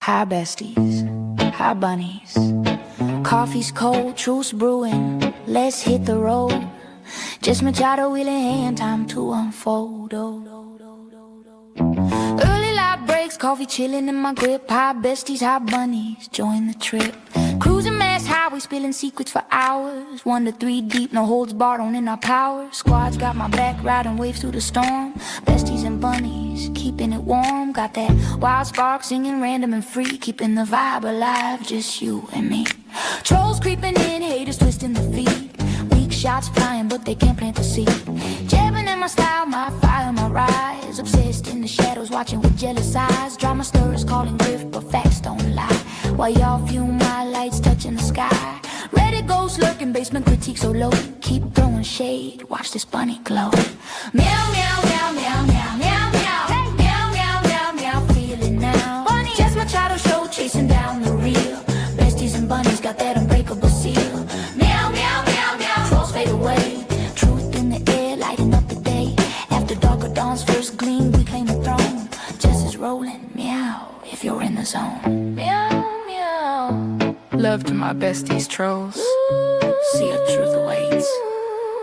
Hi besties, hi bunnies. Coffee's cold, truce brewing, let's hit the road. Just Machado, wheel in hand, time to unfold. Early light breaks, coffee chilling in my grip. Hi besties, hi bunnies, join the trip. Cruising mass highway, spilling secrets for hours. 1 to 3 deep, no holds barred, owning our power. Squad's got my back, riding waves through the storm. Besties and bunnies, keeping it warm. Got that wild spark, singing random and free. Keeping the vibe alive, just you and me. Trolls creeping in, haters twisting the feet. Weak shots flying, but they can't plant the seed. Jabbing in my style, my fire, my rise. Obsessed in the shadows, watching with jealous eyes. Drama stirrers calling grift, but facts don't lie. While y'all view my lights touching the sky. Reddit ghosts lurking, basement critique so low. Keep throwing shade, watch this bunny glow. Meow, meow, meow, meow, meow, meow, meow. Hey. Meow, meow, meow, meow, feel it now. Bunny. Just Machado show, chasing down the real. Besties and bunnies got that unbreakable seal. Meow, meow, meow, meow, trolls fade away. Truth in the air, lighting up the day. After dark or dawn's first gleam, we claim the throne. Justice rolling, meow, if you're in the zone. Meow, meow. Love to my besties trolls. See a truth awaits.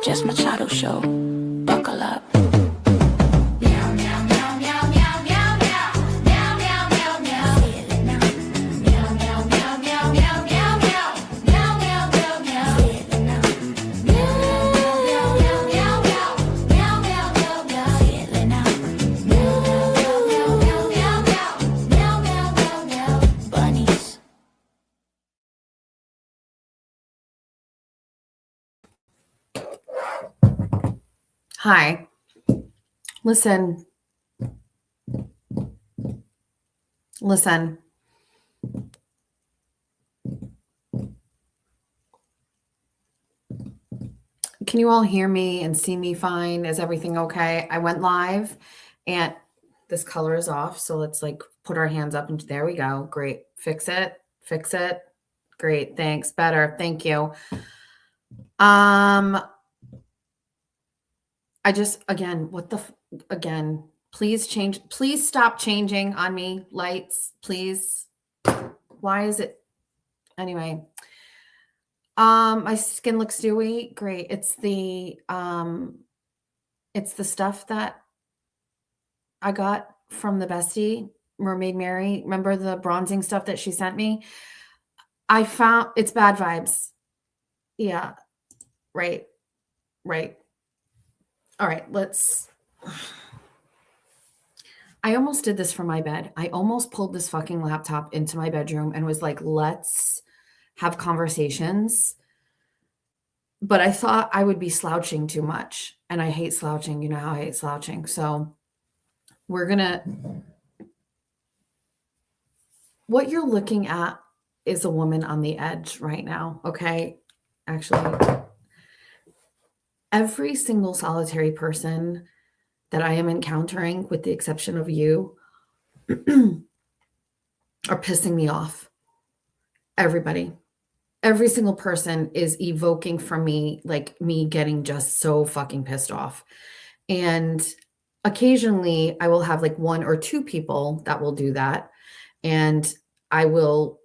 Just Machado show. Buckle up. Meow, meow, meow, meow, meow, meow, meow. Meow, meow, meow, meow. Feel it now. Meow, meow, meow, meow, meow, meow, meow. Meow, meow, meow, meow. Feel it now. Meow, meow, meow, meow, meow. Meow, meow, meow, meow. Feel it now. Meow, meow, meow, meow, meow, meow. Meow, meow, meow, meow. Bunnies. Hi. Listen. Can you all hear me and see me fine? Is everything okay? I went live and this color is off. So let's like put our hands up and there we go. Great. Fix it. Great. Thanks. Better. Thank you. I just, again, please stop changing on me. Lights, please. Why is it? Anyway, my skin looks dewy. Great. It's the stuff that I got from the bestie, Mermaid Mary. Remember the bronzing stuff that she sent me? I found it's bad vibes. Yeah. Right. All right, I almost did this from my bed. I almost pulled this fucking laptop into my bedroom and was like, let's have conversations. But I thought I would be slouching too much. And I hate slouching. You know how I hate slouching. So what you're looking at is a woman on the edge right now. Okay. Actually, every single solitary person that I am encountering, with the exception of you, are pissing me off. Everybody. Every single person is evoking from me, like me getting just so fucking pissed off. And occasionally I will have like 1 or 2 people that will do that. And I will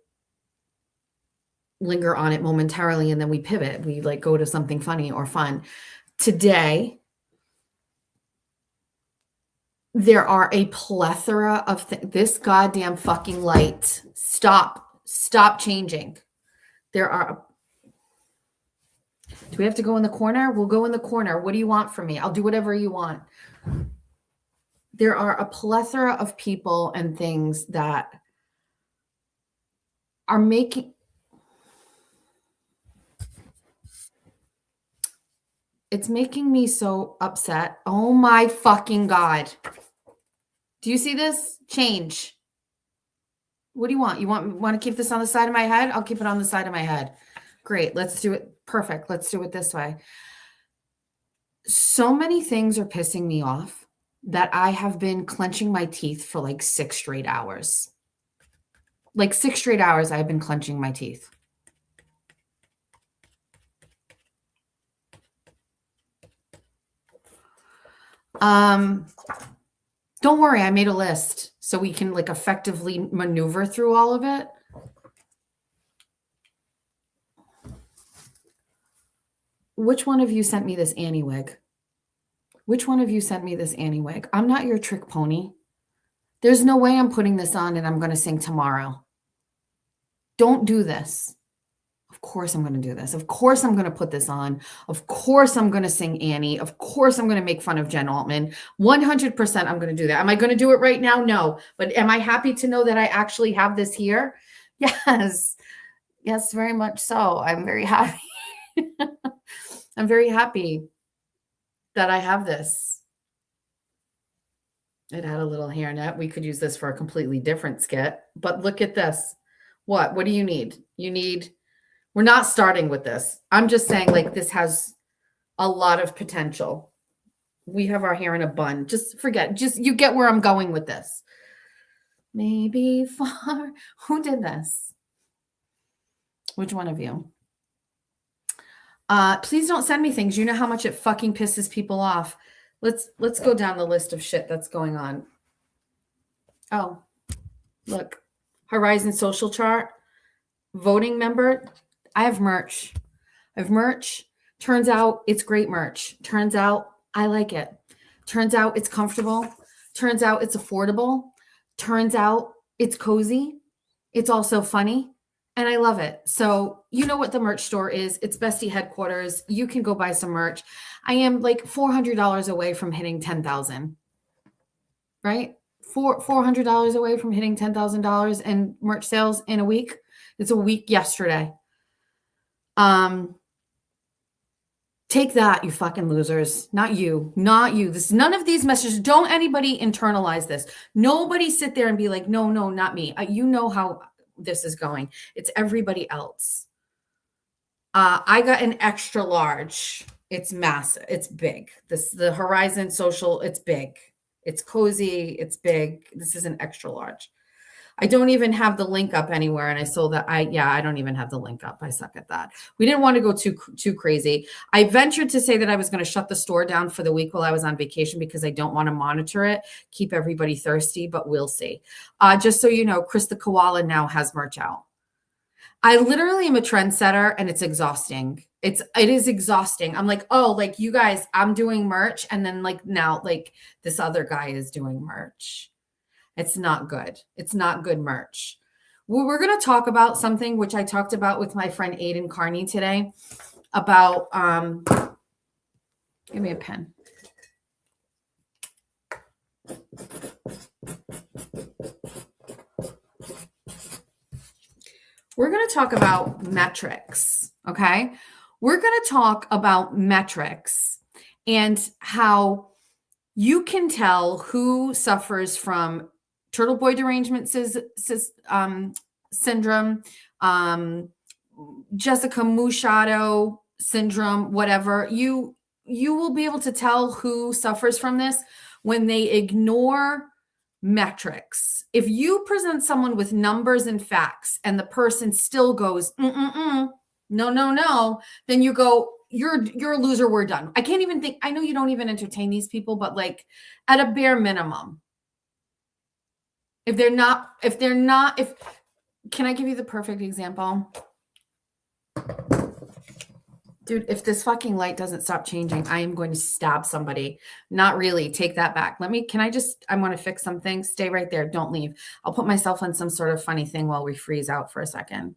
linger on it momentarily and then we pivot. We like go to something funny or fun. Today, there are a plethora of this goddamn fucking light. Stop changing. Do we have to go in the corner? We'll go in the corner. What do you want from me? I'll do whatever you want. There are a plethora of people and things that are making me so upset. Oh my fucking God. Do you see this? Change. What do you want? You want to keep this on the side of my head? I'll keep it on the side of my head. Great. Let's do it. Perfect. Let's do it this way. So many things are pissing me off that I have been clenching my teeth for like 6 straight hours. Like 6 straight hours, I've been clenching my teeth. Don't worry, I made a list. so we can like effectively maneuver through all of it. Which one of you sent me this Annie wig? Which one of you sent me this Annie wig? I'm not your trick pony. There's no way I'm putting this on and I'm going to sing tomorrow. Don't do this. Of course I'm going to do this. Of course I'm going to put this on. Of course I'm going to sing Annie. Of course I'm going to make fun of Jen Altman. 100% I'm going to do that. Am I going to do it right now? No. But am I happy to know that I actually have this here? Yes. Yes, very much so. I'm very happy. I'm very happy that I have this. It had a little hairnet. We could use this for a completely different skit. But look at this. What do you need? We're not starting with this. I'm just saying, like, this has a lot of potential. We have our hair in a bun. Just forget. You get where I'm going with this. Maybe far. Who did this? Which one of you? Please don't send me things. You know how much it fucking pisses people off. Let's go down the list of shit that's going on. Oh, look. Horizon Social Chart. Voting member. I have merch. Turns out it's great merch. Turns out I like it. Turns out it's comfortable. Turns out it's affordable. Turns out it's cozy. It's also funny. And I love it. So you know what the merch store is. It's Bestie headquarters. You can go buy some merch. I am like $400 away from hitting 10,000. Right? $400 away from hitting $10,000 in merch sales in a week. It's a week yesterday. Take that, you fucking losers. Not you. None of these messages. Don't anybody internalize this. Nobody sit there and be like, no, not me. You know how this is going. It's everybody else. I got an extra large. It's massive. It's big. The Horizon Social, it's big. It's cozy. It's big. This is an extra large. I don't even have the link up anywhere. And I sold that. I don't even have the link up. I suck at that. We didn't want to go too crazy. I ventured to say that I was going to shut the store down for the week while I was on vacation because I don't want to monitor it, keep everybody thirsty, but we'll see. Just so you know, Chris the Koala now has merch out. I literally am a trendsetter and it's exhausting. It is exhausting. I'm like, oh, like you guys, I'm doing merch. And then like now, like this other guy is doing merch. It's not good. It's not good merch. Well, we're going to talk about something which I talked about with my friend Aiden Carney today about, give me a pen. We're going to talk about metrics. Okay. We're going to talk about metrics and how you can tell who suffers from turtle boy derangement syndrome, Jessica Mushato syndrome, whatever. You will be able to tell who suffers from this when they ignore metrics. If you present someone with numbers and facts and the person still goes, no, then you go, you're a loser. We're done. I can't even think. I know you don't even entertain these people, but like at a bare minimum, can I give you the perfect example? Dude, if this fucking light doesn't stop changing, I am going to stab somebody. Not really. Take that back. I want to fix something. Stay right there. Don't leave. I'll put myself on some sort of funny thing while we freeze out for a second.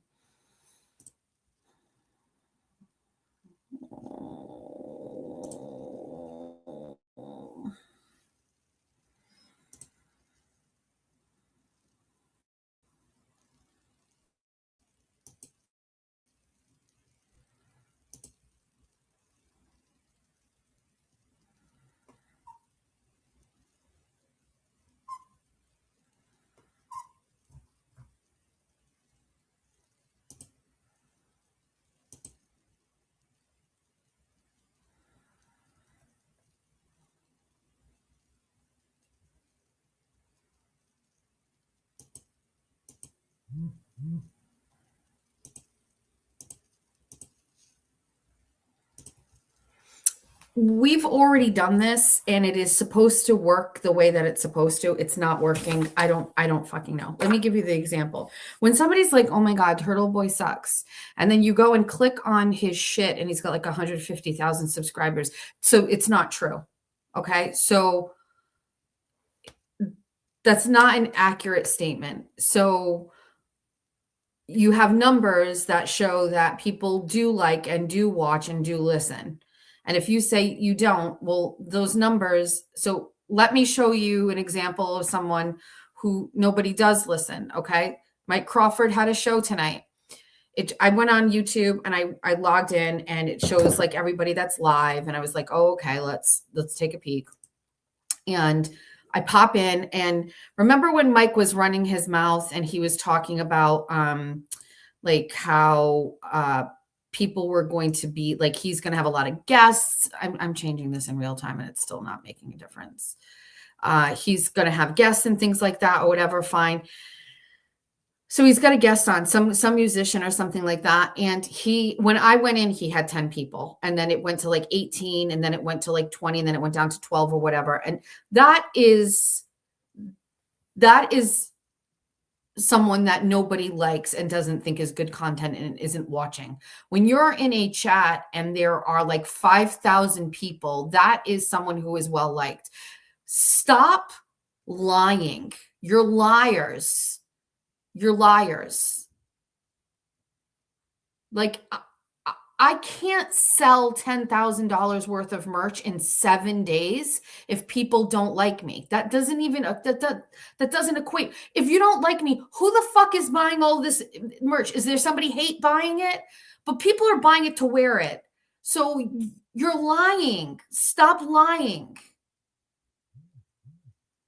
we've already done this and it is supposed to work the way that it's supposed to. It's not working. I don't fucking know. Let me give you the example. When somebody's like, oh my God, Turtle Boy sucks. And then you go and click on his shit and he's got like 150,000 subscribers. So it's not true. Okay. So that's not an accurate statement. So you have numbers that show that people do like and do watch and do listen. And if you say you don't, well, those numbers. So let me show you an example of someone who nobody does listen. Okay. Mike Crawford had a show tonight. I went on YouTube and I logged in and it shows like everybody that's live. And I was like, oh, okay, let's take a peek. And I pop in and remember when Mike was running his mouth and he was talking about like how people were going to be like, he's going to have a lot of guests. I'm changing this in real time and it's still not making a difference. He's going to have guests and things like that or whatever. Fine. So he's got a guest on some musician or something like that. And when I went in, he had 10 people and then it went to like 18 and then it went to like 20 and then it went down to 12 or whatever. And that is someone that nobody likes and doesn't think is good content and isn't watching. When you're in a chat and there are like 5,000 people, that is someone who is well liked. Stop lying. You're liars. You're liars. Like, I can't sell $10,000 worth of merch in 7 days if people don't like me. That doesn't even, that doesn't equate. If you don't like me, who the fuck is buying all this merch? Is there somebody hate buying it? But people are buying it to wear it. So you're lying. Stop lying.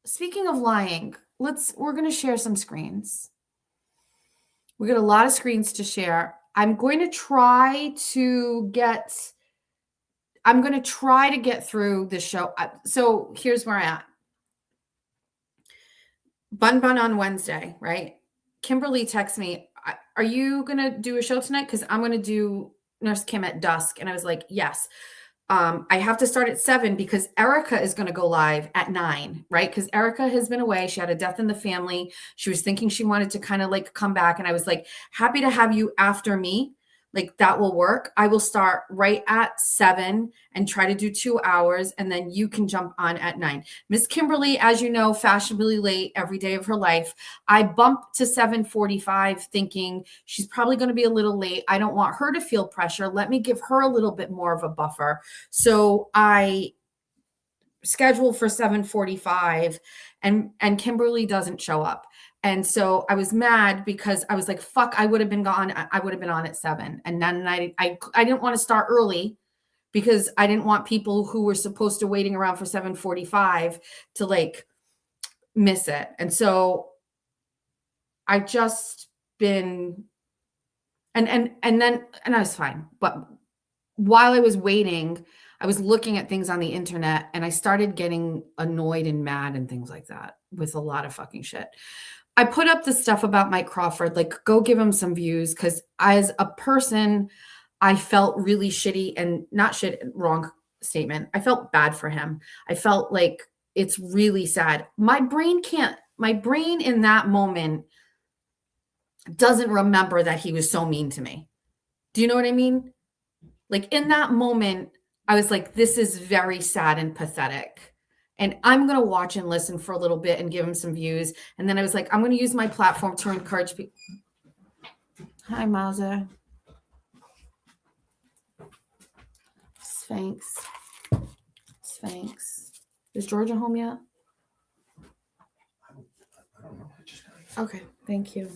Speaking of lying, we're going to share some screens. We got a lot of screens to share. I'm going to try to get through the show. So here's where I'm at. Bun on Wednesday, right? Kimberly texts me, are you going to do a show tonight? Because I'm going to do Nurse Kim at dusk. And I was like, yes. I have to start at 7 because Erica is going to go live at 9, right? Because Erica has been away. She had a death in the family. She was thinking she wanted to kind of like come back. And I was like, happy to have you after me. Like that will work. I will start right at 7 and try to do 2 hours. And then you can jump on at 9. Miss Kimberly, as you know, fashionably late every day of her life. I bumped to 7:45 thinking she's probably going to be a little late. I don't want her to feel pressure. Let me give her a little bit more of a buffer. So I scheduled for 7:45 and Kimberly doesn't show up. And so I was mad because I was like, fuck, I would have been gone. I would have been on at 7. And then I didn't want to start early because I didn't want people who were supposed to waiting around for 7:45 to like miss it. And so I just been, and I was fine. But while I was waiting, I was looking at things on the internet and I started getting annoyed and mad and things like that with a lot of fucking shit. I put up the stuff about Mike Crawford, like go give him some views. Cause as a person, I felt really shitty and not shit, wrong statement. I felt bad for him. I felt like it's really sad. My brain in that moment doesn't remember that he was so mean to me. Do you know what I mean? Like in that moment, I was like, this is very sad and pathetic. And I'm going to watch and listen for a little bit and give him some views. And then I was like, I'm going to use my platform to encourage people. Hi, Mauser. Sphinx. Is Georgia home yet? I don't know. Okay, thank you.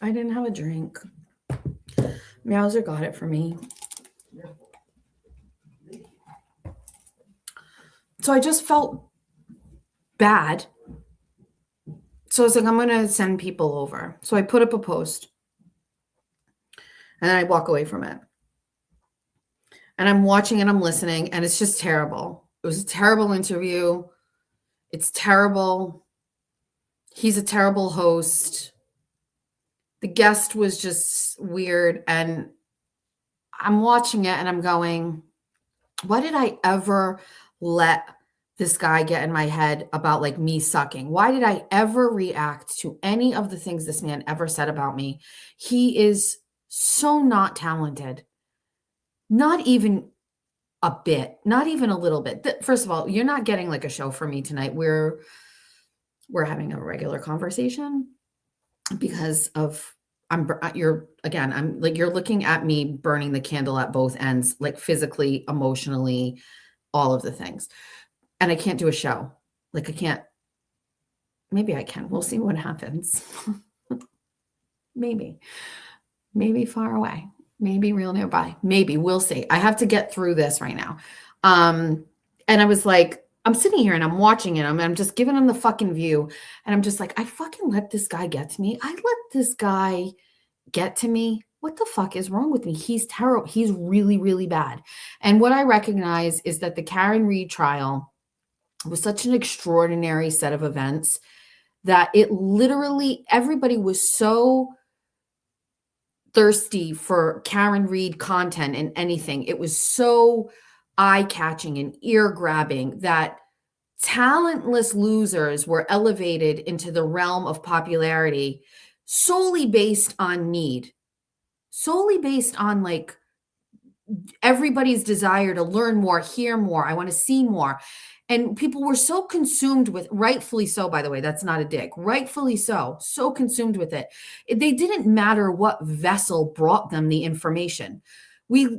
I didn't have a drink. Meowser got it for me. So I just felt bad. So I was like, I'm going to send people over. So I put up a post and then I walk away from it. And I'm watching and I'm listening, and it's just terrible. It was a terrible interview. It's terrible. He's a terrible host. The guest was just weird. And I'm watching it and I'm going, why did I ever let this guy get in my head about like me sucking? Why did I ever react to any of the things this man ever said about me? He is so not talented. Not even a bit, not even a little bit. First of all, you're not getting like a show for me tonight. We're having a regular conversation because of I'm like you're looking at me burning the candle at both ends, like physically, emotionally, all of the things. And I can't do a show. Like I can't. Maybe I can. We'll see what happens. Maybe far away. Maybe real nearby. Maybe we'll see. I have to get through this right now. And I was like, I'm sitting here and I'm watching it. I'm just giving him the fucking view. And I'm just like, I fucking let this guy get to me. I let this guy get to me. What the fuck is wrong with me? He's terrible. He's really, really bad. And what I recognize is that the Karen Reed trial was such an extraordinary set of events that it literally, everybody was so thirsty for Karen Reed content and anything. It was so eye-catching and ear-grabbing that talentless losers were elevated into the realm of popularity solely based on need, solely based on like everybody's desire to learn more, hear more. I want to see more. And people were so consumed with, rightfully so, by the way, that's not a dig, rightfully so consumed with it. They didn't matter what vessel brought them the information. We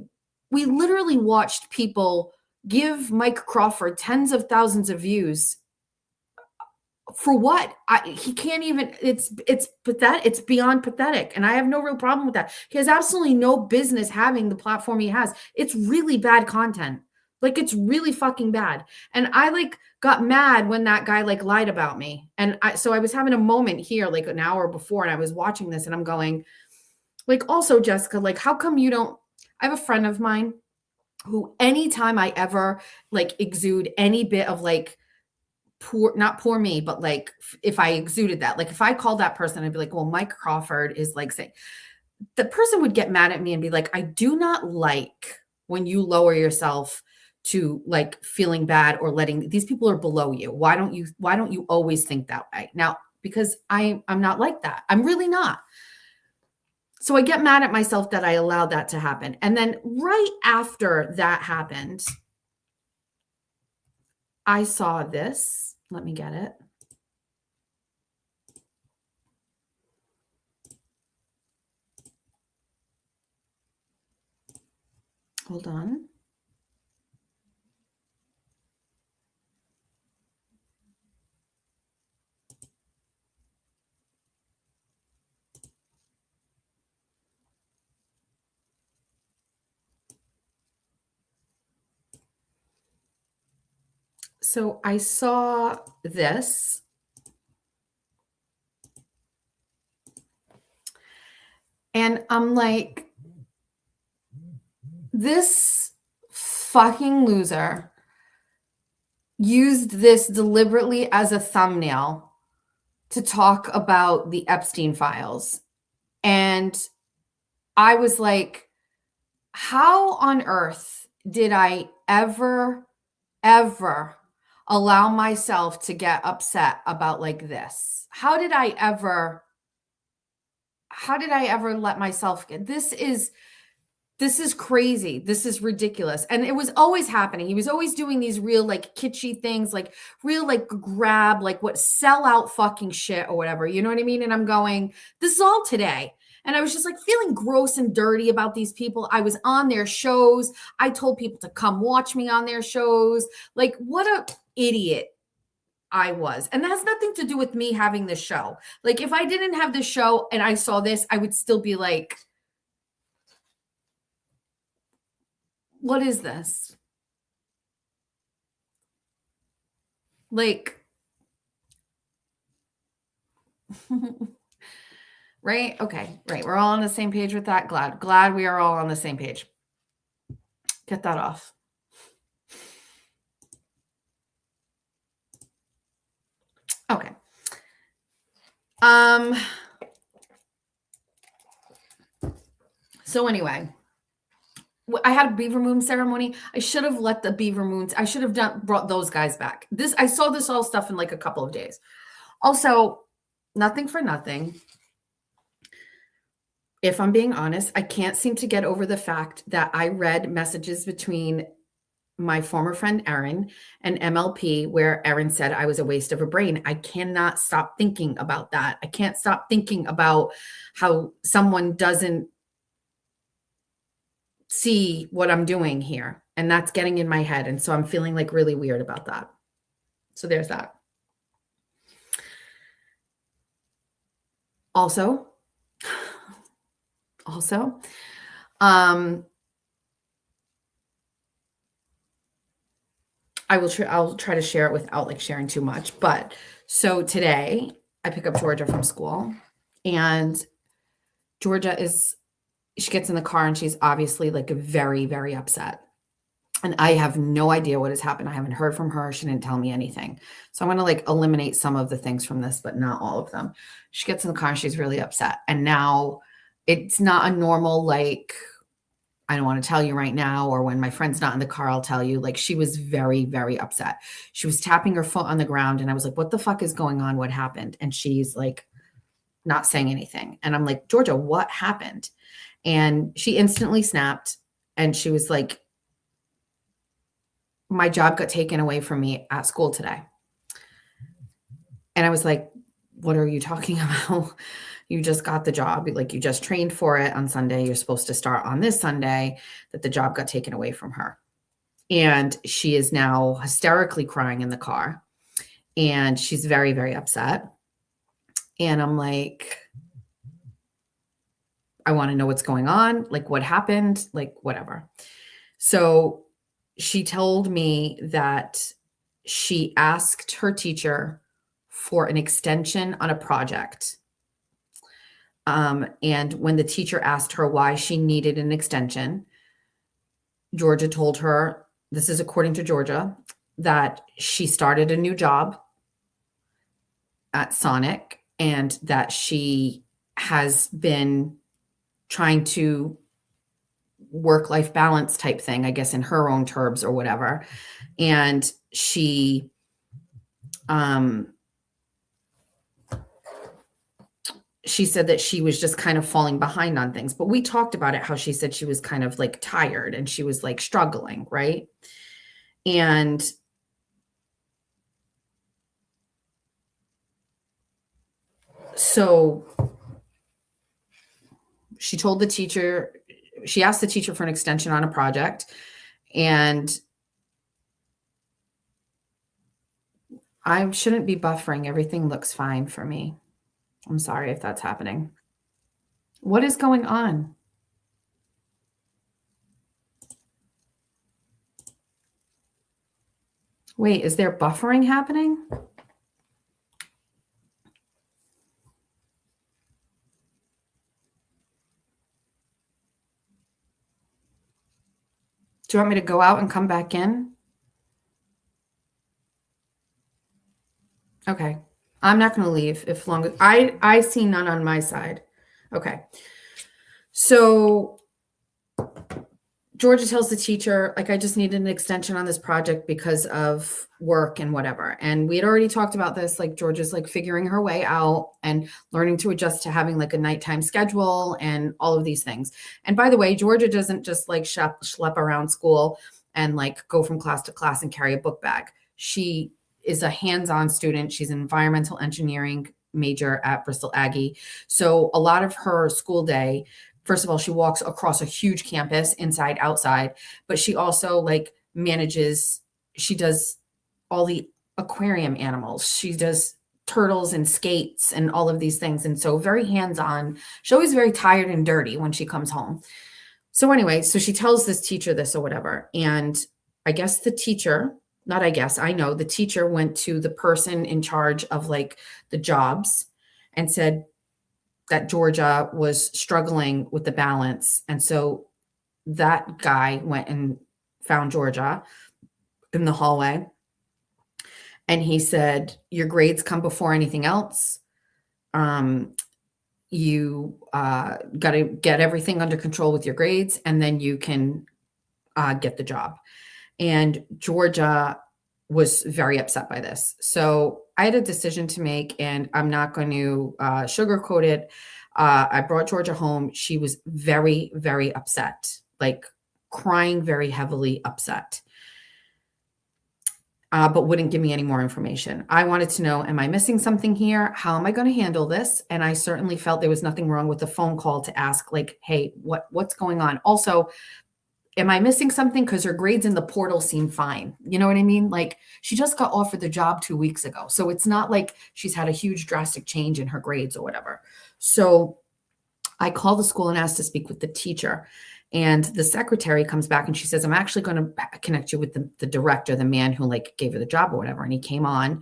literally watched people give Mike Crawford tens of thousands of views for what? He can't even, it's pathetic. It's beyond pathetic. And I have no real problem with that. He has absolutely no business having the platform he has. It's really bad content. Like it's really fucking bad. And I like got mad when that guy like lied about me. And so I was having a moment here like an hour before, and I was watching this and I'm going like, also Jessica, like how come you don't, I have a friend of mine who anytime I ever like exude any bit of like not poor me, but like if I exuded that, like if I called that person, I'd be like, well, Mike Crawford is like saying, the person would get mad at me and be like, I do not like when you lower yourself to like feeling bad or letting these people are below you. Why don't you always think that way? Now, because I'm not like that. I'm really not. So I get mad at myself that I allowed that to happen. And then right after that happened, I saw this. Let me get it. Hold on. So I saw this. And I'm like, this fucking loser used this deliberately as a thumbnail to talk about the Epstein files. And I was like, how on earth did I ever allow myself to get upset about like this? How did I ever let myself get this is crazy. This is ridiculous. And it was always happening. He was always doing these real like kitschy things, like real like grab, like what sell out fucking shit or whatever. You know what I mean? And I'm going, this is all today. And I was just like feeling gross and dirty about these people. I was on their shows. I told people to come watch me on their shows. Like what a idiot I was. And that has nothing to do with me having this show. Like if I didn't have this show and I saw this, I would still be like, what is this? Like, right? Okay, right. We're all on the same page with that. Glad we are all on the same page. Get that off. Okay. So anyway, I had a beaver moon ceremony. I should have let the beaver moons. I should have brought those guys back. I saw this all stuff in like a couple of days. Also, nothing for nothing. If I'm being honest, I can't seem to get over the fact that I read messages between my former friend Erin and MLP where Erin said I was a waste of a brain. I cannot stop thinking about that. I can't stop thinking about how someone doesn't see what I'm doing here. And that's getting in my head. And so I'm feeling like really weird about that. So there's that. Also, I'll try to share it without like sharing too much. But so today I pick up Georgia from school, and she gets in the car and she's obviously like very, very upset. And I have no idea what has happened. I haven't heard from her. She didn't tell me anything. So I'm going to like eliminate some of the things from this, but not all of them. She gets in the car and she's really upset. And now it's not a normal, like, I don't want to tell you right now, or when my friend's not in the car, I'll tell you. Like, she was very, very upset. She was tapping her foot on the ground and I was like, what the fuck is going on? What happened? And she's like, not saying anything. And I'm like, Georgia, what happened? And she instantly snapped and she was like, my job got taken away from me at school today. And I was like, what are you talking about? You just got the job. Like, you just trained for it on Sunday. You're supposed to start on this Sunday. That the job got taken away from her. And she is now hysterically crying in the car. And she's very, very upset. And I'm like, I want to know what's going on. Like, what happened? Like, whatever. So she told me that she asked her teacher for an extension on a project. And when the teacher asked her why she needed an extension, Georgia told her, this is according to Georgia, that she started a new job at Sonic and that she has been trying to work-life balance type thing, I guess, in her own terms or whatever. And she said that she was just kind of falling behind on things. But we talked about it, how she said she was kind of like tired and she was like struggling, right? And so she told the teacher, she asked the teacher for an extension on a project, and I shouldn't be buffering. Everything looks fine for me. I'm sorry if that's happening. What is going on? Wait, is there buffering happening? Do you want me to go out and come back in? Okay. I'm not going to leave if long as I see none on my side. Okay. So Georgia tells the teacher, like, I just needed an extension on this project because of work and whatever. And we had already talked about this, like Georgia's like figuring her way out and learning to adjust to having like a nighttime schedule and all of these things. And by the way, Georgia doesn't just like schlep around school and like go from class to class and carry a book bag. She is a hands-on student. She's an environmental engineering major at Bristol Aggie. So a lot of her school day, first of all, she walks across a huge campus, inside, outside, but she also like manages, she does all the aquarium animals. She does turtles and skates and all of these things. And so very hands-on. She's always very tired and dirty when she comes home. So anyway, so she tells this teacher this or whatever. And I guess the teacher, not I guess, I know the teacher went to the person in charge of like the jobs and said that Georgia was struggling with the balance. And so that guy went and found Georgia in the hallway. And he said, your grades come before anything else. You got to get everything under control with your grades, and then you can get the job. And Georgia was very upset by this. So I had a decision to make, and I'm not going to sugarcoat it. I brought Georgia home. She was very, very upset, like crying very heavily upset. But wouldn't give me any more information. I wanted to know, am I missing something here? How am I going to handle this? And I certainly felt there was nothing wrong with the phone call to ask, like, hey, what's going on? Also, am I missing something? Because her grades in the portal seem fine. You know what I mean? Like, she just got offered the job 2 weeks ago. So it's not like she's had a huge drastic change in her grades or whatever. So I called the school and asked to speak with the teacher. And the secretary comes back and she says, I'm actually going to connect you with the director, the man who like gave her the job or whatever. And he came on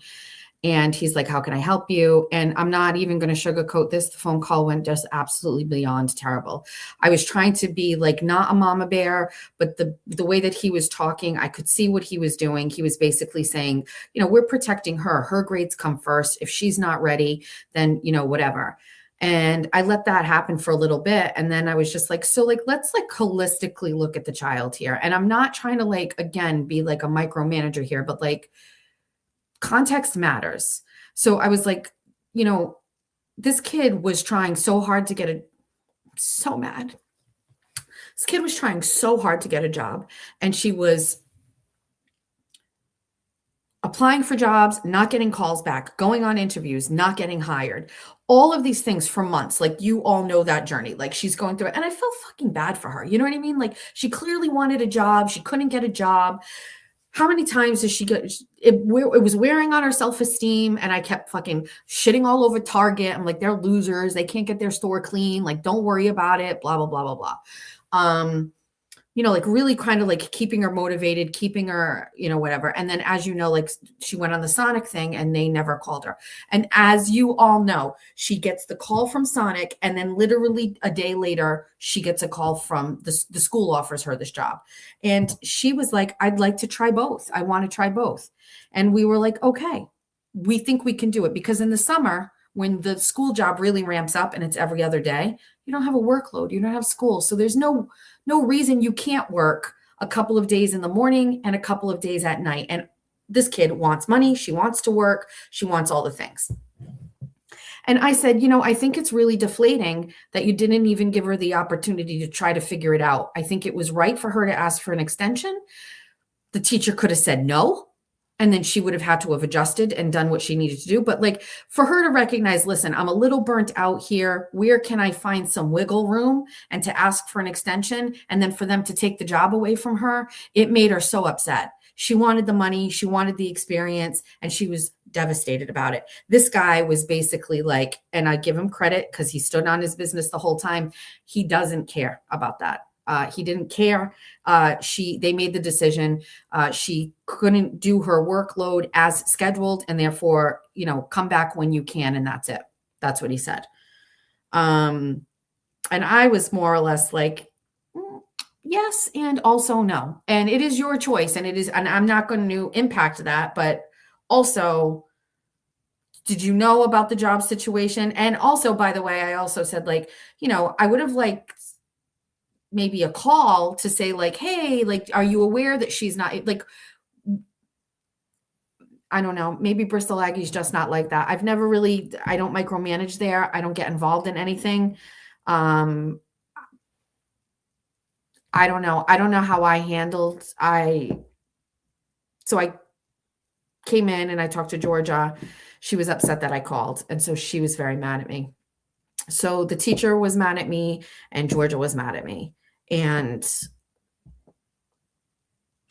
and he's like, how can I help you? And I'm not even going to sugarcoat this. The phone call went just absolutely beyond terrible. I was trying to be like, not a mama bear, but the way that he was talking, I could see what he was doing. He was basically saying, you know, we're protecting her. Her grades come first. If she's not ready, then, you know, whatever. And I let that happen for a little bit. And then I was just like, so like, let's like holistically look at the child here. And I'm not trying to like, again, be like a micromanager here, but like context matters. So I was like, you know, this kid was trying so hard to get so mad. This kid was trying so hard to get a job, and she was applying for jobs, not getting calls back, going on interviews, not getting hired. All of these things for months. Like, you all know that journey. Like, she's going through it. And I felt fucking bad for her. You know what I mean? Like, she clearly wanted a job. She couldn't get a job. How many times does she get it was wearing on her self-esteem, and I kept fucking shitting all over Target. I'm like, they're losers. They can't get their store clean. Like, don't worry about it. Blah, blah, blah, blah, blah. You know, like really kind of like keeping her motivated, keeping her, you know, whatever. And then, as you know, like she went on the Sonic thing and they never called her. And as you all know, she gets the call from Sonic, and then literally a day later, she gets a call from the school offers her this job. And she was like, I'd like to try both. I want to try both. And we were like, okay, we think we can do it. Because in the summer, when the school job really ramps up and it's every other day, you don't have a workload, you don't have school. So there's no reason you can't work a couple of days in the morning and a couple of days at night. And this kid wants money. She wants to work. She wants all the things. And I said, you know, I think it's really deflating that you didn't even give her the opportunity to try to figure it out. I think it was right for her to ask for an extension. The teacher could have said no, and then she would have had to have adjusted and done what she needed to do. But like, for her to recognize, listen, I'm a little burnt out here. Where can I find some wiggle room, and to ask for an extension, and then for them to take the job away from her, it made her so upset. She wanted the money, she wanted the experience, and she was devastated about it. This guy was basically like, and I give him credit because he stood on his business the whole time. He doesn't care about that. He didn't care. They made the decision. She couldn't do her workload as scheduled, and therefore, you know, come back when you can. And that's it. That's what he said. And I was more or less like, yes, and also no. And it is your choice. And I'm not going to impact that, but also, did you know about the job situation? And also, by the way, I also said, like, you know, I would have liked maybe a call to say like, hey, like, are you aware that she's not, like, I don't know, maybe Bristol Aggie's just not like that. I don't micromanage there. I don't get involved in anything. I don't know. I don't know how I handled, so I came in and I talked to Georgia. She was upset that I called. And so she was very mad at me. So the teacher was mad at me and Georgia was mad at me. And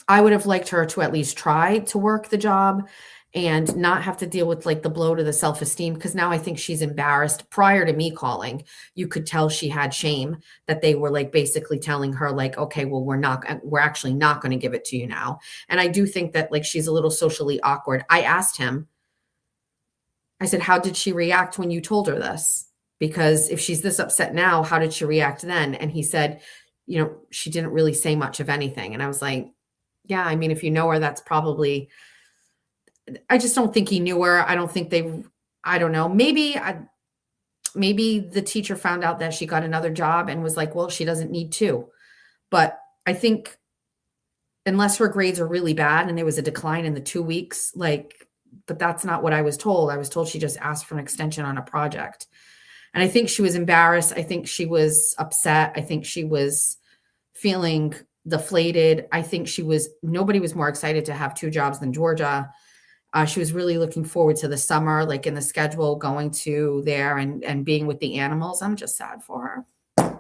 I would have liked her to at least try to work the job and not have to deal with like the blow to the self-esteem. Because now I think she's embarrassed. Prior to me calling, you could tell she had shame that they were like basically telling her like, okay, well, we're actually not going to give it to you now. And I do think that like she's a little socially awkward. I asked him, I said, how did she react when you told her this? Because if she's this upset now, how did she react then? And he said, you know, she didn't really say much of anything. And I was like, yeah, I mean, if you know her, that's probably, I just don't think he knew her. I don't think I don't know. Maybe the teacher found out that she got another job and was like, well, she doesn't need two. But I think unless her grades are really bad and there was a decline in the 2 weeks, like, but that's not what I was told. I was told she just asked for an extension on a project. And I think she was embarrassed. I think she was upset. I think she was feeling deflated. I think nobody was more excited to have two jobs than Georgia. She was really looking forward to the summer, like in the schedule, going to there and being with the animals. I'm just sad for her.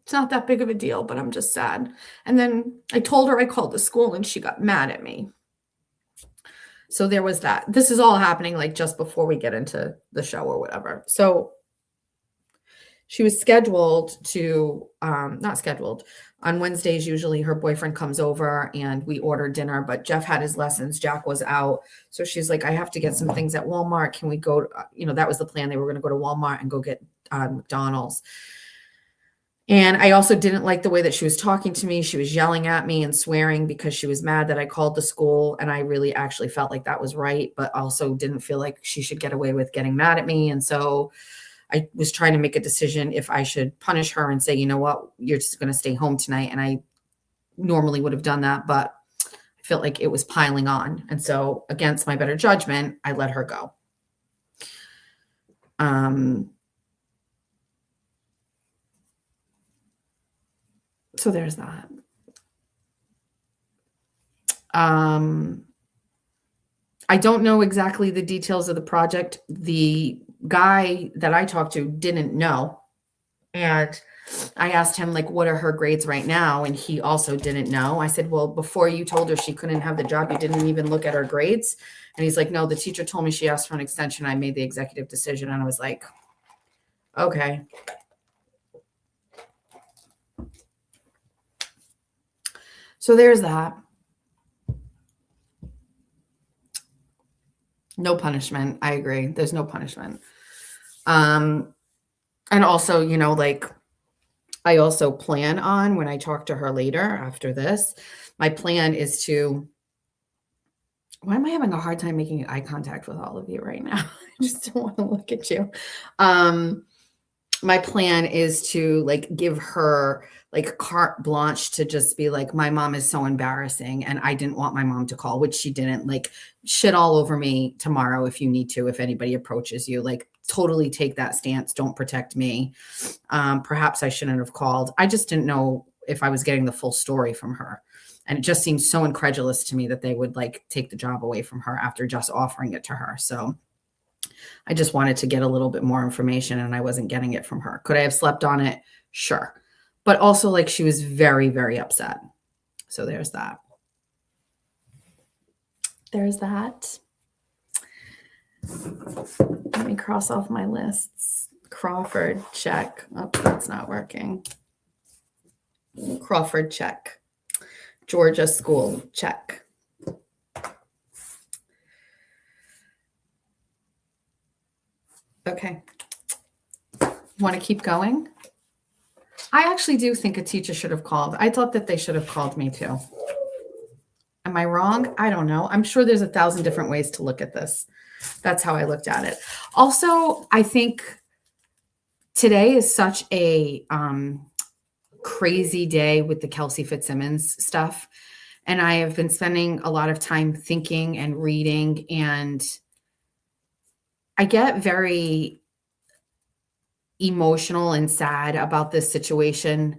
It's not that big of a deal, but I'm just sad. And then I told her I called the school and she got mad at me. So there was that. This is all happening like just before we get into the show or whatever. So she was scheduled to, not scheduled, on Wednesdays, usually her boyfriend comes over and we order dinner, but Jeff had his lessons. Jack was out. So she's like, I have to get some things at Walmart. Can we go, that was the plan. They were going to go to Walmart and go get McDonald's. And I also didn't like the way that she was talking to me. She was yelling at me and swearing because she was mad that I called the school. And I really actually felt like that was right, but also didn't feel like she should get away with getting mad at me. And so I was trying to make a decision if I should punish her and say, you know what, you're just going to stay home tonight. And I normally would have done that, but I felt like it was piling on. And so against my better judgment, I let her go. So there's that. I don't know exactly the details of the project. The guy that I talked to didn't know. And I asked him, like, what are her grades right now? And he also didn't know. I said, well, before you told her she couldn't have the job, you didn't even look at her grades. And he's like, no, the teacher told me she asked for an extension. I made the executive decision. And I was like, okay. So there's that. No punishment. I agree. There's no punishment. And also, like, I also plan on, when I talk to her later after this, my plan is to, why am I having a hard time making eye contact with all of you right now? I just don't want to look at you. My plan is to, like, give her, like, carte blanche to just be like, my mom is so embarrassing and I didn't want my mom to call, which she didn't. Like, shit all over me tomorrow if you need to, if anybody approaches you, like, totally take that stance. Don't protect me. Perhaps I shouldn't have called. I just didn't know if I was getting the full story from her. And it just seems so incredulous to me that they would, like, take the job away from her after just offering it to her. So I just wanted to get a little bit more information and I wasn't getting it from her. Could I have slept on it? Sure. But also, like, she was very, very upset. So there's that. There's that. Let me cross off my lists. Crawford, check. Oh, that's not working. Crawford, check. Georgia school, check. Okay. Want to keep going? I actually do think a teacher should have called. I thought that they should have called me too. Am I wrong? I don't know. I'm sure there's 1,000 different ways to look at this. That's how I looked at it. Also, I think today is such a crazy day with the Kelsey Fitz Simmons stuff. And I have been spending a lot of time thinking and reading, and I get very emotional and sad about this situation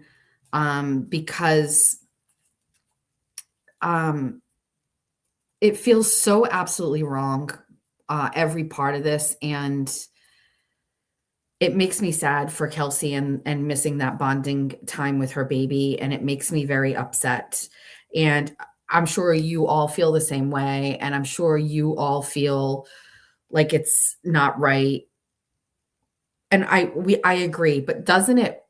because it feels so absolutely wrong, every part of this. And it makes me sad for Kelsey and missing that bonding time with her baby. And it makes me very upset. And I'm sure you all feel the same way. And I'm sure you all feel like it's not right. And I agree, but doesn't it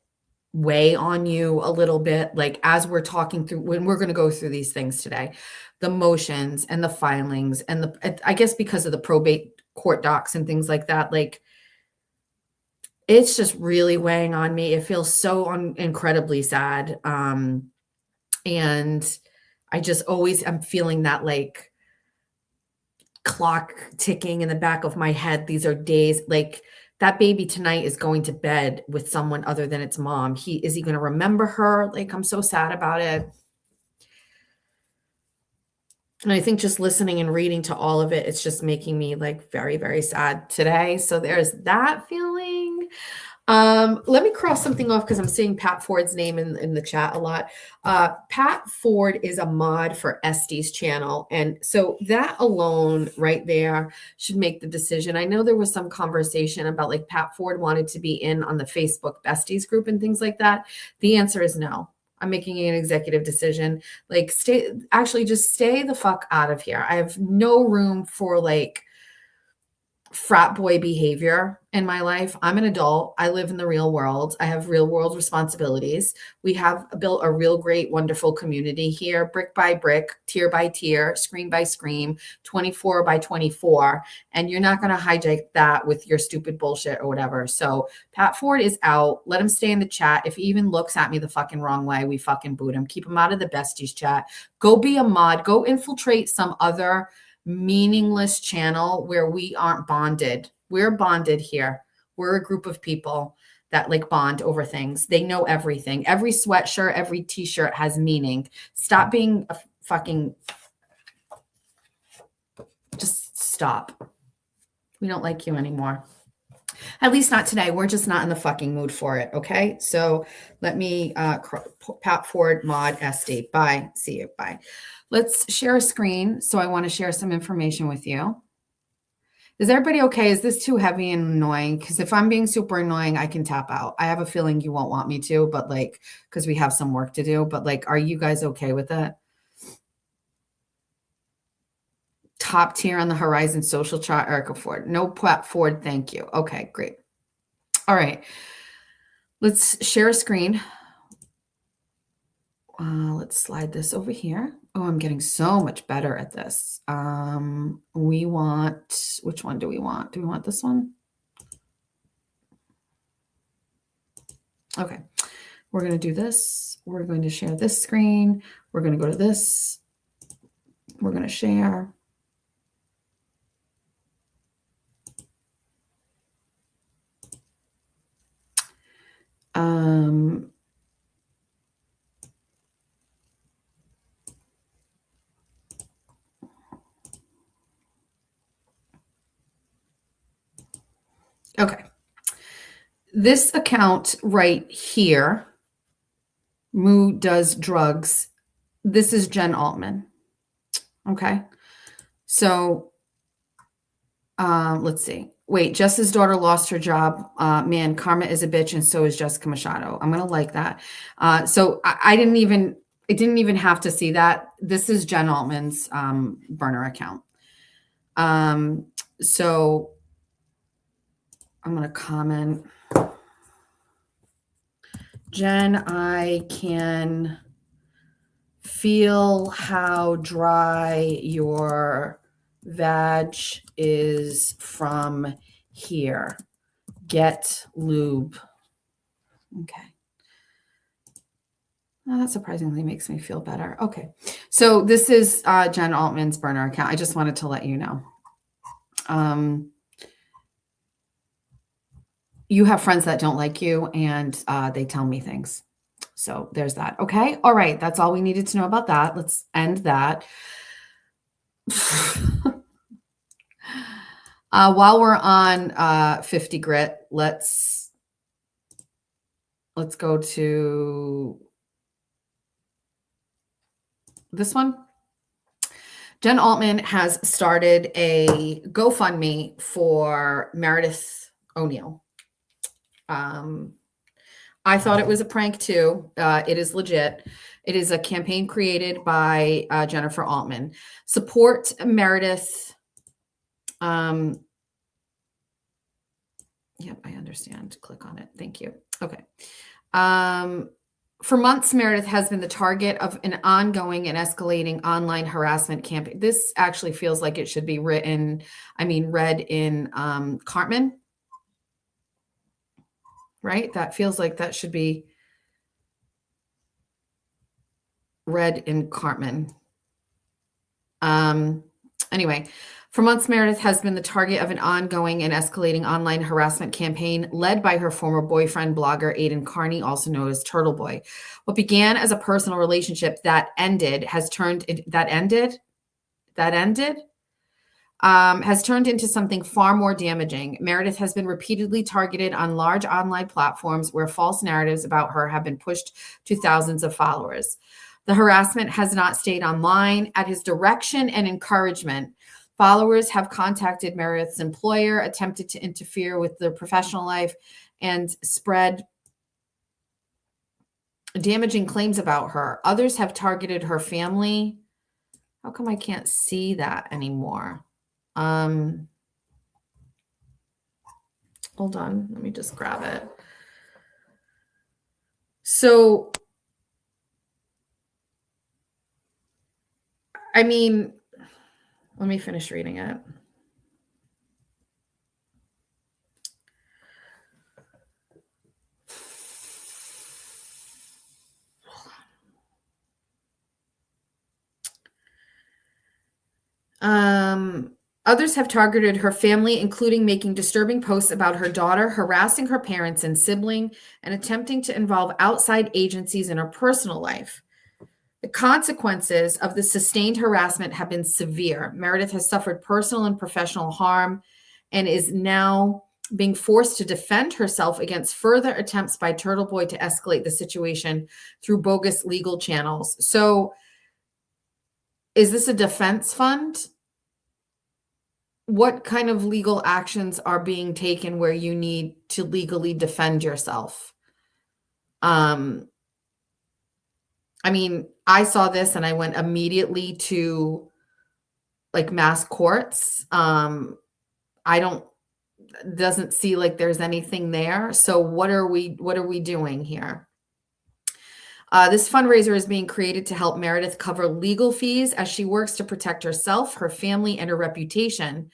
weigh on you a little bit? Like, as we're talking through, when we're going to go through these things today, the motions and the filings and I guess because of the probate court docs and things like that, like, it's just really weighing on me. It feels so incredibly sad. And I just always am feeling that like clock ticking in the back of my head. These are days like that baby tonight is going to bed with someone other than its mom. Is he going to remember her? Like, I'm so sad about it. And I think just listening and reading to all of it, it's just making me like very, very sad today. So there's that feeling. Let me cross something off because I'm seeing Pat Ford's name in the chat a lot. Pat Ford is a mod for Estee's channel. And so that alone right there should make the decision. I know there was some conversation about like Pat Ford wanted to be in on the Facebook besties group and things like that. The answer is no. I'm making an executive decision. Like just stay the fuck out of here. I have no room for like frat boy behavior in my life. I'm an adult. I live in the real world. I have real world responsibilities. We have built a real great, wonderful community here, brick by brick, tier by tier, screen by screen, 24 by 24. And you're not going to hijack that with your stupid bullshit or whatever. So Pat Ford is out. Let him stay in the chat. If he even looks at me the fucking wrong way, we fucking boot him. Keep him out of the besties chat. Go be a mod. Go infiltrate some other meaningless channel where we aren't bonded. We're bonded here. We're a group of people that like bond over things. They know everything. Every sweatshirt, every t-shirt has meaning. Stop being a fucking, just stop. We don't like you anymore. At least not today. We're just not in the fucking mood for it. Okay. So let me, Pat Ford mod SD. Bye. See you. Bye. Let's share a screen. So I want to share some information with you. Is everybody okay? Is this too heavy and annoying? Because if I'm being super annoying, I can tap out. I have a feeling you won't want me to, but like, because we have some work to do, but like, are you guys okay with it? Top tier on the Horizon social chart, Erica Ford. No Pat Ford, thank you. Okay, great. All right. Let's share a screen. Let's slide this over here. Oh, I'm getting so much better at this. We want, which one do we want? Do we want this one? Okay. We're going to do this. We're going to share this screen. We're going to go to this. We're going to share. Okay. This account right here, Moo Does Drugs. This is Jen Altman. Okay. So let's see. Wait, Jess's daughter lost her job. Man, karma is a bitch, and so is Jessica Machado. I'm gonna like that. So I didn't even have to see that. This is Jen Altman's burner account. So I'm gonna comment. Jen, I can feel how dry your vag is from here. Get lube. Okay. Well, that surprisingly makes me feel better. Okay. So this is Jen Altman's burner account. I just wanted to let you know. You have friends that don't like you, and they tell me things. So there's that. Okay. All right. That's all we needed to know about that. Let's end that. While we're on 50 grit, let's go to this one. Jen Altman has started a GoFundMe for Meredith O'Neill. I thought it was a prank too. It is legit. It is a campaign created by Jennifer Altman. Support Meredith. Yep, I understand. Click on it. Thank you. Okay. For months, Meredith has been the target of an ongoing and escalating online harassment campaign. This actually feels like it should be read in Cartman. right? That feels like that should be read in Cartman. Anyway, for months, Meredith has been the target of an ongoing and escalating online harassment campaign led by her former boyfriend, blogger Aiden Carney, also known as Turtle Boy. What began as a personal relationship that ended has turned into something far more damaging. Meredith has been repeatedly targeted on large online platforms where false narratives about her have been pushed to thousands of followers. The harassment has not stayed online. At his direction and encouragement, followers have contacted Meredith's employer, attempted to interfere with their professional life, and spread damaging claims about her. Others have targeted her family. How come I can't see that anymore? Hold on, let me just grab it. So, I mean, let me finish reading it. Others have targeted her family, including making disturbing posts about her daughter, harassing her parents and sibling, and attempting to involve outside agencies in her personal life. The consequences of the sustained harassment have been severe. Meredith has suffered personal and professional harm and is now being forced to defend herself against further attempts by Turtle Boy to escalate the situation through bogus legal channels. So, is this a defense fund? What kind of legal actions are being taken where you need to legally defend yourself? I mean, I saw this and I went immediately to like mass courts. Doesn't see like there's anything there. So what are we doing here? This fundraiser is being created to help Meredith cover legal fees as she works to protect herself, her family, and her reputation.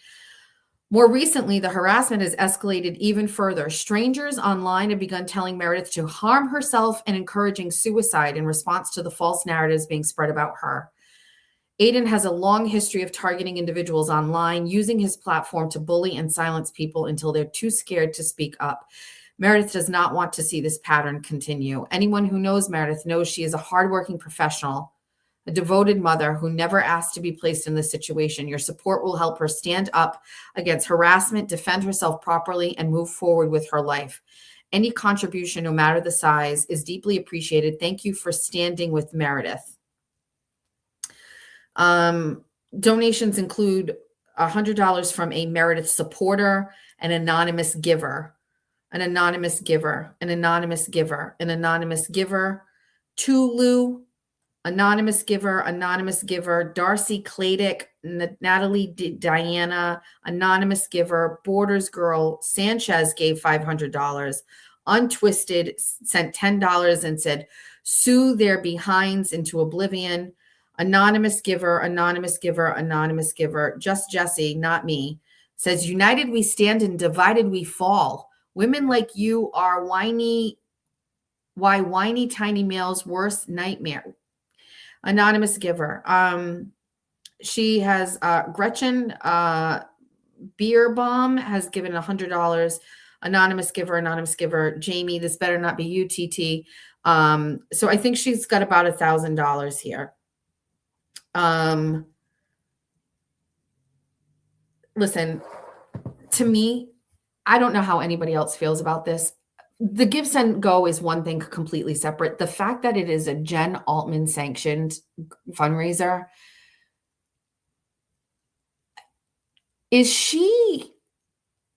More recently, the harassment has escalated even further. Strangers online have begun telling Meredith to harm herself and encouraging suicide in response to the false narratives being spread about her. Aiden has a long history of targeting individuals online, using his platform to bully and silence people until they're too scared to speak up. Meredith does not want to see this pattern continue. Anyone who knows Meredith knows she is a hardworking professional, a devoted mother who never asked to be placed in this situation. Your support will help her stand up against harassment, defend herself properly, and move forward with her life. Any contribution, no matter the size, is deeply appreciated. Thank you for standing with Meredith. Donations include $100 from a Meredith supporter, an anonymous giver, an anonymous giver, an anonymous giver, an anonymous giver, Tulu, anonymous giver, Darcy Cladick, Natalie Diana, anonymous giver, Borders Girl, Sanchez gave $500, Untwisted sent $10 and said, sue their behinds into oblivion. Anonymous giver, anonymous giver, anonymous giver, just Jesse, not me, says, united we stand and divided we fall. Women like you are whiny tiny males' worst nightmare. Anonymous giver. She has Gretchen Beerbomb has given $100. Anonymous giver. Jamie, this better not be you, TT. So I think she's got about $1,000 here. Listen, to me, I don't know how anybody else feels about this. The Give, Send, Go is one thing completely separate. The fact that it is a Jen Altman sanctioned fundraiser, is she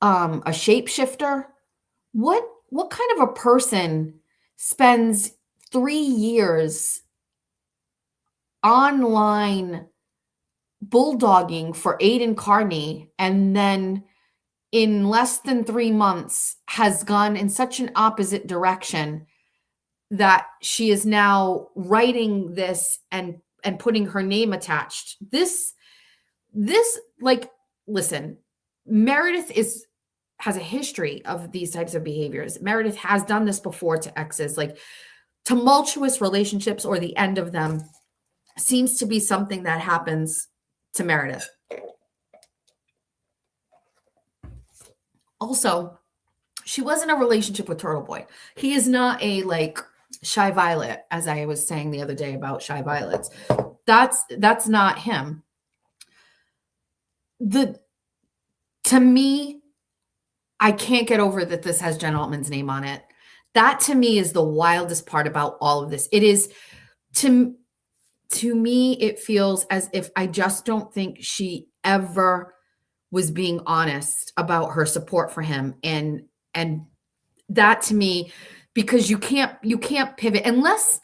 a shapeshifter? What kind of a person spends 3 years online bulldogging for Aiden Carney and then in less than 3 months has gone in such an opposite direction that she is now writing this and putting her name attached? This like, listen, Meredith is has a history of these types of behaviors. Meredith has done this before to exes, like tumultuous relationships or the end of them seems to be something that happens to Meredith. Also, she was in a relationship with Turtle Boy. He is not a like shy violet, as I was saying the other day about shy violets. That's not him. To me, I can't get over that this has Jen Altman's name on it. That to me is the wildest part about all of this. It is to me, it feels as if I just don't think she ever was being honest about her support for him. And that to me, because you can't pivot unless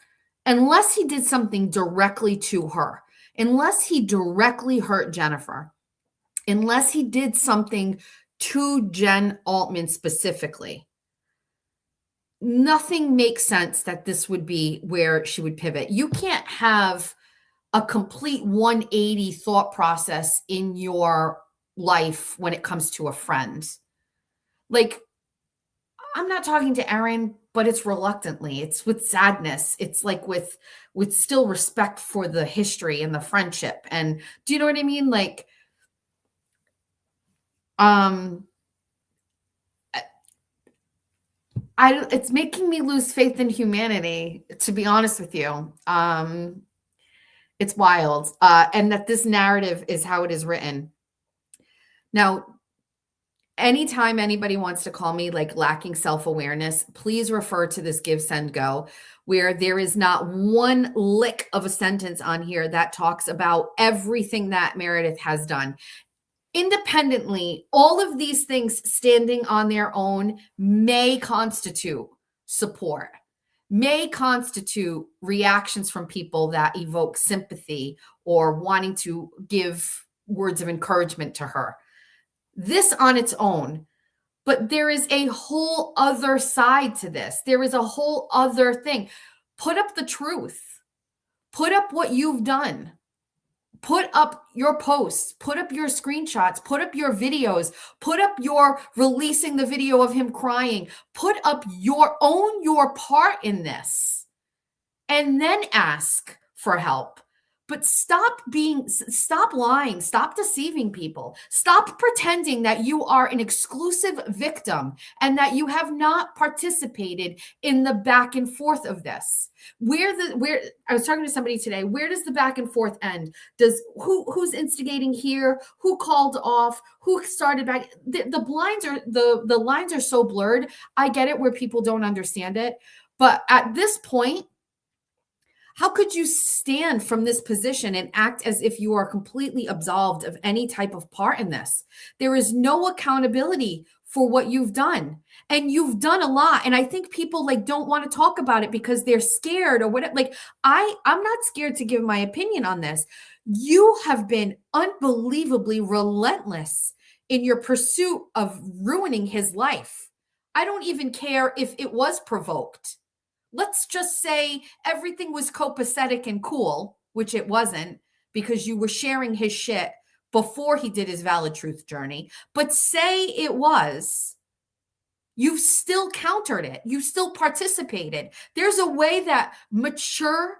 he did something directly to her, unless he directly hurt Jennifer, unless he did something to Jen Altman specifically. Nothing makes sense that this would be where she would pivot. You can't have a complete 180 thought process in your life when it comes to a friend. Like, I'm not talking to Erin, but it's reluctantly. It's with sadness. It's like with still respect for the history and the friendship. And do you know what I mean? Like, it's making me lose faith in humanity, to be honest with you. It's wild. And that this narrative is how it is written. Now, anytime anybody wants to call me like lacking self-awareness, please refer to this Give, Send, Go, where there is not one lick of a sentence on here that talks about everything that Meredith has done. Independently, all of these things standing on their own may constitute support, may constitute reactions from people that evoke sympathy or wanting to give words of encouragement to her. This on its own, but there is a whole other side to this. There is a whole other thing. Put up the truth. Put up what you've done. Put up your posts, put up your screenshots, put up your videos, put up your releasing the video of him crying, put up your part in this, and then ask for help. But stop lying, stop deceiving people, stop pretending that you are an exclusive victim and that you have not participated in the back and forth of this. Where I was talking to somebody today, where does the back and forth end? Who's instigating here? Who called off? Who started back? The lines are so blurred. I get it where people don't understand it, but at this point, how could you stand from this position and act as if you are completely absolved of any type of part in this? There is no accountability for what you've done. And you've done a lot. And I think people like don't want to talk about it because they're scared or whatever. Like I'm not scared to give my opinion on this. You have been unbelievably relentless in your pursuit of ruining his life. I don't even care if it was provoked. Let's just say everything was copacetic and cool, which it wasn't because you were sharing his shit before he did his Valid Truth journey. But say it was, you've still countered it. You still participated. There's a way that mature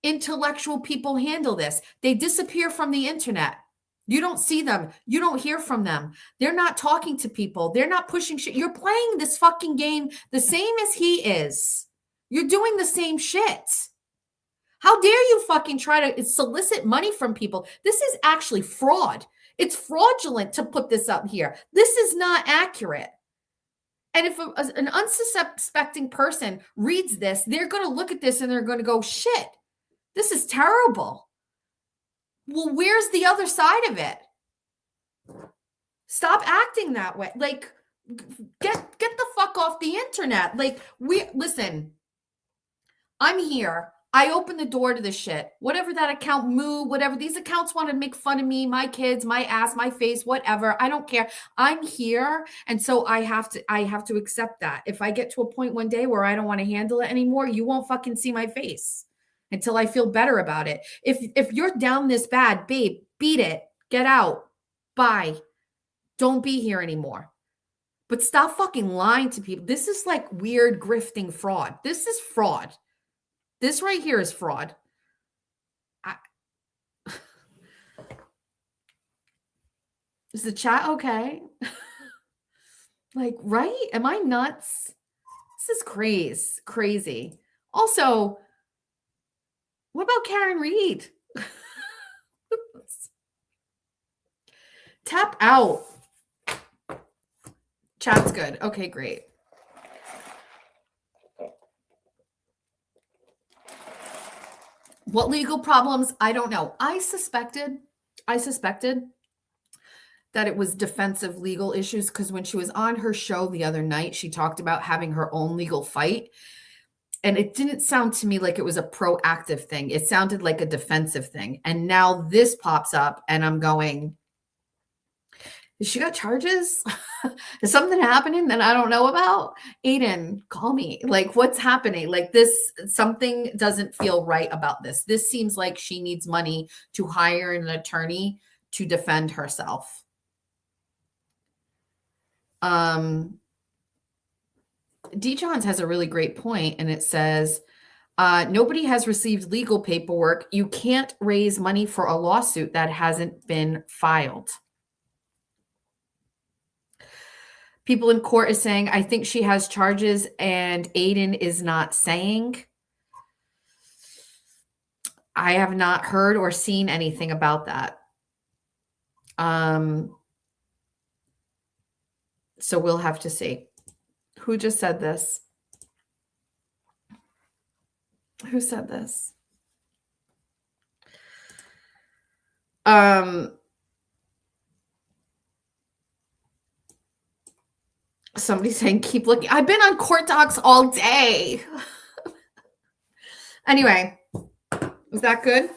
intellectual people handle this. They disappear from the internet. You don't see them. You don't hear from them. They're not talking to people. They're not pushing shit. You're playing this fucking game the same as he is. You're doing the same shit. How dare you fucking try to solicit money from people? This is actually fraud. It's fraudulent to put this up here. This is not accurate. And if an unsuspecting person reads this, they're going to look at this and they're going to go, shit, this is terrible. Well, where's the other side of it? Stop acting that way. Like, get the fuck off the internet. Like, listen, I'm here. I open the door to the shit. Whatever that account, whatever. These accounts want to make fun of me, my kids, my ass, my face, whatever. I don't care. I'm here. And so I have to accept that. If I get to a point one day where I don't want to handle it anymore, you won't fucking see my face until I feel better about it. If you're down this bad, babe, beat it. Get out. Bye. Don't be here anymore. But stop fucking lying to people. This is like weird grifting fraud. This is fraud. This right here is fraud. Is the chat okay? Like, right? Am I nuts? This is crazy. Also, what about Karen Reed? Tap out. Chat's good. Okay, great. What legal problems? I don't know. I suspected that it was defensive legal issues because when she was on her show the other night, she talked about having her own legal fight. And it didn't sound to me like it was a proactive thing. It sounded like a defensive thing. And now this pops up and I'm going, has she got charges? Is something happening that I don't know about? Aiden, call me. Like, what's happening? Like this, something doesn't feel right about this. This seems like she needs money to hire an attorney to defend herself. D. Johns has a really great point, and it says, nobody has received legal paperwork. You can't raise money for a lawsuit that hasn't been filed. People in court is saying, I think she has charges, and Aiden is not saying. I have not heard or seen anything about that. So we'll have to see. Who just said this? Who said this? Somebody's saying, keep looking. I've been on court docs all day. Anyway, is that good?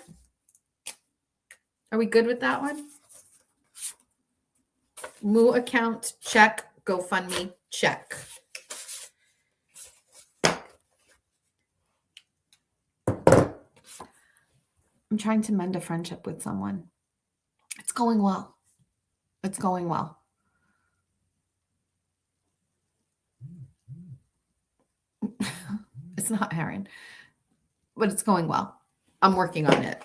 Are we good with that one? Moo account, check. GoFundMe, check. I'm trying to mend a friendship with someone. It's going well. It's going well. It's not Aaron, but it's going well. I'm working on it.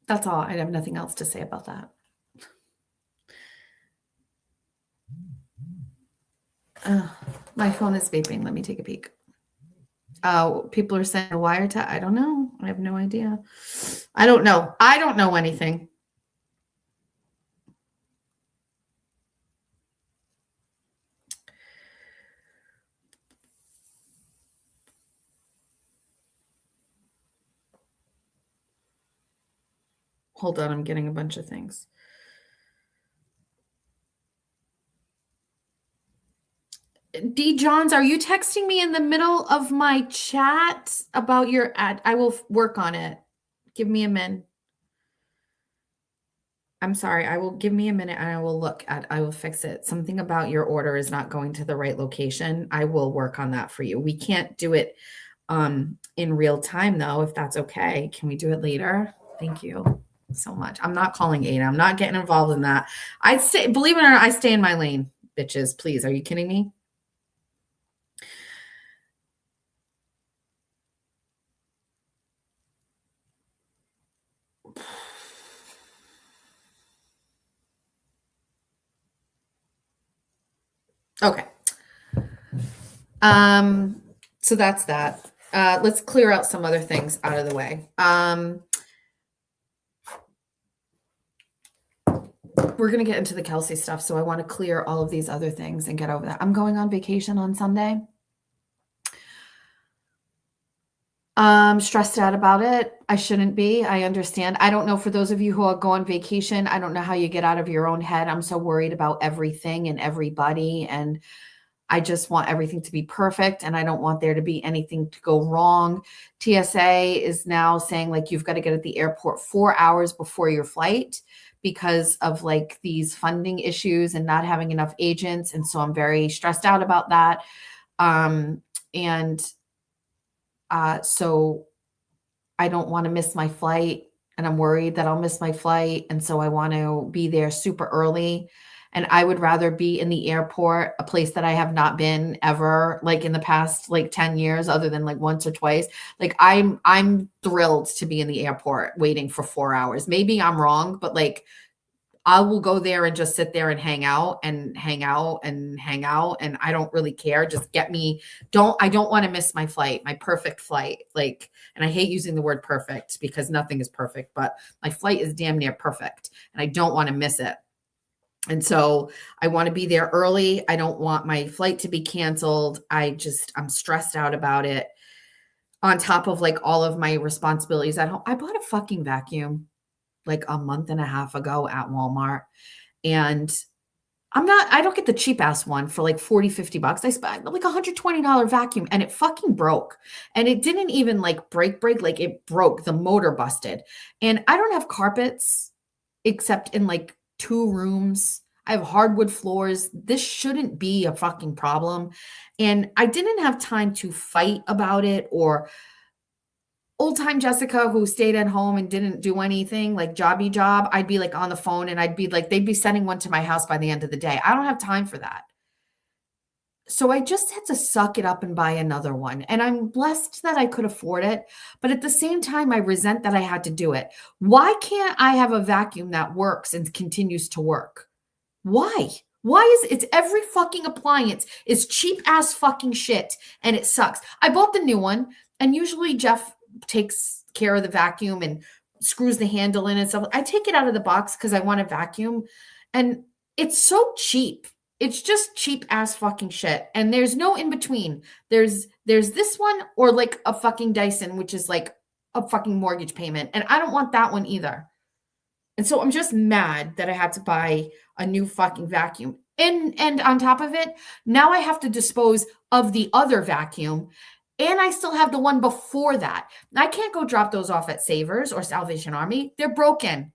That's all. I have nothing else to say about that. My phone is beeping. Let me take a peek. People are saying a wiretap. I don't know. I have no idea. I don't know. I don't know anything. Hold on. I'm getting a bunch of things. D. Johns, are you texting me in the middle of my chat about your ad? I will work on it. Give me a minute. I'm sorry. Give me a minute and I will fix it. Something about your order is not going to the right location. I will work on that for you. We can't do it in real time though, if that's okay. Can we do it later? Thank you so much. I'm not calling Ada. I'm not getting involved in that. Believe it or not, I stay in my lane, bitches. Please. Are you kidding me? Okay. So that's that. Let's clear out some other things out of the way. We're going to get into the Kelsey stuff. So I want to clear all of these other things and get over that. I'm going on vacation on Sunday. I'm stressed out about it. I shouldn't be. I understand. I don't know, for those of you who go on vacation, I don't know how you get out of your own head. I'm so worried about everything and everybody. And I just want everything to be perfect. And I don't want there to be anything to go wrong. TSA is now saying like, you've got to get at the airport 4 hours before your flight because of like these funding issues and not having enough agents. And so I'm very stressed out about that. So I don't want to miss my flight. and I'm worried that I'll miss my flight. And so I want to be there super early. And I would rather be in the airport, a place that I have not been ever, like in the past like 10 years, other than like once or twice. Like I'm thrilled to be in the airport waiting for 4 hours. Maybe I'm wrong, but like I will go there and just sit there and hang out and hang out and hang out. And I don't really care. Just get me, I don't want to miss my flight, my perfect flight. Like, and I hate using the word perfect because nothing is perfect, but my flight is damn near perfect and I don't want to miss it. And so I want to be there early. I don't want my flight to be canceled. I'm stressed out about it. On top of like all of my responsibilities at home, I bought a fucking vacuum like a month and a half ago at Walmart. And I don't get the cheap ass one for like 40, $50. I spent like $120 vacuum and it fucking broke. And it didn't even like break, like it broke. The motor busted. And I don't have carpets except in like 2 rooms. I have hardwood floors. This shouldn't be a fucking problem. And I didn't have time to fight about it or old time Jessica who stayed at home and didn't do anything like jobby job. I'd be like on the phone and I'd be like, they'd be sending one to my house by the end of the day. I don't have time for that. So I just had to suck it up and buy another one. And I'm blessed that I could afford it. But at the same time, I resent that I had to do it. Why can't I have a vacuum that works and continues to work? Why? It's every fucking appliance is cheap ass fucking shit and it sucks. I bought the new one and usually Jeff takes care of the vacuum and screws the handle in and stuff. I take it out of the box because I want a vacuum and it's so cheap. It's just cheap ass fucking shit. And there's no in between. There's this one or like a fucking Dyson, which is like a fucking mortgage payment. And I don't want that one either. And so I'm just mad that I had to buy a new fucking vacuum. And on top of it, now I have to dispose of the other vacuum. And I still have the one before that. I can't go drop those off at Savers or Salvation Army. They're broken.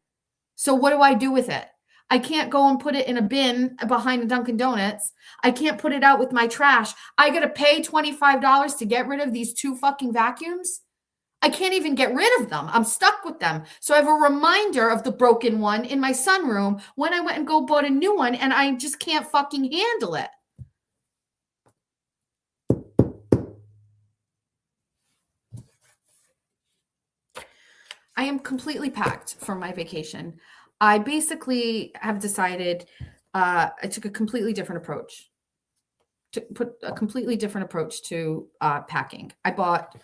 So what do I do with it? I can't go and put it in a bin behind a Dunkin' Donuts. I can't put it out with my trash. I got to pay $25 to get rid of these 2 fucking vacuums. I can't even get rid of them. I'm stuck with them. So I have a reminder of the broken one in my sunroom when I went and go bought a new one and I just can't fucking handle it. I am completely packed for my vacation. I basically have decided I took a completely different approach. To put a completely different approach to packing. I bought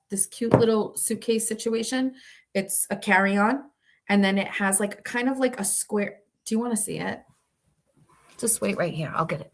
this cute little suitcase situation. It's a carry-on, and then it has like kind of like a square. Do you want to see it? Just wait right here. I'll get it.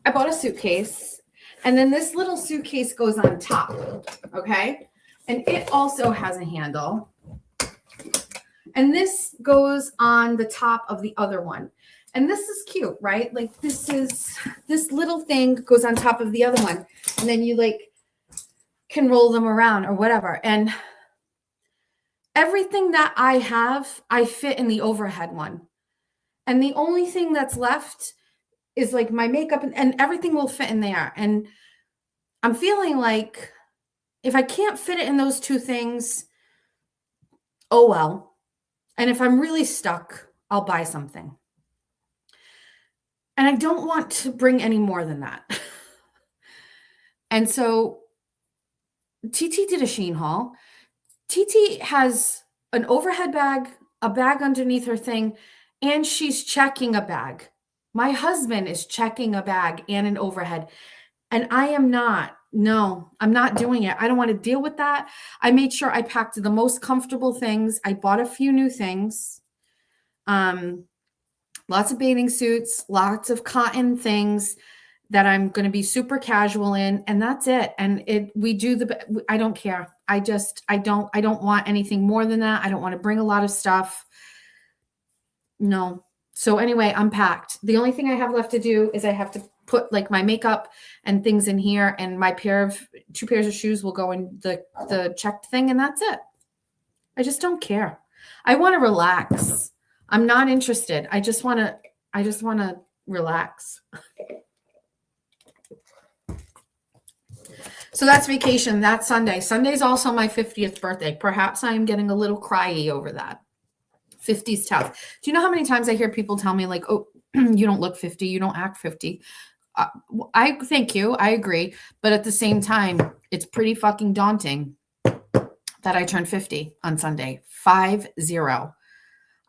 I bought a suitcase and then this little suitcase goes on top. Okay. And it also has a handle. And this goes on the top of the other one. And this is cute, right? Like this little thing goes on top of the other one. And then you like can roll them around or whatever. And everything that I have, I fit in the overhead one. And the only thing that's left is like my makeup and everything will fit in there. And I'm feeling like if I can't fit it in those 2 things, oh well. And if I'm really stuck, I'll buy something. And I don't want to bring any more than that. And so TT did a Shein haul. TT has an overhead bag, a bag underneath her thing, and she's checking a bag. My husband is checking a bag and an overhead. And I am not. No, I'm not doing it. I don't want to deal with that. I made sure I packed the most comfortable things. I bought a few new things. Lots of bathing suits, lots of cotton things that I'm going to be super casual in. And that's it. And I don't care. I don't want anything more than that. I don't want to bring a lot of stuff. No. So anyway, I'm packed. The only thing I have left to do is I have to put like my makeup and things in here, and my two pairs of shoes will go in the checked thing, and that's it. I just don't care. I want to relax. I'm not interested. I just want to relax. So that's vacation. That's Sunday. Sunday's also my 50th birthday. Perhaps I am getting a little cryy over that. 50's tough. Do you know how many times I hear people tell me like, oh, you don't look 50, you don't act 50. I thank you. I agree. But at the same time, it's pretty fucking daunting that I turned 50 on Sunday. 50.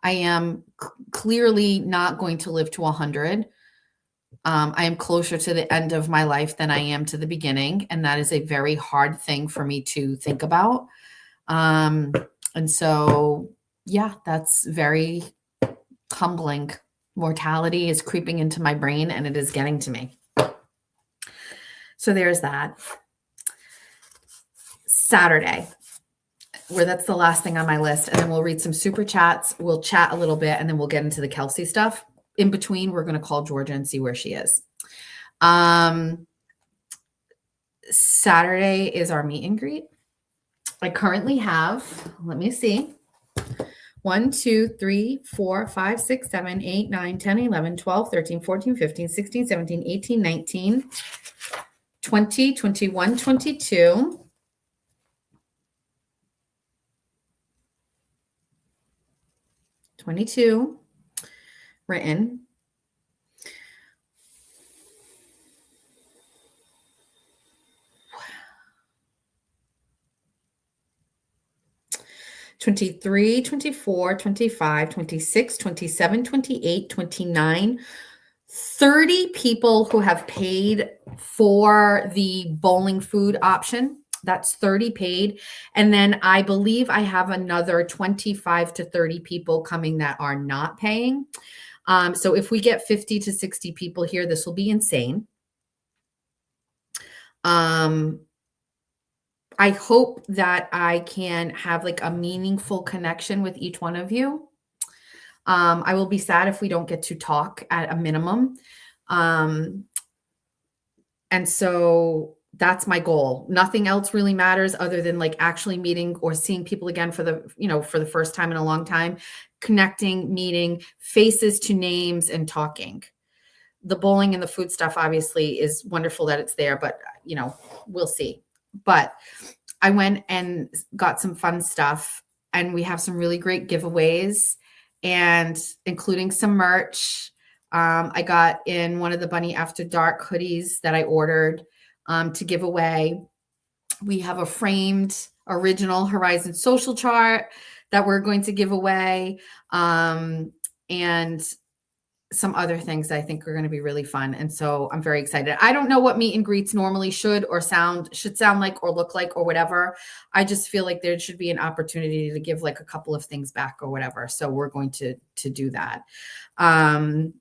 I am clearly not going to live to 100. I am closer to the end of my life than I am to the beginning. And that is a very hard thing for me to think about. And so, yeah, that's very humbling. Mortality is creeping into my brain and it is getting to me. So there's that. Saturday, where that's the last thing on my list. And then we'll read some super chats. We'll chat a little bit and then we'll get into the Kelsey stuff. In between, we're going to call Georgia and see where she is. Saturday is our meet and greet. I currently have, let me see, 1, 2, 3, 4, 5, 6, 7, 8, 9, 10, 11, 12, 13, 14, 15, 16, 17, 18, 19, 20, 21, 22. 22 written. 23, 24, 25, 26, 27, 28, 29, 30 people who have paid for the bowling food option. That's 30 paid. And then I believe I have another 25 to 30 people coming that are not paying. So if we get 50 to 60 people here, this will be insane. I hope that I can have like a meaningful connection with each one of you. I will be sad if we don't get to talk at a minimum. And so that's my goal. Nothing else really matters other than like actually meeting or seeing people again for the first time in a long time, connecting, meeting, faces to names, and talking. The bowling and the food stuff obviously is wonderful that it's there, but we'll see. But I went and got some fun stuff, and we have some really great giveaways, and including some merch. I got in one of the Bunny After Dark hoodies that I ordered to give away. We have a framed original Horizon social chart that we're going to give away, and some other things that I think are going to be really fun. And so I'm very excited. I don't know what meet and greets normally should sound like or look like or whatever. I just feel like there should be an opportunity to give like a couple of things back or whatever. So we're going to do that. And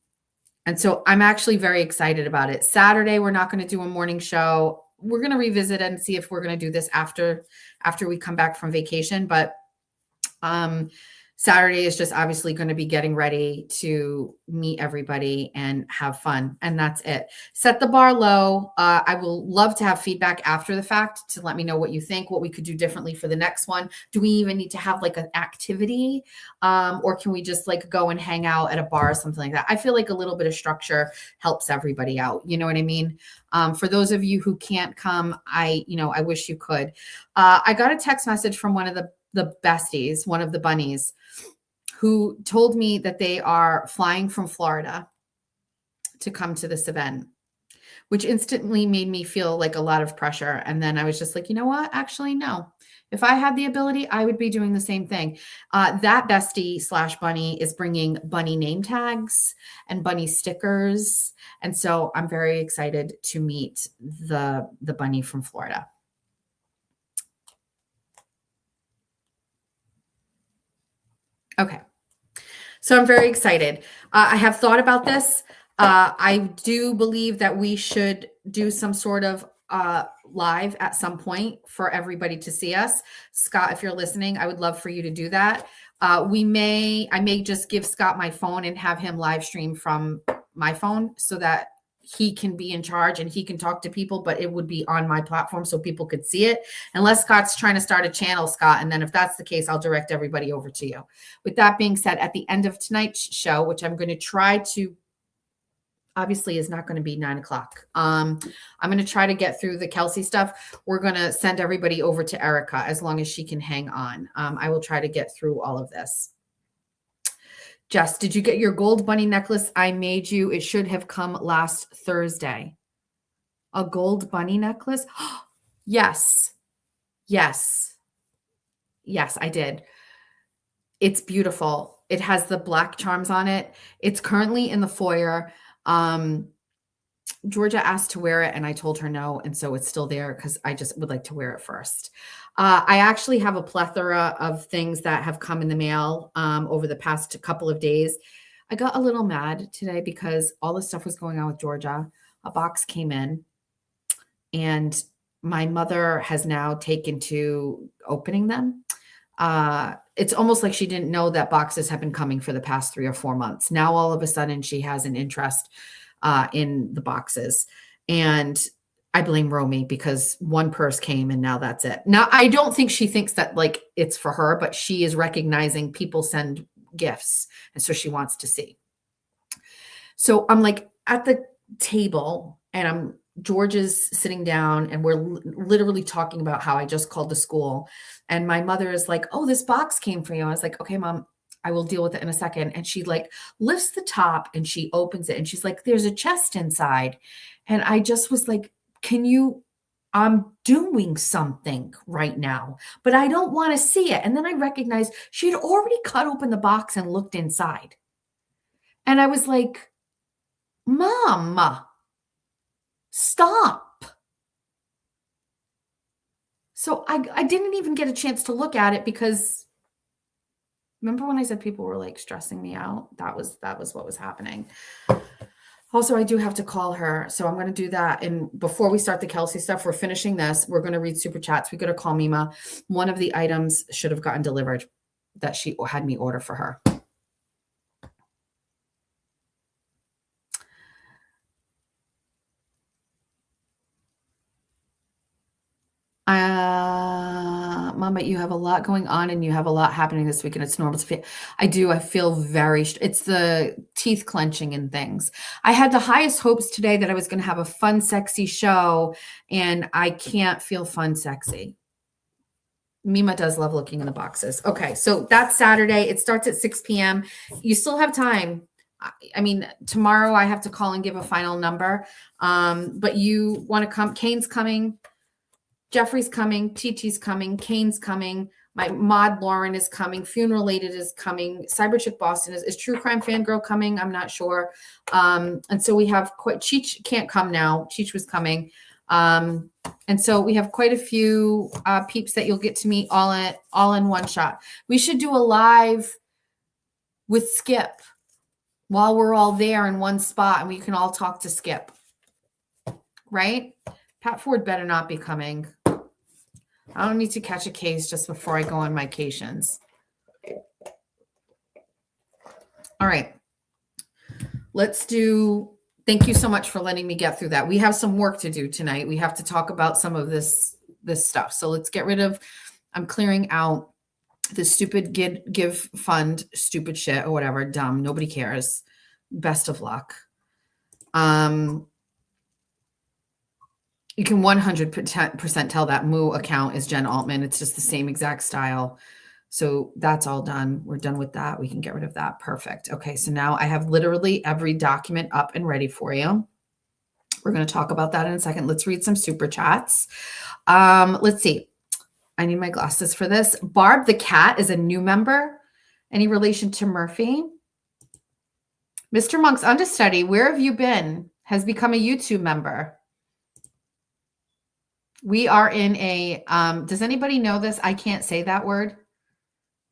so I'm actually very excited about it. Saturday, we're not going to do a morning show. We're going to revisit it and see if we're going to do this after we come back from vacation. But Saturday is just obviously going to be getting ready to meet everybody and have fun. And that's it. Set the bar low. I will love to have feedback after the fact to let me know what you think, what we could do differently for the next one. Do we even need to have like an activity? Or can we just like go and hang out at a bar or something like that? I feel like a little bit of structure helps everybody out. You know what I mean? For those of you who can't come, I wish you could. I got a text message from one of the besties, one of the bunnies, who told me that they are flying from Florida to come to this event, which instantly made me feel like a lot of pressure. And then I was just like, you know what? Actually, no. If I had the ability, I would be doing the same thing. That bestie / bunny is bringing bunny name tags and bunny stickers. And so I'm very excited to meet the bunny from Florida. Okay. So I'm very excited. I have thought about this. I do believe that we should do some sort of live at some point for everybody to see us. Scott, if you're listening, I would love for you to do that. I may just give Scott my phone and have him live stream from my phone so that he can be in charge and he can talk to people, but it would be on my platform so people could see it. Unless Scott's trying to start a channel, Scott. And then if that's the case, I'll direct everybody over to you. With that being said, at the end of tonight's show, which I'm going to try to, obviously is not going to be 9 o'clock. I'm going to try to get through the Kelsey stuff. We're going to send everybody over to Erica as long as she can hang on. I will try to get through all of this. Jess, did you get your gold bunny necklace I made you? It should have come last Thursday. A gold bunny necklace? Yes. Yes. Yes, I did. It's beautiful. It has the black charms on it. It's currently in the foyer. Georgia asked to wear it and I told her no. And so it's still there because I just would like to wear it first. I actually have a plethora of things that have come in the mail over the past couple of days. I got a little mad today because all the stuff was going on with Georgia. A box came in and my mother has now taken to opening them. It's almost like she didn't know that boxes have been coming for the past 3 or 4 months. Now, all of a sudden, she has an interest in the boxes. And I blame Romy because one purse came and now that's it. Now, I don't think she thinks that like it's for her, but she is recognizing people send gifts. And so she wants to see. So I'm like at the table and George is sitting down and we're literally talking about how I just called the school. And my mother is like, oh, this box came for you. I was like, okay, Mom, I will deal with it in a second. And she like lifts the top and she opens it and she's like, there's a chest inside. And I just was like, I'm doing something right now, but I don't want to see it. And then I recognized she had already cut open the box and looked inside. And I was like, Mom, stop. So I didn't even get a chance to look at it because remember when I said people were like stressing me out? That was what was happening. Also, I do have to call her. So I'm going to do that. And before we start the Kelsey stuff, we're finishing this. We're going to read super chats. We got to call Mima. One of the items should have gotten delivered that she had me order for her. Mama, you have a lot going on and you have a lot happening this week and it's normal to feel. I do. I feel it's the teeth clenching and things. I had the highest hopes today that I was going to have a fun, sexy show and I can't feel fun, sexy. Mima does love looking in the boxes. Okay. So that's Saturday. It starts at 6 p.m. You still have time. I mean, tomorrow I have to call and give a final number. But you want to come, Kane's coming. Jeffrey's coming, TT's coming, Kane's coming, my mod Lauren is coming, Funeral Related is coming, Cyber Chick Boston is True Crime Fangirl coming? I'm not sure. And so we have Cheech can't come now. Cheech was coming. And so we have quite a few peeps that you'll get to meet all in one shot. We should do a live with Skip while we're all there in one spot and we can all talk to Skip. Right? Pat Ford better not be coming. I don't need to catch a case just before I go on my vacations. All right. Thank you so much for letting me get through that. We have some work to do tonight. We have to talk about some of this stuff. So let's get rid of, I'm clearing out the stupid give fund, stupid shit or whatever, dumb. Nobody cares. Best of luck. You can 100% tell that Moo account is Jen Altman. It's just the same exact style. So that's all done. We're done with that. We can get rid of that. Perfect. Okay. So now I have literally every document up and ready for you. We're going to talk about that in a second. Let's read some super chats. Let's see. I need my glasses for this. Barb the cat is a new member. Any relation to Murphy? Mr. Monk's understudy, where have you been? Has become a YouTube member. We are in a, does anybody know this? I can't say that word.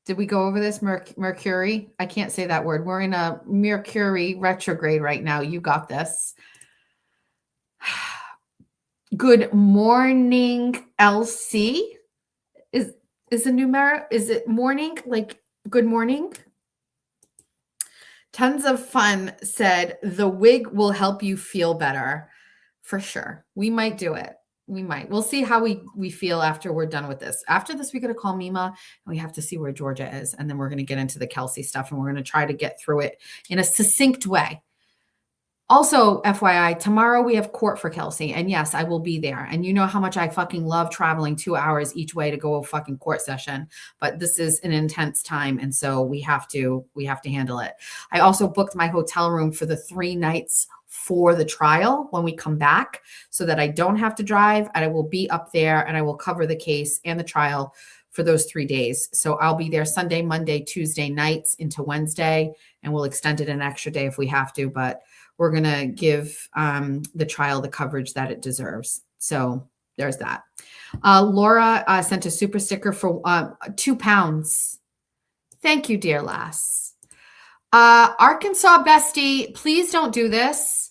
Did we go over this? Mercury? I can't say that word. We're in a Mercury retrograde right now. You got this. Good morning, LC. Is a numeric? Is it morning? Like Good morning. Tons of Fun said the wig will help you feel better. For sure. We might do it. We might. We'll see how we feel after we're done with this. After this, we got to call Mima and we have to see where Georgia is. And then we're going to get into the Kelsey stuff and we're going to try to get through it in a succinct way. Also, FYI, tomorrow we have court for Kelsey. And yes, I will be there. And you know how much I fucking love traveling 2 hours each way to go a fucking court session. But this is an intense time. And so we have to handle it. I also booked my hotel room for the 3 nights for the trial when we come back so that I don't have to drive and I will be up there and I will cover the case and the trial for those 3 days. So I'll be there Sunday, Monday, Tuesday nights into Wednesday, and we'll extend it an extra day if we have to, but we're going to give the trial the coverage that it deserves. So there's that. Laura sent a super sticker for £2. Thank you, dear lass. Arkansas bestie, please don't do this.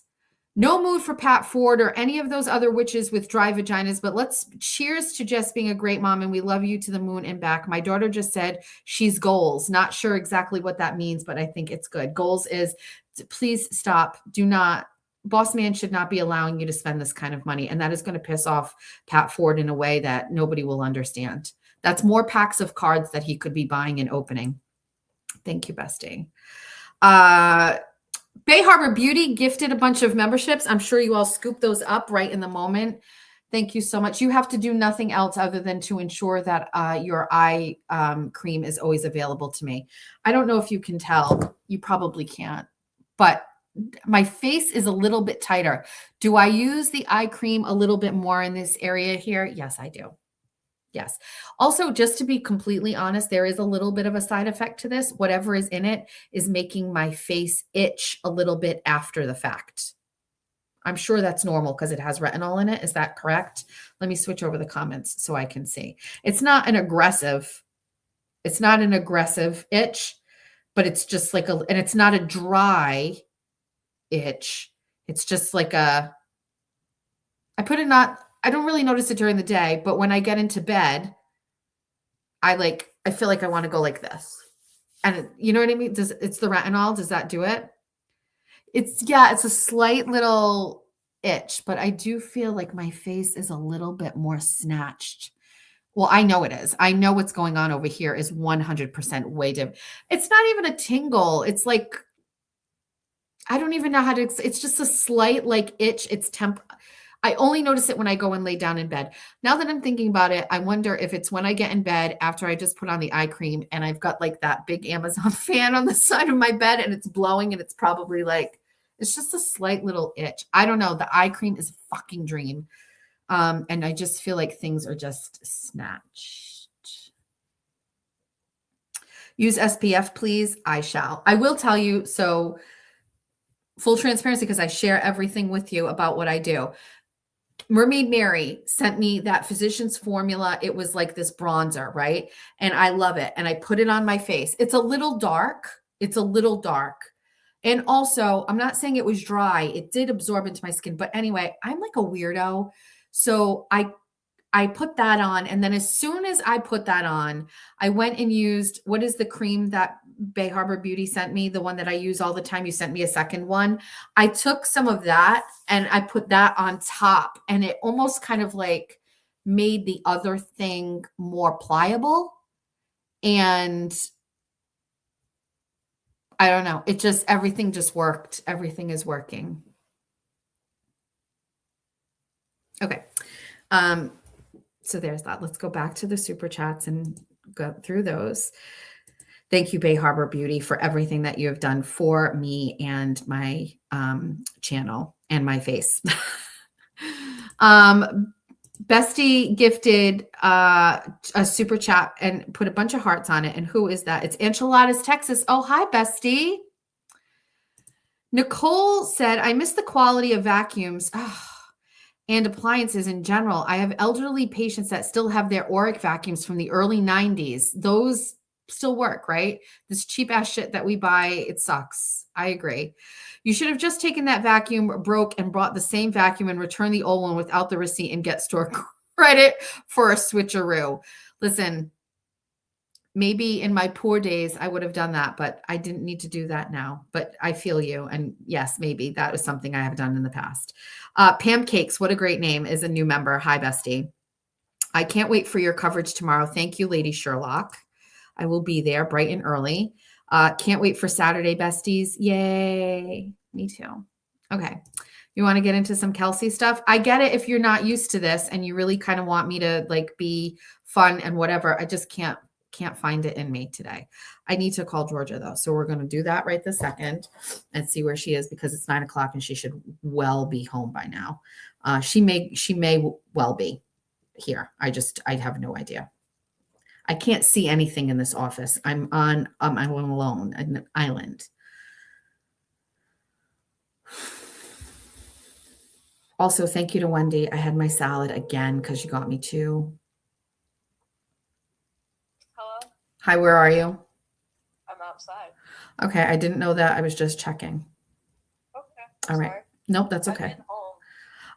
No mood for Pat Ford or any of those other witches with dry vaginas, but let's cheers to just being a great mom and we love you to the moon and back. My daughter just said she's goals. Not sure exactly what that means, but I think it's good. Goals is please stop. Do not. Boss man should not be allowing you to spend this kind of money. And that is going to piss off Pat Ford in a way that nobody will understand. That's more packs of cards that he could be buying and opening. Thank you, bestie. Bay Harbor Beauty gifted a bunch of memberships. I'm sure you all scooped those up right in the moment. Thank you so much. You have to do nothing else other than to ensure that your eye cream is always available to me. I don't know if you can tell. You probably can't. But my face is a little bit tighter. Do I use the eye cream a little bit more in this area here? Yes, I do. Yes. Also, just to be completely honest, there is a little bit of a side effect to this. Whatever is in it is making my face itch a little bit after the fact. I'm sure that's normal because it has retinol in it. Is that correct? Let me switch over the comments so I can see. It's not an aggressive itch, but it's just like and it's not a dry itch. It's just like I don't really notice it during the day, but when I get into bed, I feel like I want to go like this. And you know what I mean? It's the retinol. Does that do it? It's a slight little itch, but I do feel like my face is a little bit more snatched. Well, I know it is. I know what's going on over here is 100% way different. It's not even a tingle. It's like, I don't even know how to, it's just a slight like itch. It's I only notice it when I go and lay down in bed. Now that I'm thinking about it, I wonder if it's when I get in bed after I just put on the eye cream and I've got like that big Amazon fan on the side of my bed and it's blowing and it's probably like, it's just a slight little itch. I don't know. The eye cream is a fucking dream. And I just feel like things are just snatched. Use SPF, please. I shall. I will tell you. So full transparency, because I share everything with you about what I do. Mermaid Mary sent me that Physicians Formula. It was like this bronzer, right? And I love it. And I put it on my face. It's a little dark. And also, I'm not saying it was dry. It did absorb into my skin. But anyway, I'm like a weirdo. So I put that on. And then as soon as I put that on, I went and used, what is the cream that Bay Harbor Beauty sent me? The one that I use all the time. You sent me a second one. I took some of that and I put that on top and it almost kind of like made the other thing more pliable. And I don't know. Everything just worked. Everything is working. Okay. So there's that. Let's go back to the super chats and go through those. Thank you, Bay Harbor Beauty, for everything that you have done for me and my channel and my face. Bestie gifted a super chat and put a bunch of hearts on it. And who is that? It's Enchiladas, Texas. Oh, hi, Bestie. Nicole said, I miss the quality of vacuums. And appliances in general. I have elderly patients that still have their Auric vacuums from the early 90s. Those still work, right? This cheap ass shit that we buy, it sucks. I agree. You should have just taken that vacuum broke and brought the same vacuum and returned the old one without the receipt and get store credit for a switcheroo. Listen, maybe in my poor days, I would have done that, but I didn't need to do that now. But I feel you. And yes, maybe that was something I have done in the past. Pam Cakes, what a great name, is a new member. Hi, bestie. I can't wait for your coverage tomorrow. Thank you, Lady Sherlock. I will be there bright and early. Can't wait for Saturday, besties. Yay. Me too. Okay. You want to get into some Kelsey stuff? I get it if you're not used to this and you really kind of want me to like be fun and whatever. I just can't find it in me today. I need to call Georgia though. So we're going to do that right this second and see where she is, because it's 9 o'clock and she should well be home by now. She may well be here. I have no idea. I can't see anything in this office. I'm alone, an island. Also, thank you to Wendy. I had my salad again because you got me too. Hello? Hi, where are you? I'm outside. Okay, I didn't know that. I was just checking. Okay. All right. Sorry. Nope, that's I've okay. been home.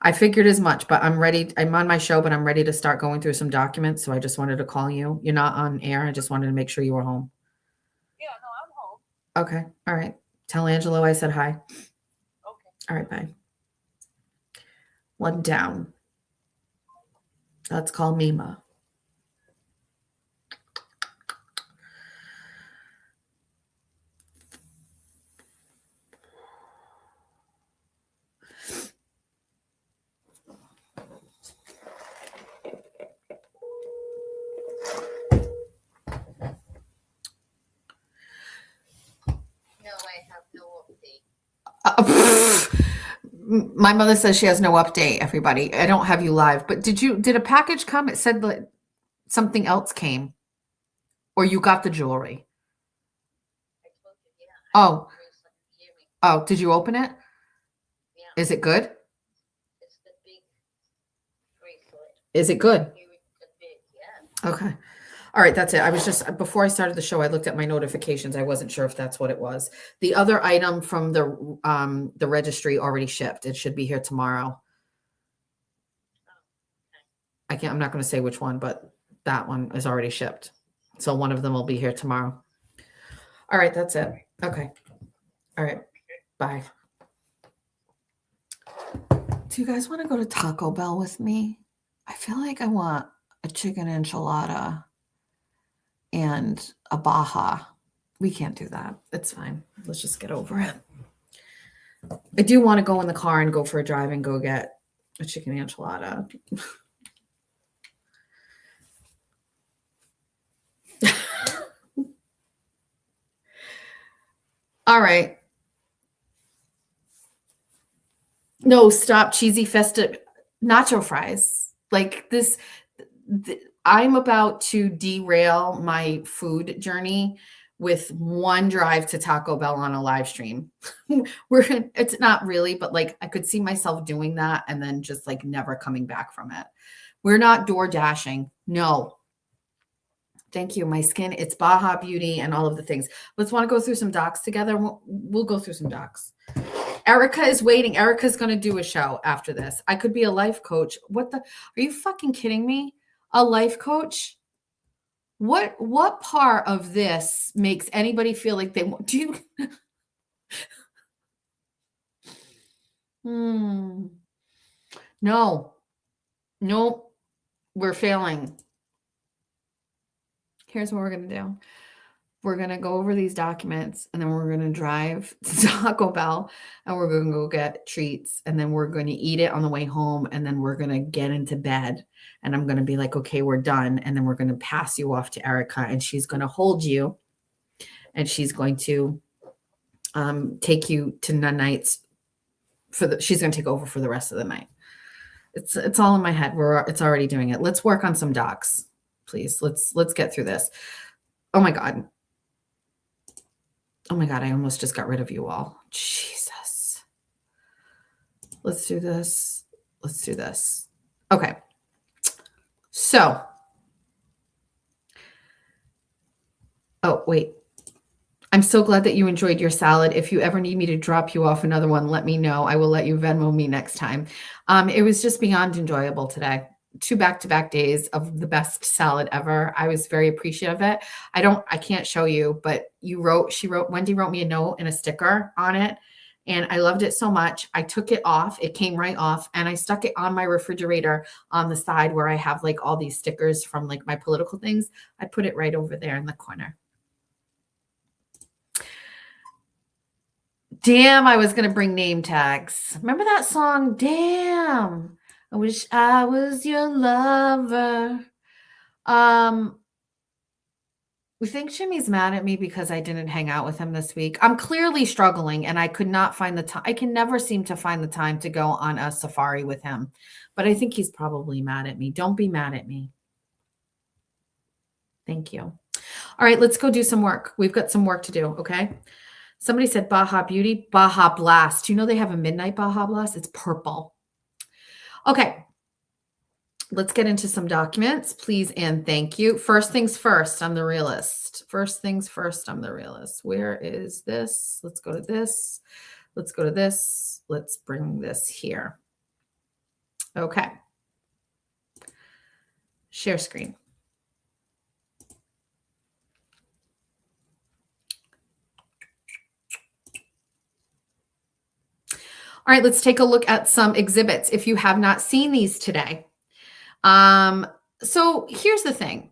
I figured as much, but I'm ready. I'm on my show, but I'm ready to start going through some documents. So I just wanted to call you. You're not on air. I just wanted to make sure you were home. Yeah, no, I'm home. Okay. All right. Tell Angelo I said hi. Okay. All right. Bye. One down. Let's call Mima. My mother says she has no update, everybody. I don't have you live, but did a package come? It said that something else came, or you got the jewelry. Oh, did you open it? Yeah. Is it good? It's the big bracelet. Is it good? The big, yeah. Okay. All right, that's it. I was just, before I started the show, I looked at my notifications. I wasn't sure if that's what it was. The other item from the registry already shipped. It should be here tomorrow. I'm not going to say which one, but that one is already shipped. So one of them will be here tomorrow. All right, that's it. Okay. All right. Bye. Do you guys want to go to Taco Bell with me? I feel like I want a chicken enchilada and a Baja. We can't do that. It's fine. Let's just get over it. I do want to go in the car and go for a drive and go get a chicken enchilada. All right. No, stop cheesy festive nacho fries. Like this, I'm about to derail my food journey with one drive to Taco Bell on a live stream. It's not really, but like I could see myself doing that and then just like never coming back from it. We're not door dashing. No. Thank you. My skin, it's Baja Beauty and all of the things. Let's want to go through some docs together. We'll go through some docs. Erica is waiting. Erica's going to do a show after this. I could be a life coach. Are you fucking kidding me? A life coach? What part of this makes anybody feel like they want? Do you? No. Nope. We're failing. Here's what we're going to do. We're going to go over these documents and then we're going to drive to Taco Bell and we're going to go get treats and then we're going to eat it on the way home and then we're going to get into bed and I'm going to be like, okay, we're done. And then we're going to pass you off to Erica and she's going to hold you and she's going to take you to nights she's going to take over for the rest of the night. It's all in my head. It's already doing it. Let's work on some docs, please. Let's get through this. Oh my God. Oh my God, I almost just got rid of you all. Jesus. Let's do this. Let's do this. Okay. So. Oh, wait. I'm so glad that you enjoyed your salad. If you ever need me to drop you off another one, let me know. I will let you Venmo me next time. It was just beyond enjoyable today. 2 back-to-back days of the best salad ever. I was very appreciative of it. I can't show you, but Wendy wrote me a note and a sticker on it, and I loved it so much. I took it off. It came right off, and I stuck it on my refrigerator on the side where I have like all these stickers from like my political things. I put it right over there in the corner. Damn, I was going to bring name tags. Remember that song? Damn. I wish I was your lover. We think Jimmy's mad at me because I didn't hang out with him this week. I'm clearly struggling and I could not find the time. I can never seem to find the time to go on a safari with him. But I think he's probably mad at me. Don't be mad at me. Thank you. All right, let's go do some work. We've got some work to do, okay? Somebody said Baja Beauty, Baja Blast. Do you know they have a midnight Baja Blast? It's purple. Okay. Let's get into some documents, please and thank you. First things first, I'm the realist. First things first, I'm the realist. Where is this? Let's go to this. Let's go to this. Let's bring this here. Okay. Share screen. All right, let's take a look at some exhibits if you have not seen these today. So here's the thing.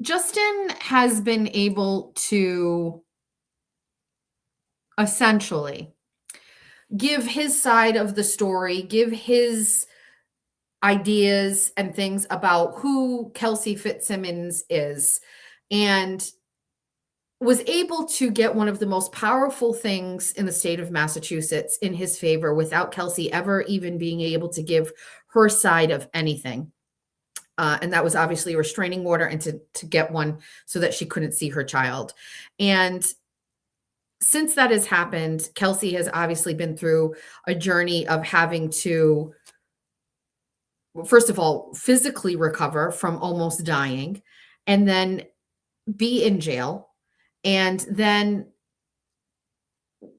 Justin has been able to essentially give his side of the story, give his ideas and things about who Kelsey Fitz Simmons is, and was able to get one of the most powerful things in the state of Massachusetts in his favor without Kelsey ever even being able to give her side of anything. And that was obviously a restraining order and to get one so that she couldn't see her child. And since that has happened, Kelsey has obviously been through a journey of having to, first of all, physically recover from almost dying, and then be in jail. And then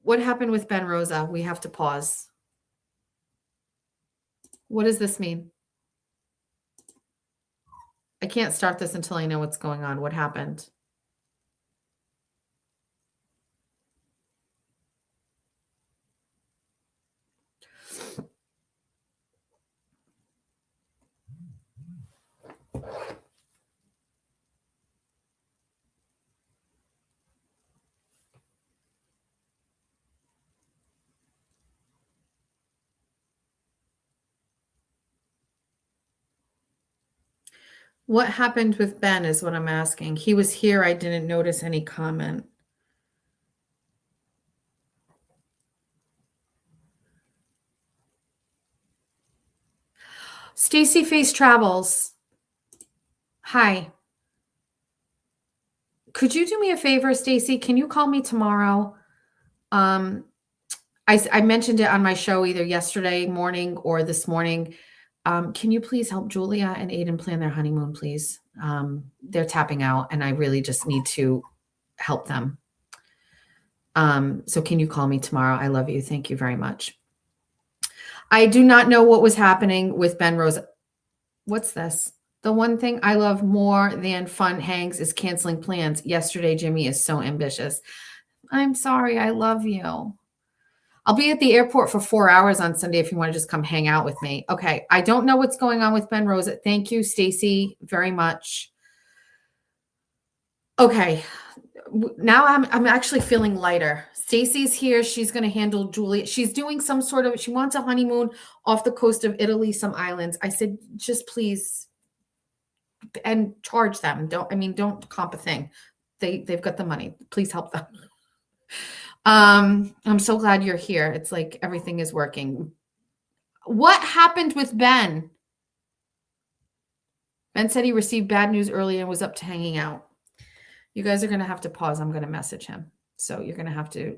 what happened with Ben Rosa? We have to pause. What does this mean? I can't start this until I know what's going on. What happened? What happened with Ben is what I'm asking. He was here. I didn't notice any comment. Stacy Face Travels. Hi. Could you do me a favor, Stacy? Can you call me tomorrow? I mentioned it on my show either yesterday morning or this morning. Can you please help Julia and Aiden plan their honeymoon, please? They're tapping out and I really just need to help them. So can you call me tomorrow? I love you. Thank you very much. I do not know what was happening with Ben Rosa. What's this? The one thing I love more than fun hangs is canceling plans. Yesterday, Jimmy is so ambitious. I'm sorry. I love you. I'll be at the airport for 4 hours on Sunday if you want to just come hang out with me. Okay. I don't know what's going on with Ben Rosa. Thank you, Stacy, very much. Okay. Now I'm actually feeling lighter. Stacy's here. She's going to handle Julia. She's doing some sort of, she wants a honeymoon off the coast of Italy, some islands. I said, just please, and charge them. Don't comp a thing. They've got the money. Please help them. I'm so glad you're here. It's like everything is working. What happened with Ben? Ben said he received bad news early and was up to hanging out. You guys are going to have to pause. I'm going to message him. So you're going to have to,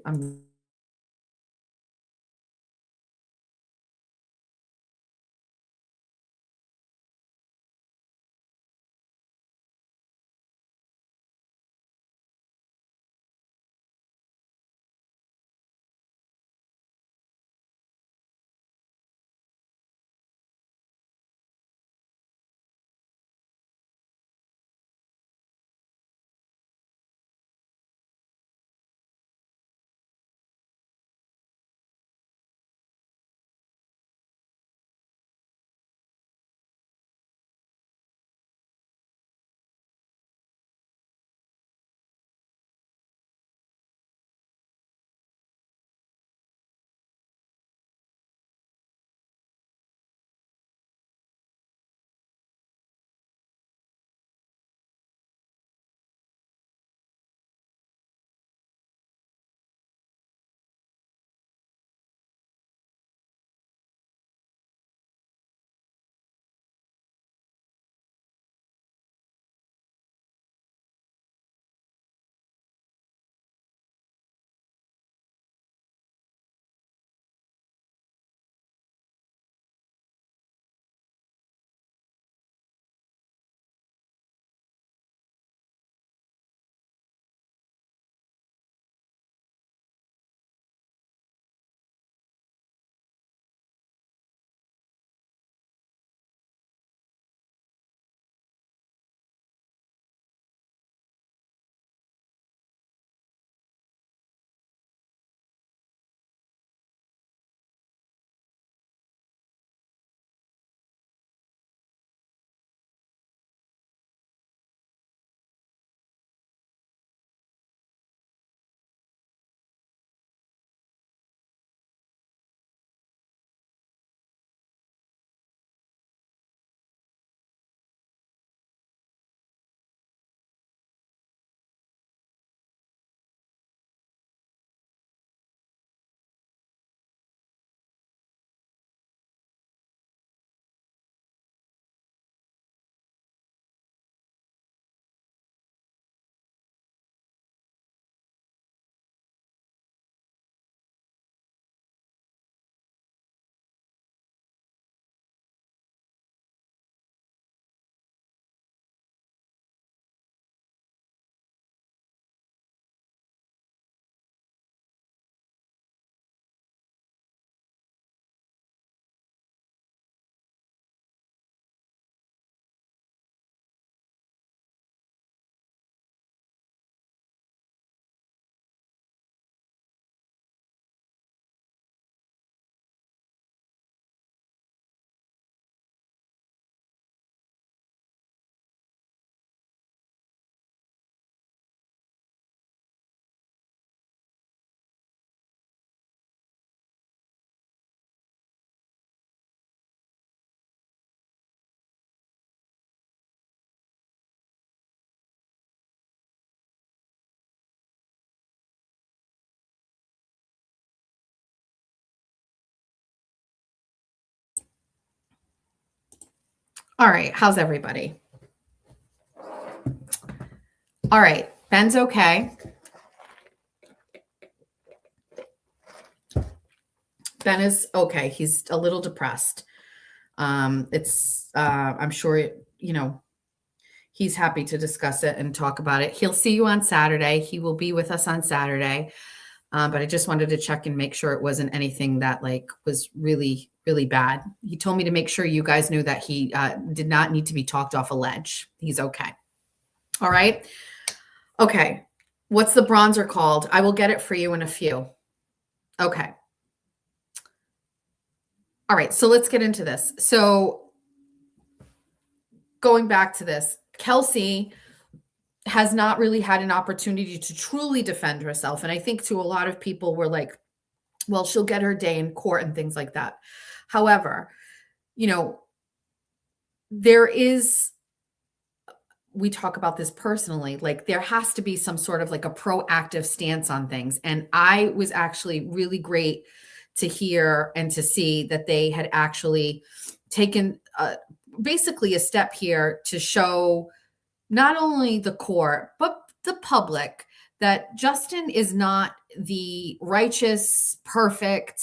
All right. How's everybody? All right. Ben's okay. Ben is okay. He's a little depressed. I'm sure, he's happy to discuss it and talk about it. He'll see you on Saturday. He will be with us on Saturday. But I just wanted to check and make sure it wasn't anything that was really, really bad. He told me to make sure you guys knew that he did not need to be talked off a ledge. He's okay. All right. Okay. What's the bronzer called? I will get it for you in a few. Okay. All right. So let's get into this. So going back to this, Kelsey has not really had an opportunity to truly defend herself. And I think to a lot of people were like, well, she'll get her day in court and things like that. However, we talk about this personally, there has to be some sort of a proactive stance on things. And I was actually really great to hear and to see that they had actually taken basically a step here to show not only the court, but the public that Justin is not the righteous, perfect,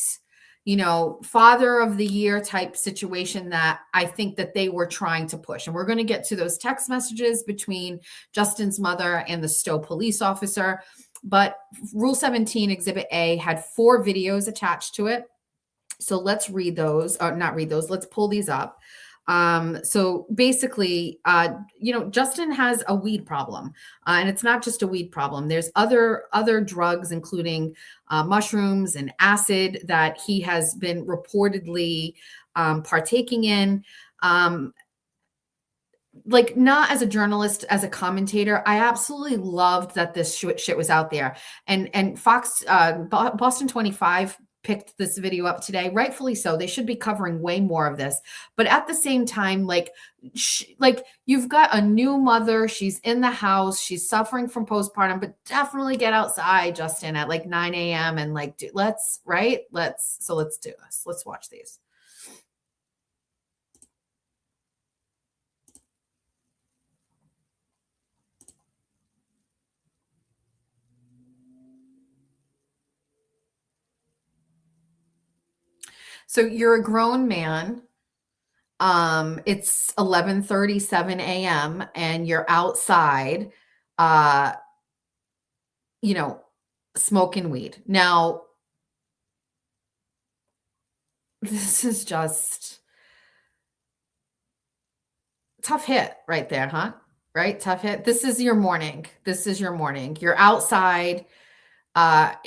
father of the year type situation that I think that they were trying to push. And we're going to get to those text messages between Justin's mother and the Stowe police officer. But Rule 17 Exhibit A had 4 videos attached to it. So let's read those, or not read those. Let's pull these up. So basically, Justin has a weed problem, and it's not just a weed problem. There's other drugs, including mushrooms and acid, that he has been reportedly partaking in. Not as a journalist, as a commentator, I absolutely loved that this shit was out there. And Fox, Boston 25 picked this video up today, rightfully so. They should be covering way more of this. But at the same time, you've got a new mother. She's in the house. She's suffering from postpartum, but definitely get outside, Justin, at 9 a.m. and let's do this. Let's watch these. So you're a grown man. It's 11:37 a.m. and you're outside, smoking weed. Now, this is just tough hit right there, huh? Right? Tough hit. This is your morning. You're outside,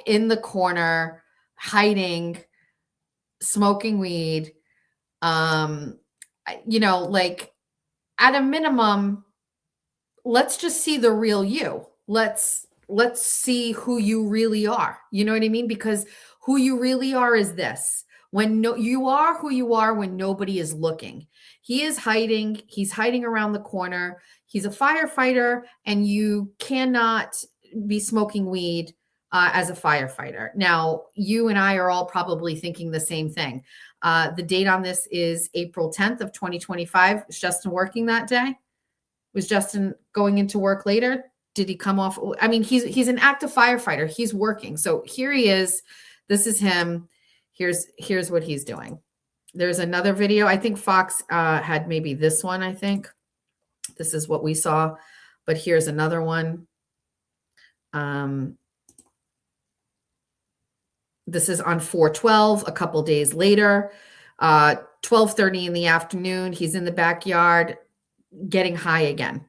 in the corner, hiding, smoking weed. At a minimum, let's just see the real you. Let's see who you really are. You know what I mean? Because who you really are is this. You are who you are when nobody is looking. He is hiding. He's hiding around the corner. He's a firefighter, and you cannot be smoking weed as a firefighter. Now, you and I are all probably thinking the same thing. The date on this is April 10th of 2025. Was Justin working that day? Was Justin going into work later? Did he come off? I mean, he's an active firefighter. He's working. So here he is. This is him. Here's what he's doing. There's another video. I think Fox had maybe this one, I think. This is what we saw. But here's another one. This is on 4/12, a couple days later, 12:30 in the afternoon. He's in the backyard getting high again.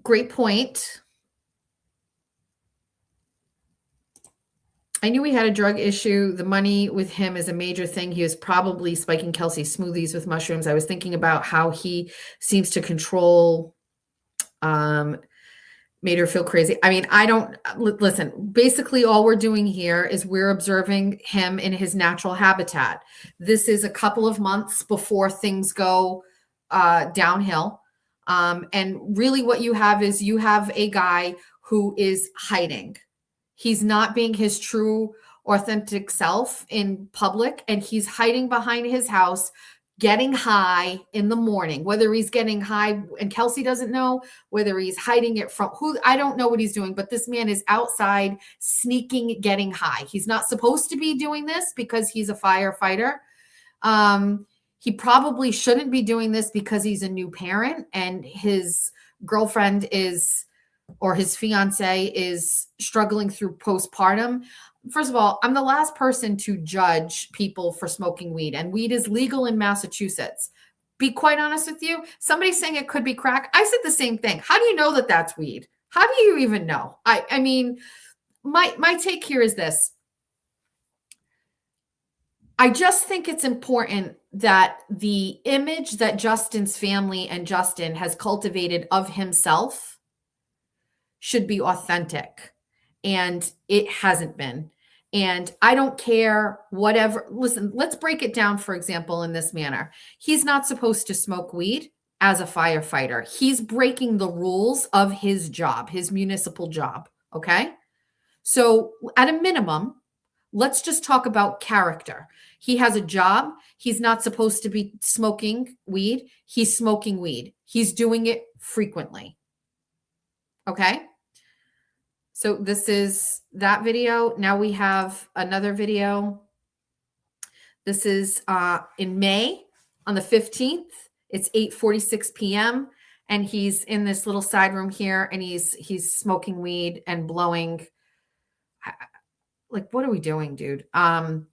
Great point. I knew he had a drug issue. The money with him is a major thing. He was probably spiking Kelsey's smoothies with mushrooms. I was thinking about how he seems to control Made her feel crazy. I mean, I don't listen. Basically, all we're doing here is we're observing him in his natural habitat. This is a couple of months before things go downhill. And really, what you have is you have a guy who is hiding. He's not being his true, authentic self in public, and he's hiding behind his house, getting high in the morning, whether he's getting high and Kelsey doesn't know, whether he's hiding it from who, I don't know what he's doing, but this man is outside sneaking, getting high. He's not supposed to be doing this because he's a firefighter. He probably shouldn't be doing this because he's a new parent and his girlfriend is, or his fiance is struggling through postpartum. First of all, I'm the last person to judge people for smoking weed, and weed is legal in Massachusetts. Be quite honest with you. Somebody saying it could be crack. I said the same thing. How do you know that that's weed? How do you even know? I mean, my take here is this. I just think it's important that the image that Justin's family and Justin has cultivated of himself should be authentic, and it hasn't been. And I don't care whatever. Listen, let's break it down, for example, in this manner. He's not supposed to smoke weed as a firefighter. He's breaking the rules of his job, his municipal job. Okay. So at a minimum, let's just talk about character. He has a job. He's not supposed to be smoking weed. He's smoking weed. He's doing it frequently. Okay. So this is that video. Now we have another video. This is in May on the 15th. It's 8:46 p.m. and he's in this little side room here, and he's smoking weed and blowing. Like, what are we doing, dude? And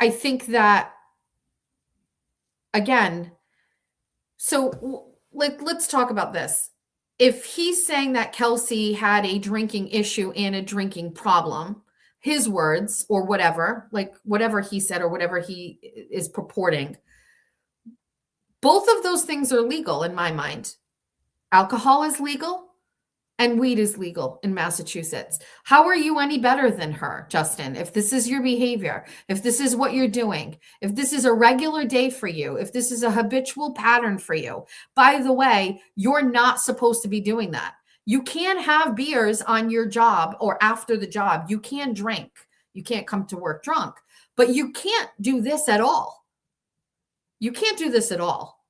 I think that, again, so let's talk about this. If he's saying that Kelsey had a drinking issue and a drinking problem, his words or whatever, like whatever he said or whatever he is purporting, both of those things are legal in my mind. Alcohol is legal and weed is legal in Massachusetts. How are you any better than her, Justin? If this is your behavior, if this is what you're doing, if this is a regular day for you, if this is a habitual pattern for you, by the way, you're not supposed to be doing that. You can have beers on your job or after the job. You can drink. You can't come to work drunk, but you can't do this at all. You can't do this at all.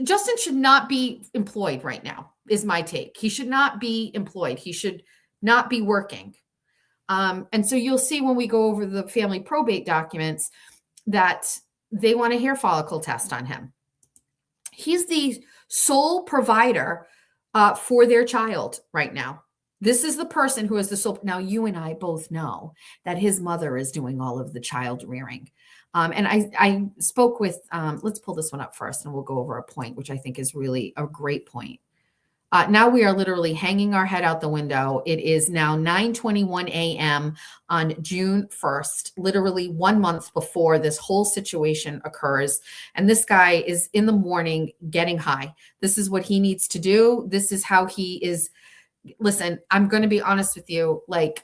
Justin should not be employed right now, is my take. He should not be employed. He should not be working. And so you'll see when we go over the family probate documents that they want a hair follicle test on him. He's the sole provider for their child right now. This is the person who is the sole. Now, you and I both know that his mother is doing all of the child rearing. And I spoke with, let's pull this one up first and we'll go over a point, which I think is really a great point. Now we are literally hanging our head out the window. It is now 9:21 a.m. on June 1st, literally 1 month before this whole situation occurs. And this guy is in the morning getting high. This is what he needs to do. This is how he is. Listen, I'm going to be honest with you. Like,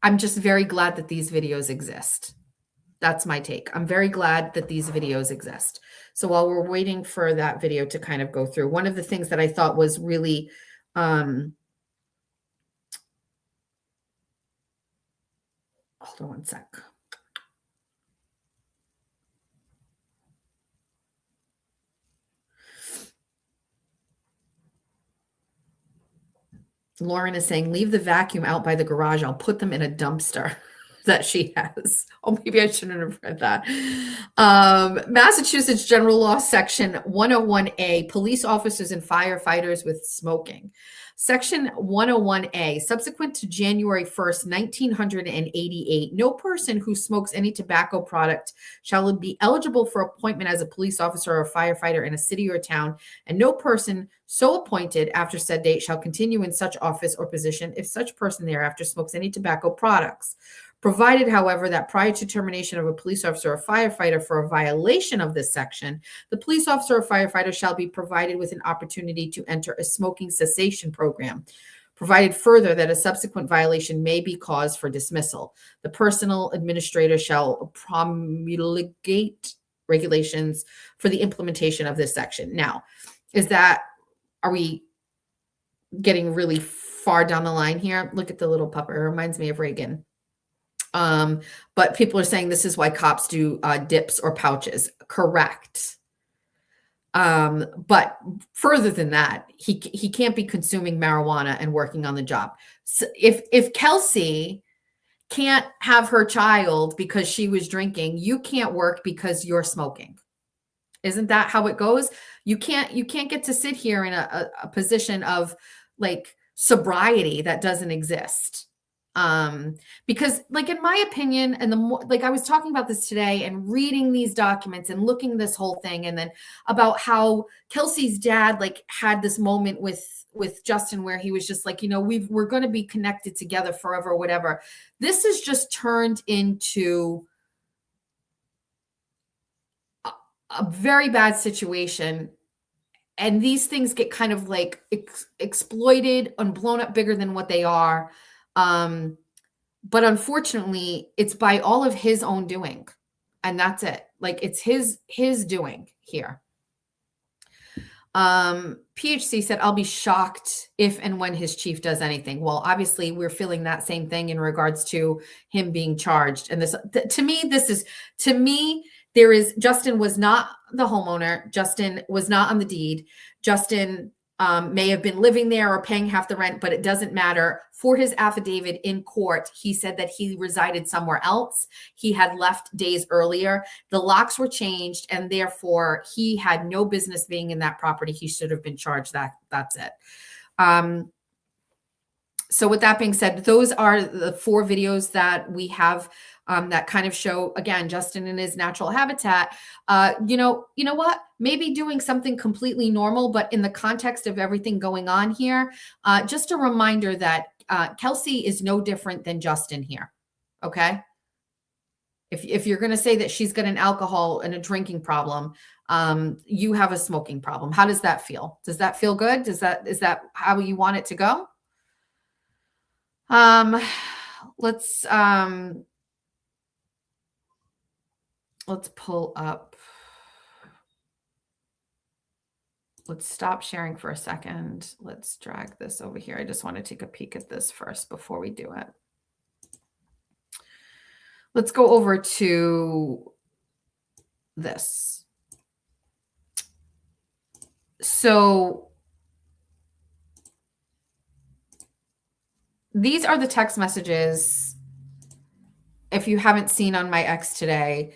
I'm just very glad that these videos exist. That's my take. I'm very glad that these videos exist. So while we're waiting for that video to kind of go through, one of the things that I thought was really, hold on one sec. Lauren is saying, leave the vacuum out by the garage. I'll put them in a dumpster that she has. Oh, maybe I shouldn't have read that. Massachusetts General Law Section 101A, police officers and firefighters with smoking. Section 101A, subsequent to January 1st, 1988, no person who smokes any tobacco product shall be eligible for appointment as a police officer or firefighter in a city or town, and no person so appointed after said date shall continue in such office or position if such person thereafter smokes any tobacco products. Provided, however, that prior to termination of a police officer or firefighter for a violation of this section, the police officer or firefighter shall be provided with an opportunity to enter a smoking cessation program. Provided further that a subsequent violation may be cause for dismissal. The personal administrator shall promulgate regulations for the implementation of this section. Now, are we getting really far down the line here? Look at the little pupper. It reminds me of Reagan. But people are saying this is why cops do dips or pouches. Correct. But further than that, he can't be consuming marijuana and working on the job. So if Kelsey can't have her child because she was drinking, you can't work because you're smoking. Isn't that how it goes? You can't get to sit here in a position of like sobriety that doesn't exist. Because like, in my opinion, and the more, like I was talking about this today and reading these documents and looking this whole thing, and then about how Kelsey's dad, like, had this moment with Justin where he was just like, we're going to be connected together forever, or whatever. This has just turned into a very bad situation. And these things get kind of like exploited and blown up bigger than what they are. But unfortunately, it's by all of his own doing. And that's it. Like, it's his doing here. PHC said, I'll be shocked if and when his chief does anything. Well, obviously, we're feeling that same thing in regards to him being charged. And to me, Justin was not the homeowner. Justin was not on the deed. Justin may have been living there or paying half the rent, but it doesn't matter. For his affidavit in court, he said that he resided somewhere else. He had left days earlier. The locks were changed, and therefore he had no business being in that property. He should have been charged. That's it. So with that being said, those are the 4 videos that we have that kind of show, again, Justin in his natural habitat. You know what? Maybe doing something completely normal, but in the context of everything going on here, just a reminder that Kelsey is no different than Justin here. Okay. If you're going to say that she's got an alcohol and a drinking problem, you have a smoking problem. How does that feel? Does that feel good? Is that how you want it to go? Let's pull up. Let's stop sharing for a second. Let's drag this over here. I just want to take a peek at this first before we do it. Let's go over to this. So these are the text messages, if you haven't seen on my X today.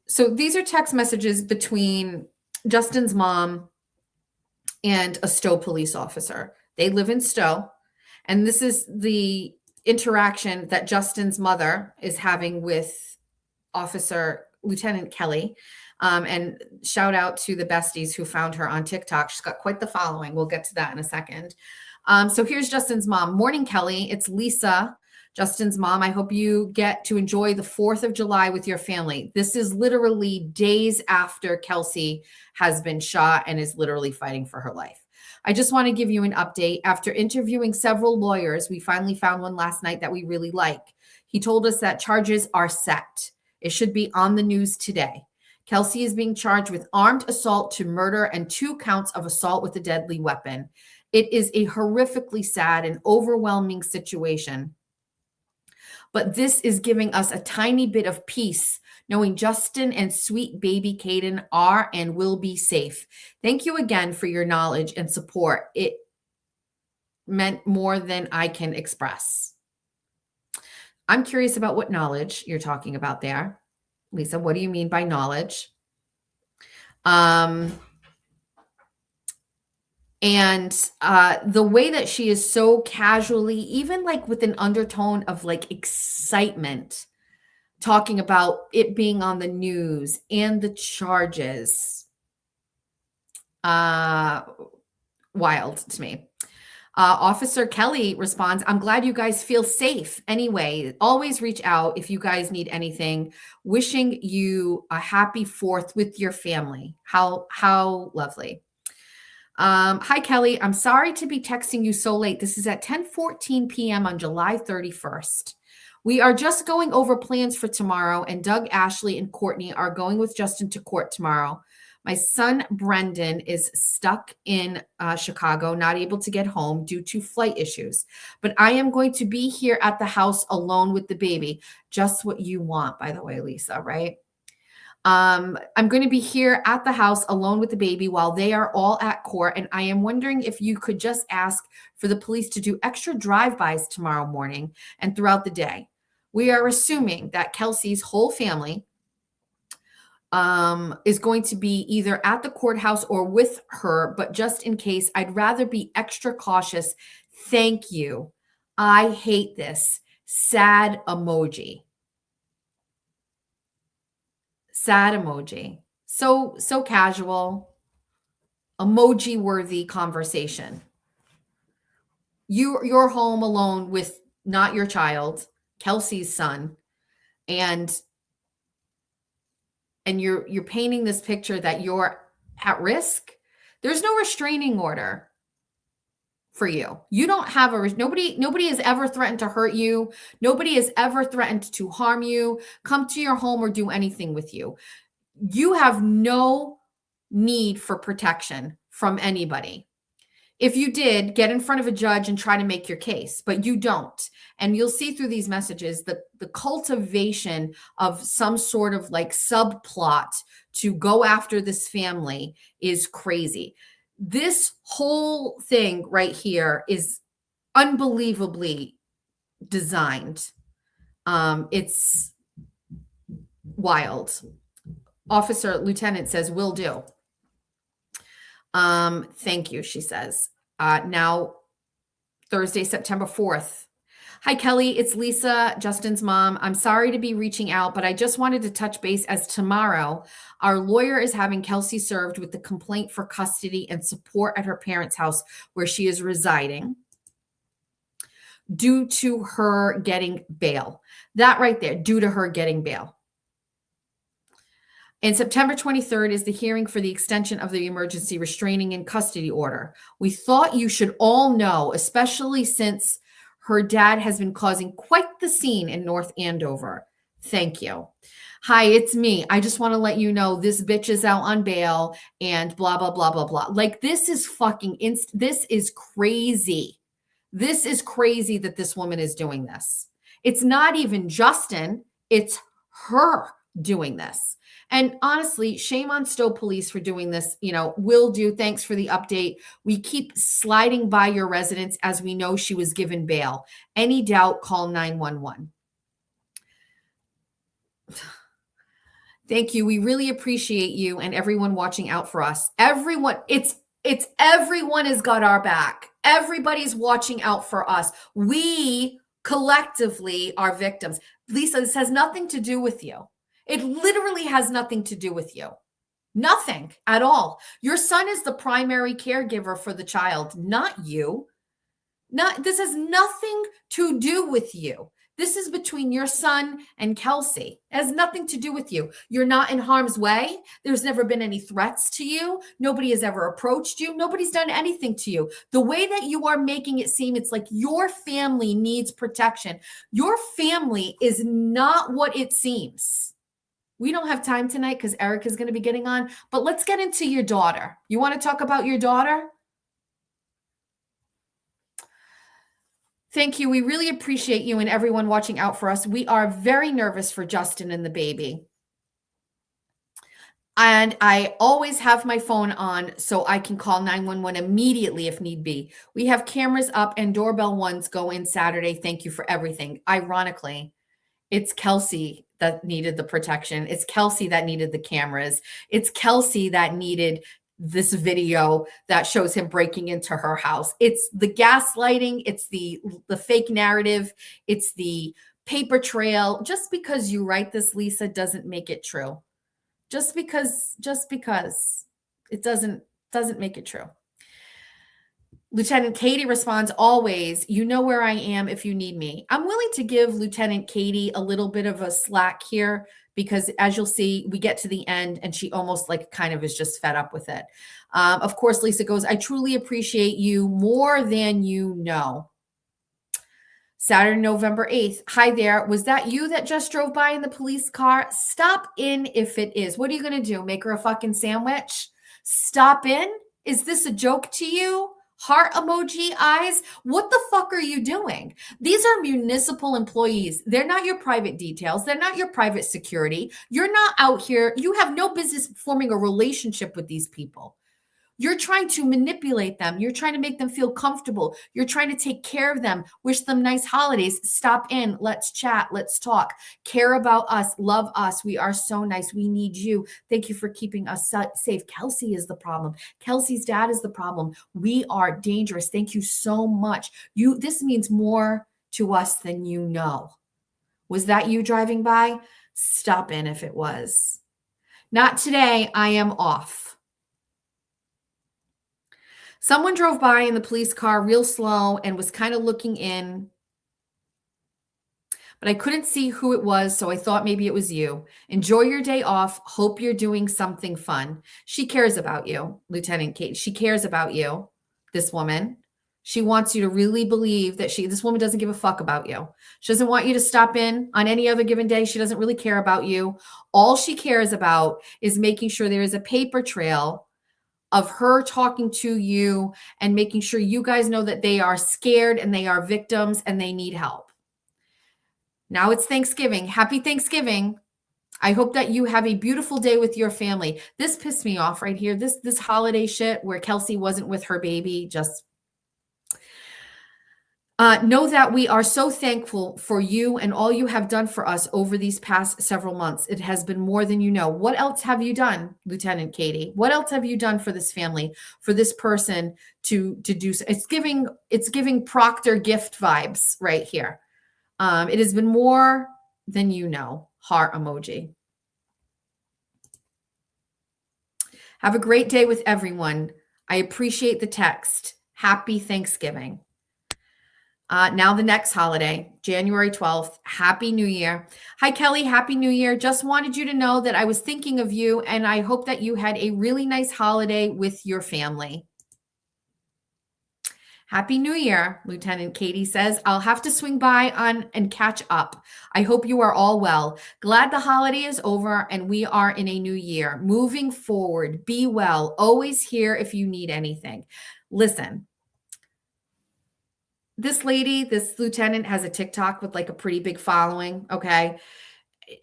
So these are text messages between Justin's mom and a Stowe police officer. They live in Stowe. And this is the interaction that Justin's mother is having with Lieutenant Kelly. And shout out to the besties who found her on TikTok. She's got quite the following. We'll get to that in a second. So here's Justin's mom. Morning, Kelly. It's Lisa, Justin's mom. I hope you get to enjoy the 4th of July with your family. This is literally days after Kelsey has been shot and is literally fighting for her life. I just want to give you an update. After interviewing several lawyers, we finally found one last night that we really like. He told us that charges are set. It should be on the news today. Kelsey is being charged with armed assault to murder and 2 counts of assault with a deadly weapon. It is a horrifically sad and overwhelming situation. But this is giving us a tiny bit of peace, knowing Justin and sweet baby Caden are and will be safe. Thank you again for your knowledge and support. It meant more than I can express. I'm curious about what knowledge you're talking about there. Lisa, what do you mean by knowledge? And the way that she is so casually, even like with an undertone of like excitement, talking about it being on the news and the charges. Wild to me. Officer Kelly responds, I'm glad you guys feel safe. Anyway, always reach out if you guys need anything. Wishing you a happy 4th with your family. How lovely. Hi, Kelly. I'm sorry to be texting you so late. This is at 10:14 p.m. on July 31st. We are just going over plans for tomorrow, and Doug, Ashley, and Courtney are going with Justin to court tomorrow. My son, Brendan, is stuck in Chicago, not able to get home due to flight issues. But I am going to be here at the house alone with the baby. Just what you want, by the way, Lisa, right? I'm going to be here at the house alone with the baby while they are all at court. And I am wondering if you could just ask for the police to do extra drive-bys tomorrow morning and throughout the day. We are assuming that Kelsey's whole family is going to be either at the courthouse or with her, but just in case, I'd rather be extra cautious. Thank you. I hate this. Sad emoji. Sad emoji. So casual, emoji worthy conversation. You're home alone with not your child, Kelsey's son, and you're painting this picture that you're at risk. There's no restraining order for you. You don't have nobody has ever threatened to hurt you. Nobody has ever threatened to harm you, come to your home, or do anything with you. You have no need for protection from anybody. If you did, get in front of a judge and try to make your case, but you don't. And you'll see through these messages that the cultivation of some sort of like subplot to go after this family is crazy. This whole thing right here is unbelievably designed. It's wild. Officer Lieutenant says, will do. Thank you, she says. Now, Thursday, September 4th. Hi, Kelly. It's Lisa, Justin's mom. I'm sorry to be reaching out, but I just wanted to touch base as tomorrow, our lawyer is having Kelsey served with the complaint for custody and support at her parents' house where she is residing due to her getting bail. That right there, due to her getting bail. And September 23rd is the hearing for the extension of the emergency restraining and custody order. We thought you should all know, especially since her dad has been causing quite the scene in North Andover. Thank you. Hi, it's me. I just want to let you know this bitch is out on bail and blah, blah, blah, blah, blah. Like, this is fucking, this is crazy. This is crazy that this woman is doing this. It's not even Justin. It's her doing this. And honestly, shame on Stowe Police for doing this. You know, will do. Thanks for the update. We keep sliding by your residence as we know she was given bail. Any doubt, call 911. Thank you. We really appreciate you and everyone watching out for us. Everyone, it's everyone has got our back. Everybody's watching out for us. We collectively are victims. Lisa, this has nothing to do with you. It literally has nothing to do with you. Nothing at all. Your son is the primary caregiver for the child, not you. This has nothing to do with you. This is between your son and Kelsey. It has nothing to do with you. You're not in harm's way. There's never been any threats to you. Nobody has ever approached you. Nobody's done anything to you. The way that you are making it seem, it's like your family needs protection. Your family is not what it seems. We don't have time tonight because Eric is going to be getting on, but let's get into your daughter. You want to talk about your daughter? Thank you. We really appreciate you and everyone watching out for us. We are very nervous for Justin and the baby. And I always have my phone on so I can call 911 immediately if need be. We have cameras up and doorbell ones go in Saturday. Thank you for everything. Ironically, it's Kelsey that needed the protection. It's Kelsey that needed the cameras. It's Kelsey that needed this video that shows him breaking into her house. It's the gaslighting. It's the fake narrative. It's the paper trail. Just because you write this, Lisa, doesn't make it true. Just because it doesn't make it true. Lieutenant Katie responds, always, you know where I am if you need me. I'm willing to give Lieutenant Katie a little bit of a slack here because as you'll see, we get to the end and she almost like kind of is just fed up with it. Of course, Lisa goes, I truly appreciate you more than you know. Saturday, November 8th. Hi there. Was that you that just drove by in the police car? Stop in if it is. What are you going to do? Make her a fucking sandwich? Stop in? Is this a joke to you? Heart emoji, eyes. What the fuck are you doing? These are municipal employees. They're not your private details. They're not your private security. You're not out here. You have no business forming a relationship with these people. You're trying to manipulate them. You're trying to make them feel comfortable. You're trying to take care of them, wish them nice holidays. Stop in. Let's chat. Let's talk. Care about us. Love us. We are so nice. We need you. Thank you for keeping us safe. Kelsey is the problem. Kelsey's dad is the problem. We are dangerous. Thank you so much. This means more to us than you know. Was that you driving by? Stop in if it was. Not today. I am off. Someone drove by in the police car real slow and was kind of looking in, but I couldn't see who it was, so I thought maybe it was you. Enjoy your day off. Hope you're doing something fun. She cares about you, Lieutenant Kate. She cares about you, this woman. She wants you to really believe that this woman doesn't give a fuck about you. She doesn't want you to stop in on any other given day. She doesn't really care about you. All she cares about is making sure there is a paper trail of her talking to you and making sure you guys know that they are scared and they are victims and they need help. Now it's Thanksgiving. Happy Thanksgiving. I hope that you have a beautiful day with your family. This pissed me off right here. This holiday shit where Kelsey wasn't with her baby. Just know that we are so thankful for you and all you have done for us over these past several months. It has been more than you know. What else have you done, Lieutenant Katie? What else have you done for this family, for this person to do? It's giving Proctor gift vibes right here. It has been more than you know. Heart emoji. Have a great day with everyone. I appreciate the text. Happy Thanksgiving. Now the next holiday, January 12th. Happy New Year. Hi, Kelly. Happy New Year. Just wanted you to know that I was thinking of you and I hope that you had a really nice holiday with your family. Happy New Year, Lieutenant Katie says. I'll have to swing by and catch up. I hope you are all well. Glad the holiday is over and we are in a new year. Moving forward, be well. Always here if you need anything. Listen. This lady, this lieutenant has a TikTok with like a pretty big following, okay?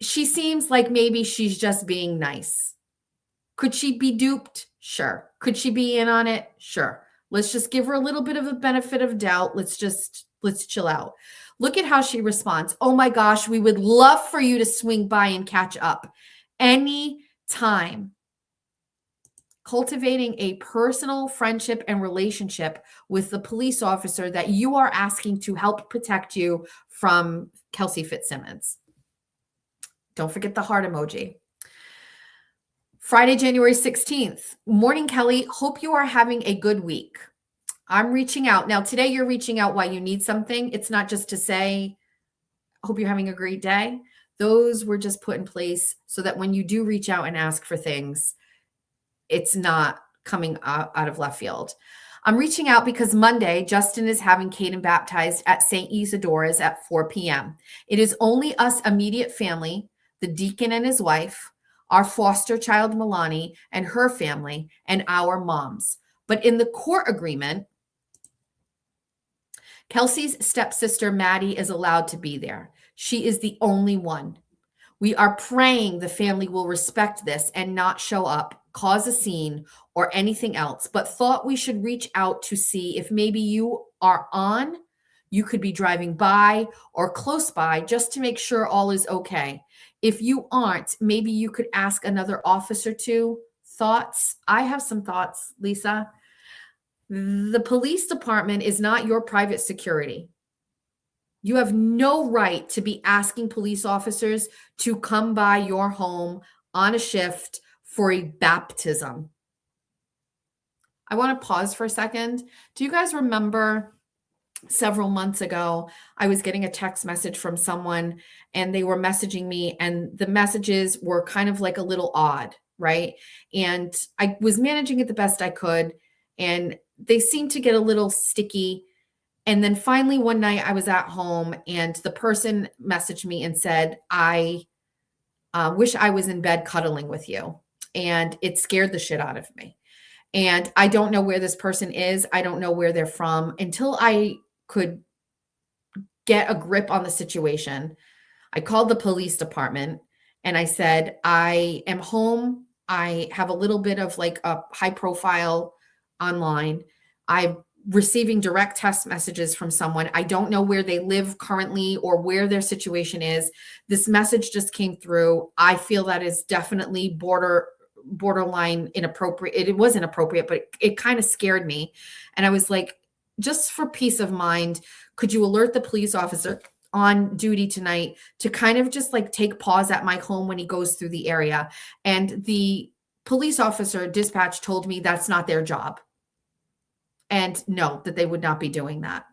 She seems like maybe she's just being nice. Could she be duped? Sure. Could she be in on it? Sure. Let's just give her a little bit of a benefit of doubt. Let's chill out. Look at how she responds. Oh my gosh, we would love for you to swing by and catch up anytime. Cultivating a personal friendship and relationship with the police officer that you are asking to help protect you from Kelsey Fitz Simmons. Don't forget the heart emoji. Friday, January 16th. Morning, Kelly. Hope you are having a good week. I'm reaching out. Now, today you're reaching out while you need something. It's not just to say, hope you're having a great day. Those were just put in place so that when you do reach out and ask for things, it's not coming out of left field. I'm reaching out because Monday, Justin is having Caden baptized at St. Isidora's at 4 p.m. It is only us immediate family, the deacon and his wife, our foster child, Milani, and her family, and our moms. But in the court agreement, Kelsey's stepsister, Maddie, is allowed to be there. She is the only one. We are praying the family will respect this and not show up, cause a scene, or anything else, but thought we should reach out to see if maybe you are on, you could be driving by or close by just to make sure all is okay. If you aren't, maybe you could ask another officer to. Thoughts? I have some thoughts, Lisa. The police department is not your private security. You have no right to be asking police officers to come by your home on a shift for a baptism. I want to pause for a second. Do you guys remember several months ago, I was getting a text message from someone and they were messaging me, and the messages were kind of like a little odd, right? And I was managing it the best I could, and they seemed to get a little sticky. And then finally one night I was at home and the person messaged me and said, I wish I was in bed cuddling with you. And it scared the shit out of me. And I don't know where this person is. I don't know where they're from. Until I could get a grip on the situation, I called the police department and I said, I am home. I have a little bit of like a high profile online. I'm receiving direct text messages from someone. I don't know where they live currently or where their situation is. This message just came through. I feel that is definitely borderline inappropriate. It was inappropriate, but it kind of scared me. And I was like, just for peace of mind, could you alert the police officer on duty tonight to kind of just like take pause at my home when he goes through the area? And the police officer dispatch told me that's not their job. And no, that they would not be doing that.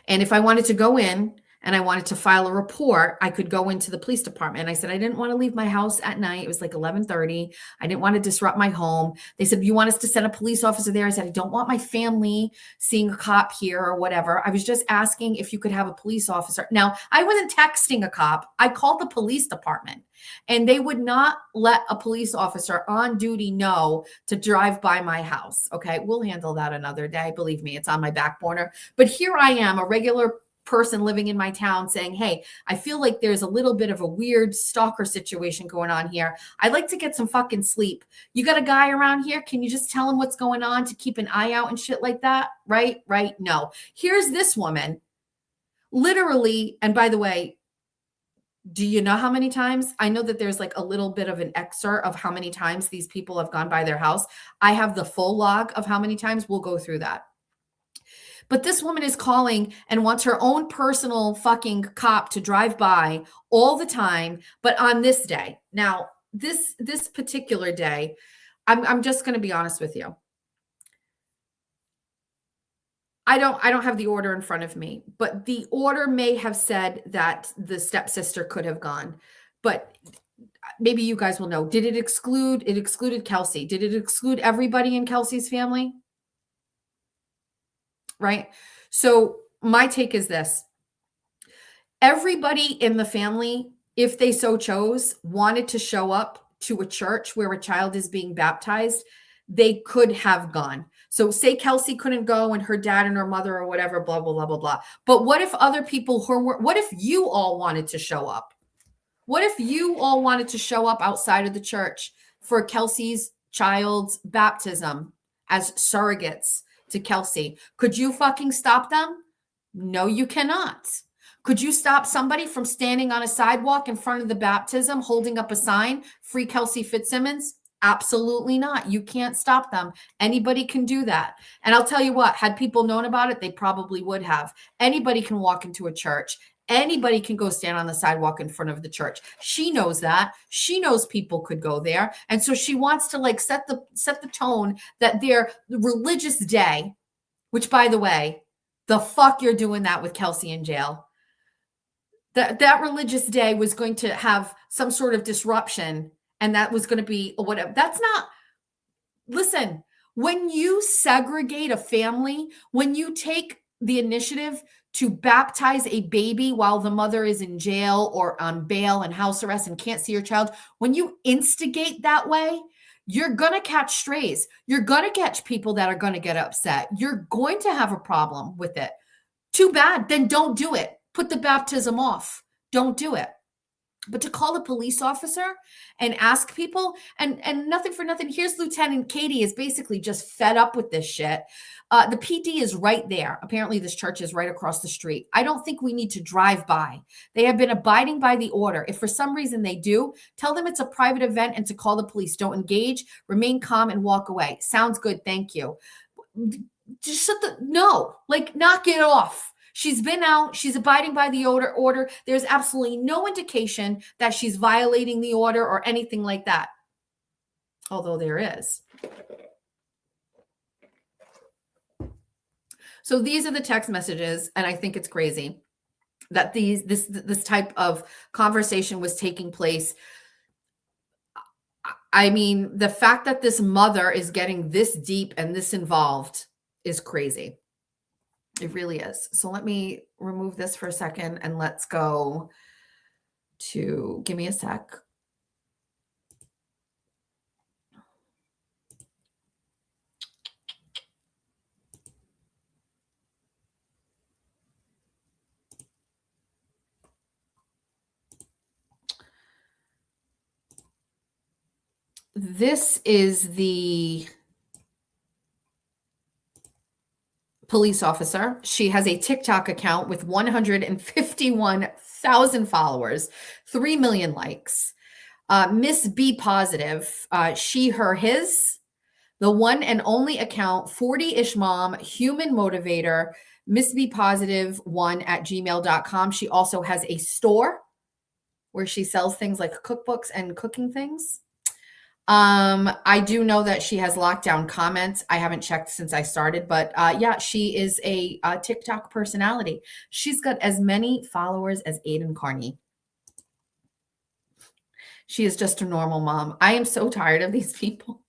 And if I wanted to go in and I wanted to file a report, I could go into the police department. And I said, I didn't want to leave my house at night. It was like 11:30. I didn't want to disrupt my home. They said, you want us to send a police officer there? I said, I don't want my family seeing a cop here or whatever. I was just asking if you could have a police officer. Now, I wasn't texting a cop. I called the police department and they would not let a police officer on duty know to drive by my house. Okay, we'll handle that another day. Believe me, it's on my back burner. But here I am, a regular person living in my town saying, hey, I feel like there's a little bit of a weird stalker situation going on here. I'd like to get some fucking sleep. You got a guy around here? Can you just tell him what's going on to keep an eye out and shit like that? Right? No. Here's this woman literally. And by the way, do you know how many times? I know that there's like a little bit of an excerpt of how many times these people have gone by their house. I have the full log of how many times. We'll go through that. But this woman is calling and wants her own personal fucking cop to drive by all the time, but on this day. Now, this particular day, I'm just going to be honest with you. I don't have the order in front of me, but the order may have said that the stepsister could have gone. But maybe you guys will know. Did it excluded Kelsey? Did it exclude everybody in Kelsey's family? Right? So my take is this. Everybody in the family, if they so chose, wanted to show up to a church where a child is being baptized, they could have gone. So say Kelsey couldn't go and her dad and her mother or whatever, blah, blah, blah, blah, blah. But what if other people what if you all wanted to show up? What if you all wanted to show up outside of the church for Kelsey's child's baptism as surrogates to Kelsey? Could you fucking stop them? No, you cannot. Could you stop somebody from standing on a sidewalk in front of the baptism, holding up a sign, free Kelsey Fitz Simmons? Absolutely not. You can't stop them. Anybody can do that. And I'll tell you what, had people known about it, they probably would have. Anybody can walk into a church. Anybody can go stand on the sidewalk in front of the church. She knows that. She knows people could go there. And so she wants to like set the tone that their religious day, which by the way, the fuck you're doing that with Kelsey in jail. That religious day was going to have some sort of disruption, and that was going to be whatever. That's not, listen, when you segregate a family, when you take the initiative to baptize a baby while the mother is in jail or on bail and house arrest and can't see her child, when you instigate that way, you're going to catch strays. You're going to catch people that are going to get upset. You're going to have a problem with it. Too bad. Then don't do it. Put the baptism off. Don't do it. But to call a police officer and ask people, and nothing for nothing, here's Lieutenant Katie is basically just fed up with this shit. The PD is right there. Apparently this church is right across the street. I don't think we need to drive by. They have been abiding by the order. If for some reason they do, tell them it's a private event and to call the police. Don't engage, remain calm and walk away. Sounds good. Thank you. Just knock it off. She's been out. She's abiding by the order. There's absolutely no indication that she's violating the order or anything like that. Although there is. So these are the text messages, and I think it's crazy that this type of conversation was taking place. I mean, the fact that this mother is getting this deep and this involved is crazy. It really is. So let me remove this for a second and let's go to, give me a sec. This is the police officer. She has a TikTok account with 151,000 followers, 3 million likes. Miss B Positive, she, her, his, the one and only account, 40-ish mom, human motivator, Miss B Positive 1@gmail.com. She also has a store where she sells things like cookbooks and cooking things. I do know that she has lockdown comments. I haven't checked since I started, but yeah, she is a TikTok personality. She's got as many followers as Aiden Carney. She is just a normal mom. I am so tired of these people.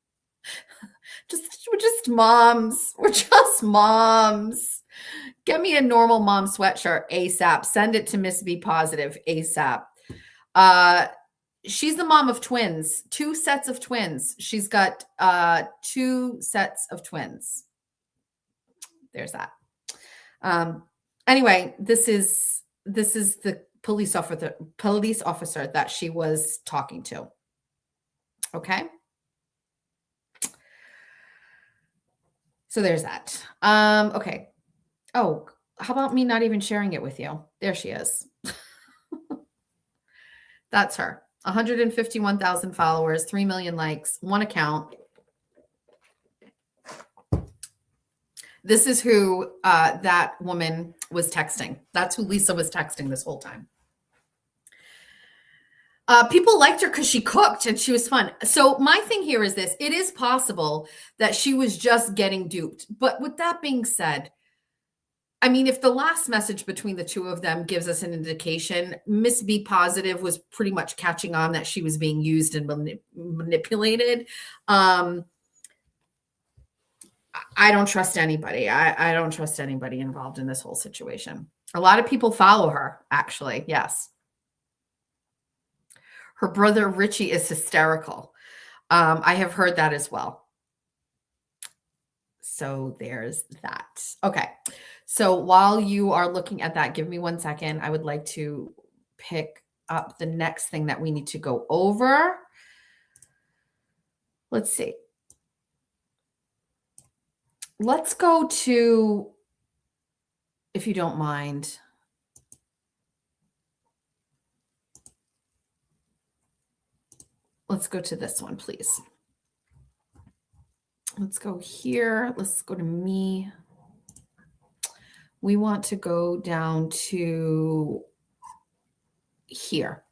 We're just moms. We're just moms. Get me a normal mom sweatshirt ASAP. Send it to Miss B Positive ASAP. She's the mom of twins, 2 sets of twins. She's got 2 sets of twins. There's that. Anyway, this is the police officer that she was talking to. Okay. So there's that. Okay. Oh, how about me not even sharing it with you? There she is. That's her. 151,000 followers, 3 million likes, 1 account. This is who that woman was texting. That's who Lisa was texting this whole time. People liked her because she cooked and she was fun. So my thing here is this. It is possible that she was just getting duped. But with that being said, I mean, if the last message between the two of them gives us an indication, Miss B Positive was pretty much catching on that she was being used and manipulated. I don't trust anybody. I don't trust anybody involved in this whole situation. A lot of people follow her, actually. Yes. Her brother Richie is hysterical. I have heard that as well. So there's that. Okay. So while you are looking at that, give me 1 second. I would like to pick up the next thing that we need to go over. Let's see. Let's go to, if you don't mind, let's go to this one, please. Let's go here. Let's go to me. We want to go down to here.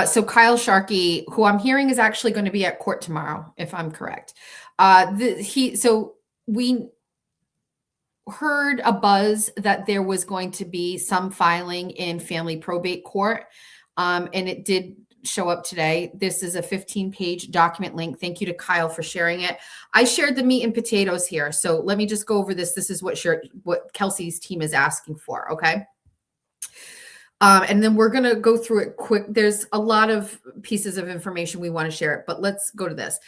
So Kyle Sharkey, who I'm hearing is actually going to be at court tomorrow, if I'm correct. So we heard a buzz that there was going to be some filing in family probate court, and it did show up today. This is a 15-page document link. Thank you to Kyle for sharing it. I shared the meat and potatoes here. So let me just go over this. This is what Kelsey's team is asking for. Okay. And then we're going to go through it quick. There's a lot of pieces of information we want to share, but let's go to this.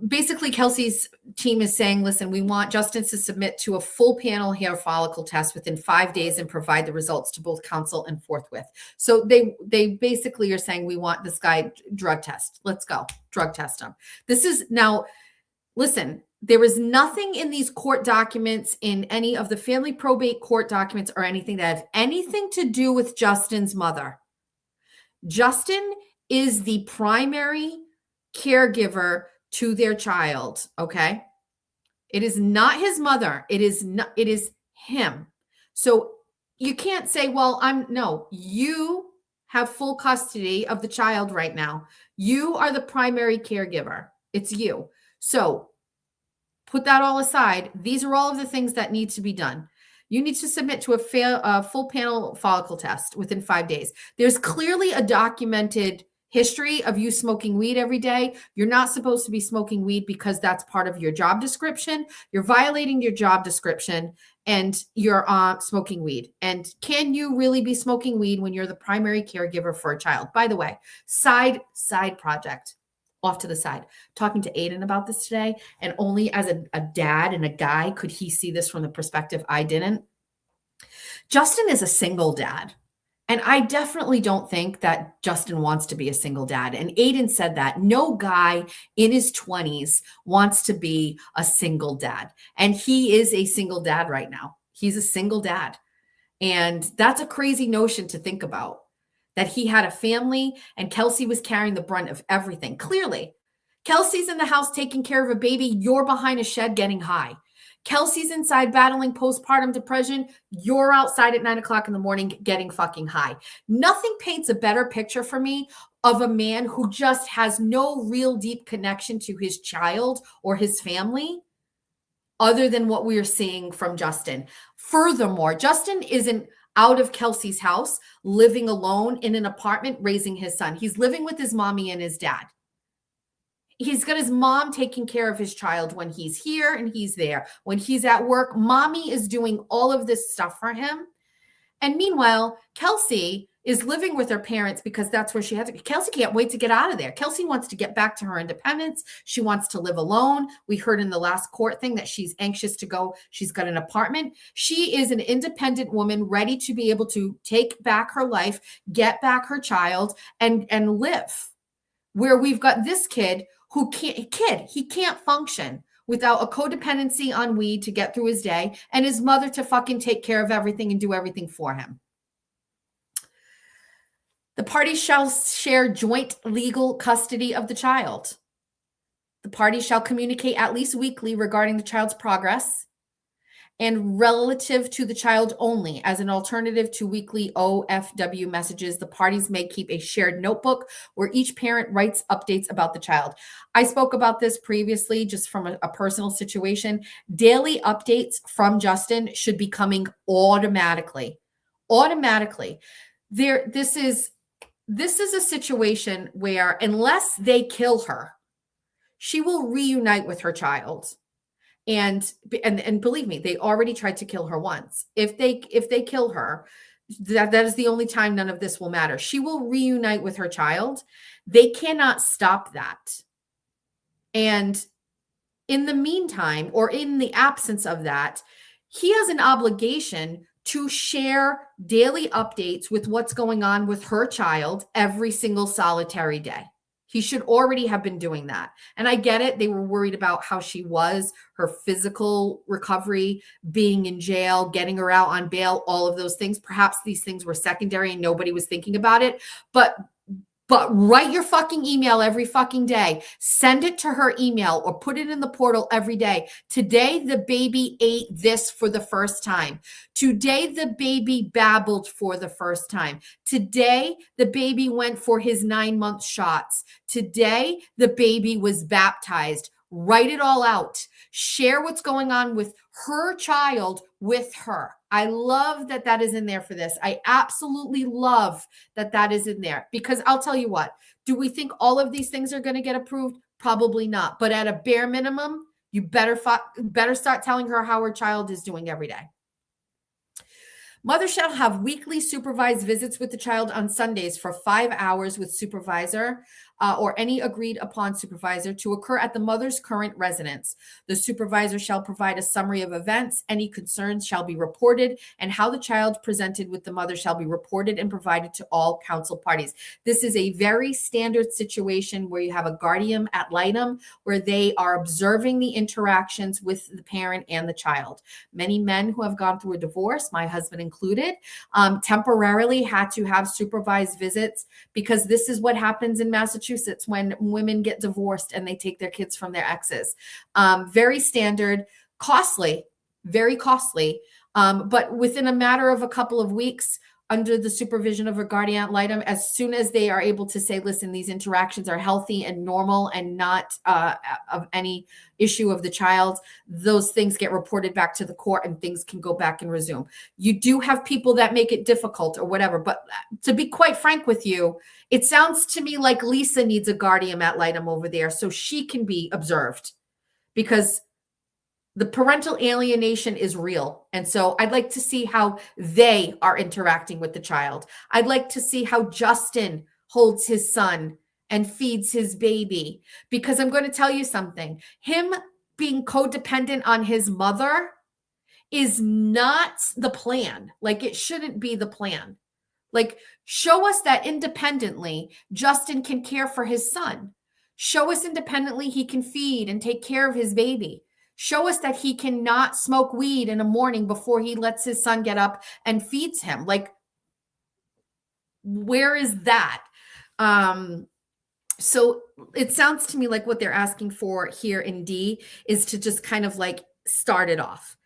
Basically, Kelsey's team is saying, listen, we want Justin to submit to a full panel hair follicle test within 5 days and provide the results to both counsel and forthwith. So they basically are saying, we want this guy drug test. Let's go drug test him. This is now, listen, there is nothing in these court documents, in any of the family probate court documents or anything that have anything to do with Justin's mother. Justin is the primary caregiver to their child. Okay. It is not his mother. It is him. So you can't say, well, no, you have full custody of the child right now. You are the primary caregiver. It's you. So Put that all aside. These are all of the things that need to be done. You need to submit to a full panel follicle test within 5 days. There's clearly a documented history of you smoking weed every day. You're not supposed to be smoking weed because that's part of your job description. You're violating your job description and you're smoking weed. And can you really be smoking weed when you're the primary caregiver for a child? By the way, side project off to the side. Talking to Aiden about this today, and only as a dad and a guy could he see this from the perspective I didn't. Justin is a single dad. And I definitely don't think that Justin wants to be a single dad. And Aiden said that no guy in his 20s wants to be a single dad. And he is a single dad right now. He's a single dad. And that's a crazy notion to think about, that he had a family and Kelsey was carrying the brunt of everything. Clearly, Kelsey's in the house taking care of a baby. You're behind a shed getting high. Kelsey's inside battling postpartum depression. You're outside at 9 o'clock in the morning getting fucking high. Nothing paints a better picture for me of a man who just has no real deep connection to his child or his family other than what we are seeing from Justin. Furthermore, Justin isn't out of Kelsey's house, living alone in an apartment, raising his son. He's living with his mommy and his dad. He's got his mom taking care of his child when he's here and he's there. When he's at work, mommy is doing all of this stuff for him. And meanwhile, Kelsey is living with her parents because that's where she has to be. Kelsey can't wait to get out of there. Kelsey wants to get back to her independence. She wants to live alone. We heard in the last court thing that she's anxious to go. She's got an apartment. She is an independent woman ready to be able to take back her life, get back her child, and live. Where we've got this kid who can't function without a codependency on weed to get through his day and his mother to fucking take care of everything and do everything for him. The parties shall share joint legal custody of the child. The parties shall communicate at least weekly regarding the child's progress and relative to the child only. As an alternative to weekly OFW messages, the parties may keep a shared notebook where each parent writes updates about the child. I spoke about this previously, just from a personal situation. Daily updates from Justin should be coming automatically. This is a situation where unless they kill her, she will reunite with her child. And believe me, they already tried to kill her once. If they kill her, that is the only time none of this will matter. She will reunite with her child. They cannot stop that. And in the meantime, or in the absence of that, he has an obligation to share daily updates with what's going on with her child every single solitary day. He should already have been doing that. And I get it. They were worried about how she was, her physical recovery, being in jail, getting her out on bail, all of those things. Perhaps these things were secondary and nobody was thinking about it. But write your fucking email every fucking day. Send it to her email or put it in the portal every day. Today, the baby ate this for the first time. Today, the baby babbled for the first time. Today, the baby went for his 9-month shots. Today, the baby was baptized. Write it all out. Share what's going on with her child with her. I love that that is in there for this. I absolutely love that that is in there, because I'll tell you what, do we think all of these things are going to get approved? Probably not. But at a bare minimum, you better start telling her how her child is doing every day. Mother shall have weekly supervised visits with the child on Sundays for 5 hours with supervisor or any agreed upon supervisor to occur at the mother's current residence. The supervisor shall provide a summary of events. Any concerns shall be reported, and how the child presented with the mother shall be reported and provided to all council parties. This is a very standard situation where you have a guardian ad litem, where they are observing the interactions with the parent and the child. Many men who have gone through a divorce, my husband included, temporarily had to have supervised visits, because this is what happens in Massachusetts when women get divorced and they take their kids from their exes. Very standard, costly, very costly. But within a matter of a couple of weeks, under the supervision of a guardian ad litem, as soon as they are able to say, listen, these interactions are healthy and normal and not of any issue of the child, those things get reported back to the court and things can go back and resume. You do have people that make it difficult or whatever, but to be quite frank with you, it sounds to me like Lisa needs a guardian ad litem over there so she can be observed, because the parental alienation is real. And so I'd like to see how they are interacting with the child. I'd like to see how Justin holds his son and feeds his baby, because I'm going to tell you something. Him being codependent on his mother is not the plan. Like, it shouldn't be the plan. Like, show us that independently Justin can care for his son. Show us independently he can feed and take care of his baby. Show us that he cannot smoke weed in the morning before he lets his son get up and feeds him. Like, where is that? So it sounds to me like what they're asking for here in D is to just kind of like start it off.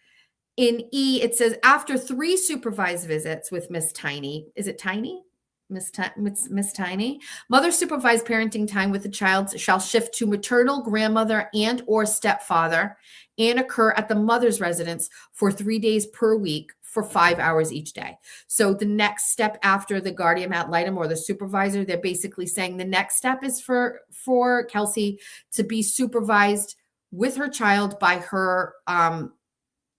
In E, it says, after 3 supervised visits with Miss Tiny, is it Tiny? Miss Tiny, mother supervised parenting time with the child shall shift to maternal grandmother and or stepfather and occur at the mother's residence for 3 days per week for 5 hours each day. So the next step after the guardian ad litem or the supervisor, they're basically saying the next step is for Kelsey to be supervised with her child by her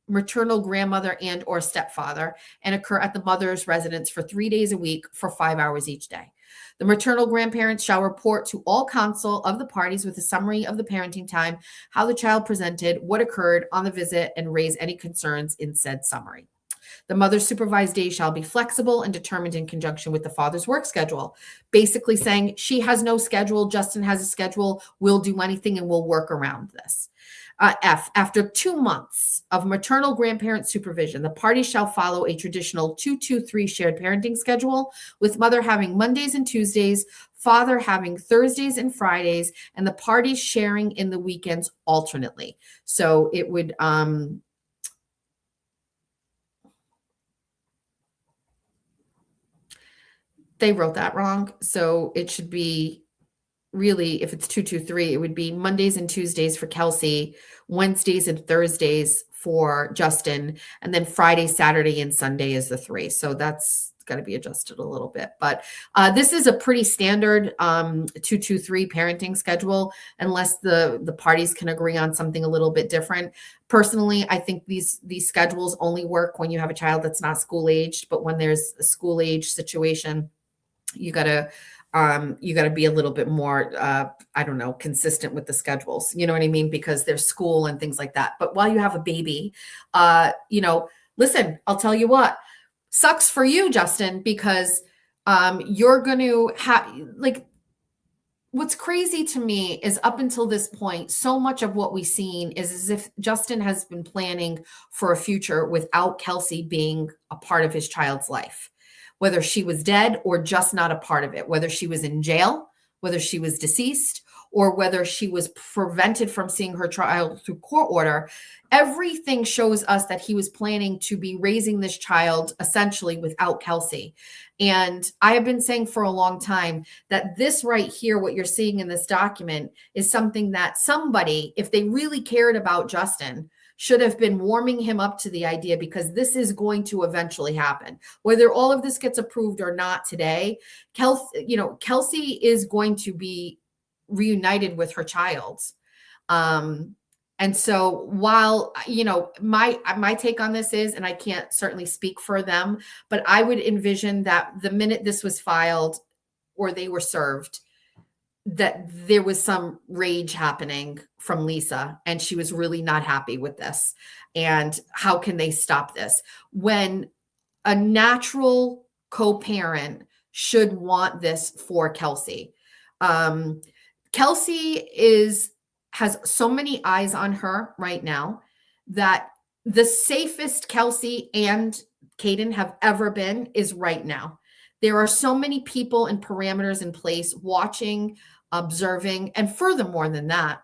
maternal grandmother and or stepfather and occur at the mother's residence for 3 days a week for 5 hours each day. The maternal grandparents shall report to all counsel of the parties with a summary of the parenting time, how the child presented, what occurred on the visit, and raise any concerns in said summary. The mother's supervised days shall be flexible and determined in conjunction with the father's work schedule. Basically saying she has no schedule, Justin has a schedule, we'll do anything and we'll work around this. F, after 2 months of maternal grandparent supervision, the parties shall follow a traditional 2-2-3 shared parenting schedule, with mother having Mondays and Tuesdays, father having Thursdays and Fridays, and the parties sharing in the weekends alternately. So it would, they wrote that wrong. So it should be, really, if it's 2-2-3, it would be Mondays and Tuesdays for Kelsey, Wednesdays and Thursdays for Justin, and then Friday, Saturday, and Sunday is the 3. So that's got to be adjusted a little bit. But this is a pretty standard 2-2-3 parenting schedule, unless the parties can agree on something a little bit different. Personally, I think these schedules only work when you have a child that's not school aged, but when there's a school age situation, you got to be a little bit more, consistent with the schedules, you know what I mean? Because there's school and things like that. But while you have a baby, listen, I'll tell you what, sucks for you, Justin, because you're going to have, like, what's crazy to me is up until this point, so much of what we've seen is as if Justin has been planning for a future without Kelsey being a part of his child's life. Whether she was dead or just not a part of it, whether she was in jail, whether she was deceased, or whether she was prevented from seeing her child through court order, everything shows us that he was planning to be raising this child essentially without Kelsey. And I have been saying for a long time that this right here, what you're seeing in this document, is something that somebody, if they really cared about Justin, should have been warming him up to the idea, because this is going to eventually happen. Whether all of this gets approved or not today, Kelsey is going to be reunited with her child. And so while, my take on this is, and I can't certainly speak for them, but I would envision that the minute this was filed or they were served, that there was some rage happening from Lisa, and she was really not happy with this. And how can they stop this? When a natural co-parent should want this for Kelsey. Kelsey has so many eyes on her right now that the safest Kelsey and Caden have ever been is right now. There are so many people and parameters in place watching, observing, and furthermore than that,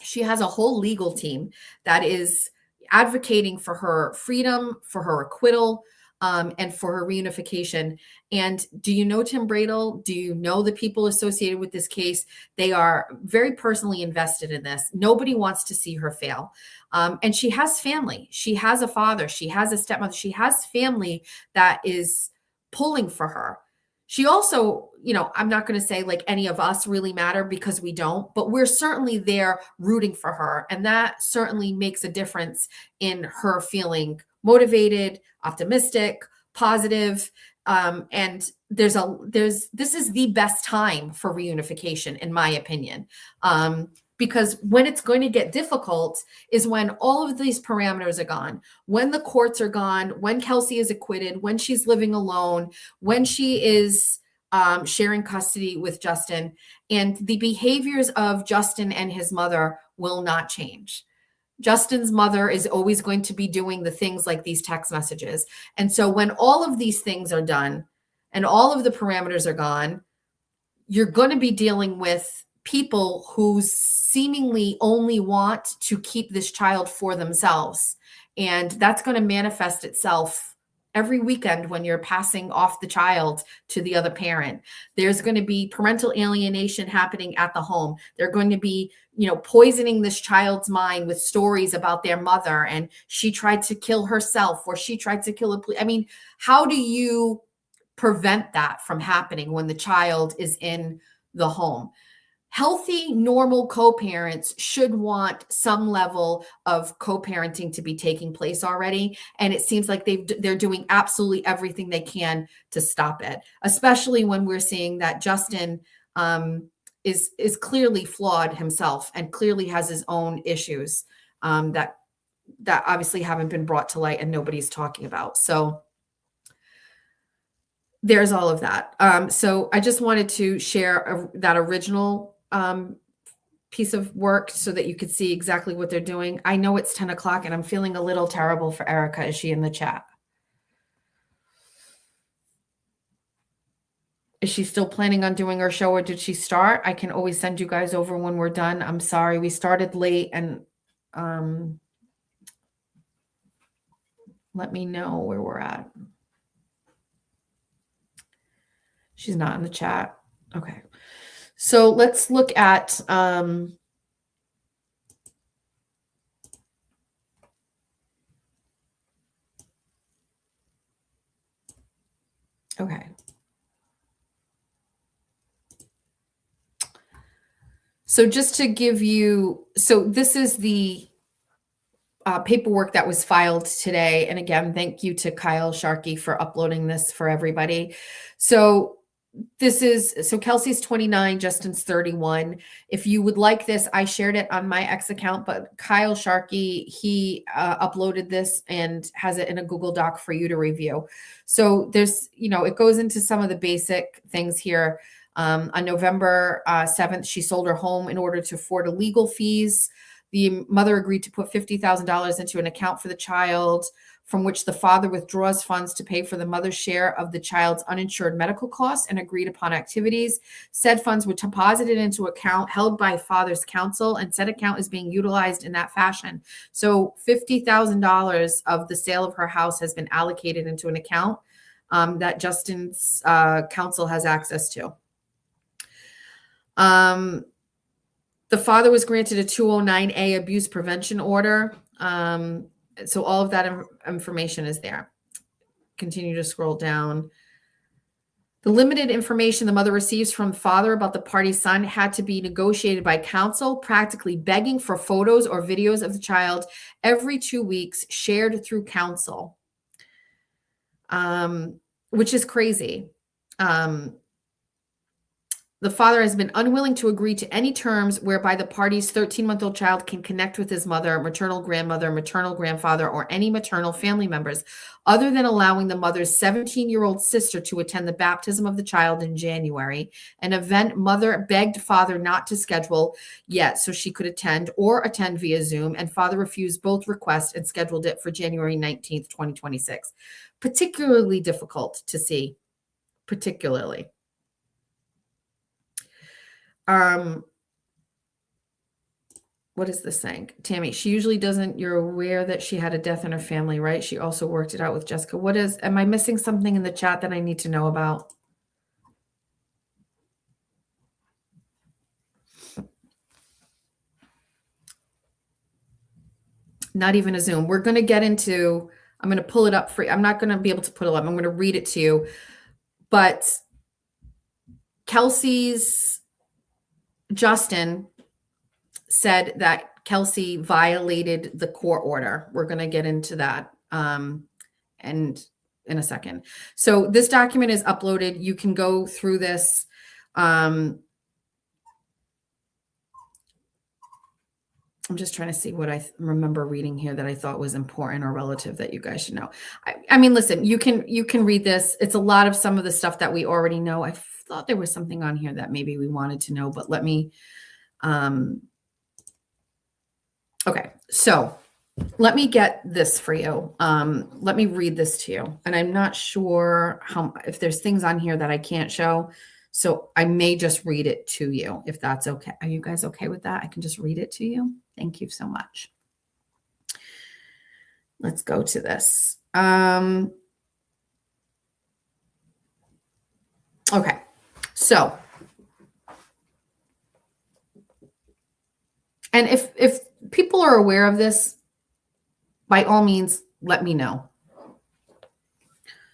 she has a whole legal team that is advocating for her freedom, for her acquittal. and for her reunification. And do you know Tim Bradle? Do you know the people associated with this case? They are very personally invested in this. Nobody wants to see her fail. And she has family. She has a father. She has a stepmother. She has family that is pulling for her. She also, I'm not going to say like any of us really matter because we don't, but we're certainly there rooting for her. And that certainly makes a difference in her feeling motivated, optimistic, positive. And this is the best time for reunification, in my opinion. Because when it's going to get difficult is when all of these parameters are gone, when the courts are gone, when Kelsey is acquitted, when she's living alone, when she is sharing custody with Justin, and the behaviors of Justin and his mother will not change. Justin's mother is always going to be doing the things like these text messages. And so when all of these things are done and all of the parameters are gone, you're going to be dealing with people who seemingly only want to keep this child for themselves. And that's going to manifest itself every weekend when you're passing off the child to the other parent. There's going to be parental alienation happening at the home. They're going to be, poisoning this child's mind with stories about their mother, and she tried to kill herself, or she tried to kill I mean, how do you prevent that from happening when the child is in the home? Healthy, normal co-parents should want some level of co-parenting to be taking place already. And it seems like they're doing absolutely everything they to stop it, especially when we're seeing that Justin is clearly flawed himself and clearly has his own issues that obviously haven't been brought to light and nobody's talking about. So there's all of that. So I just wanted to share that original piece of work so that you could see exactly what they're doing. I know it's 10 o'clock and I'm feeling a little terrible for Erica. Is she in the chat? Is she still planning on doing her show, or did she start? I can always send you guys over when we're done. I'm sorry. We started late, and let me know where we're at. She's not in the chat. Okay. So let's look at okay. So just to give you, so this is the paperwork that was filed today. And again, thank you to Kyle Sharkey for uploading this for everybody. So Kelsey's 29, Justin's 31. If you would like this, I shared it on my X account, but Kyle Sharkey, he uploaded this and has it in a Google Doc for you to review. So there's, it goes into some of the basic things here. On November 7th, she sold her home in order to afford legal fees. The mother agreed to put $50,000 into an account for the child, from which the father withdraws funds to pay for the mother's share of the child's uninsured medical costs and agreed upon activities. Said funds were deposited into account held by father's counsel, and said account is being utilized in that fashion. So $50,000 of the sale of her house has been allocated into an account that Justin's counsel has access to. The father was granted a 209A abuse prevention order. So all of that information is there. Continue to scroll down. The limited information the mother receives from father about the party's son had to be negotiated by counsel, practically begging for photos or videos of the child every 2 weeks, shared through counsel, which is crazy. The father has been unwilling to agree to any terms whereby the party's 13-month-old child can connect with his mother, maternal grandmother, maternal grandfather, or any maternal family members, other than allowing the mother's 17-year-old sister to attend the baptism of the child in January, an event mother begged father not to schedule yet so she could attend, or attend via Zoom, and father refused both requests and scheduled it for January 19th, 2026. Particularly difficult to see, particularly. what is this saying? Tammy, she usually doesn't, you're aware that she had a death in her family, right? She also worked it out with Jessica. Am I missing something in the chat that I need to know about? Not even a Zoom. We're going to get into, I'm going to pull it up for you. I'm not going to be able to put it up. I'm going to read it to you. But Justin said that Kelsey violated the court order. We're going to get into that and in a second. So this document is uploaded. You can go through this. I'm just trying to see what I remember reading here that I thought was important or relative that you guys should know. I mean, listen, you can read this. It's a lot of some of the stuff that we already know. I thought there was something on here that maybe we wanted to know, but let me, okay. So let me get this for you. Let me read this to you. And I'm not sure if there's things on here that I can't show. So I may just read it to you if that's okay. Are you guys okay with that? I can just read it to you. Thank you so much. Let's go to this. Okay. So, and if people are aware of this, by all means, let me know.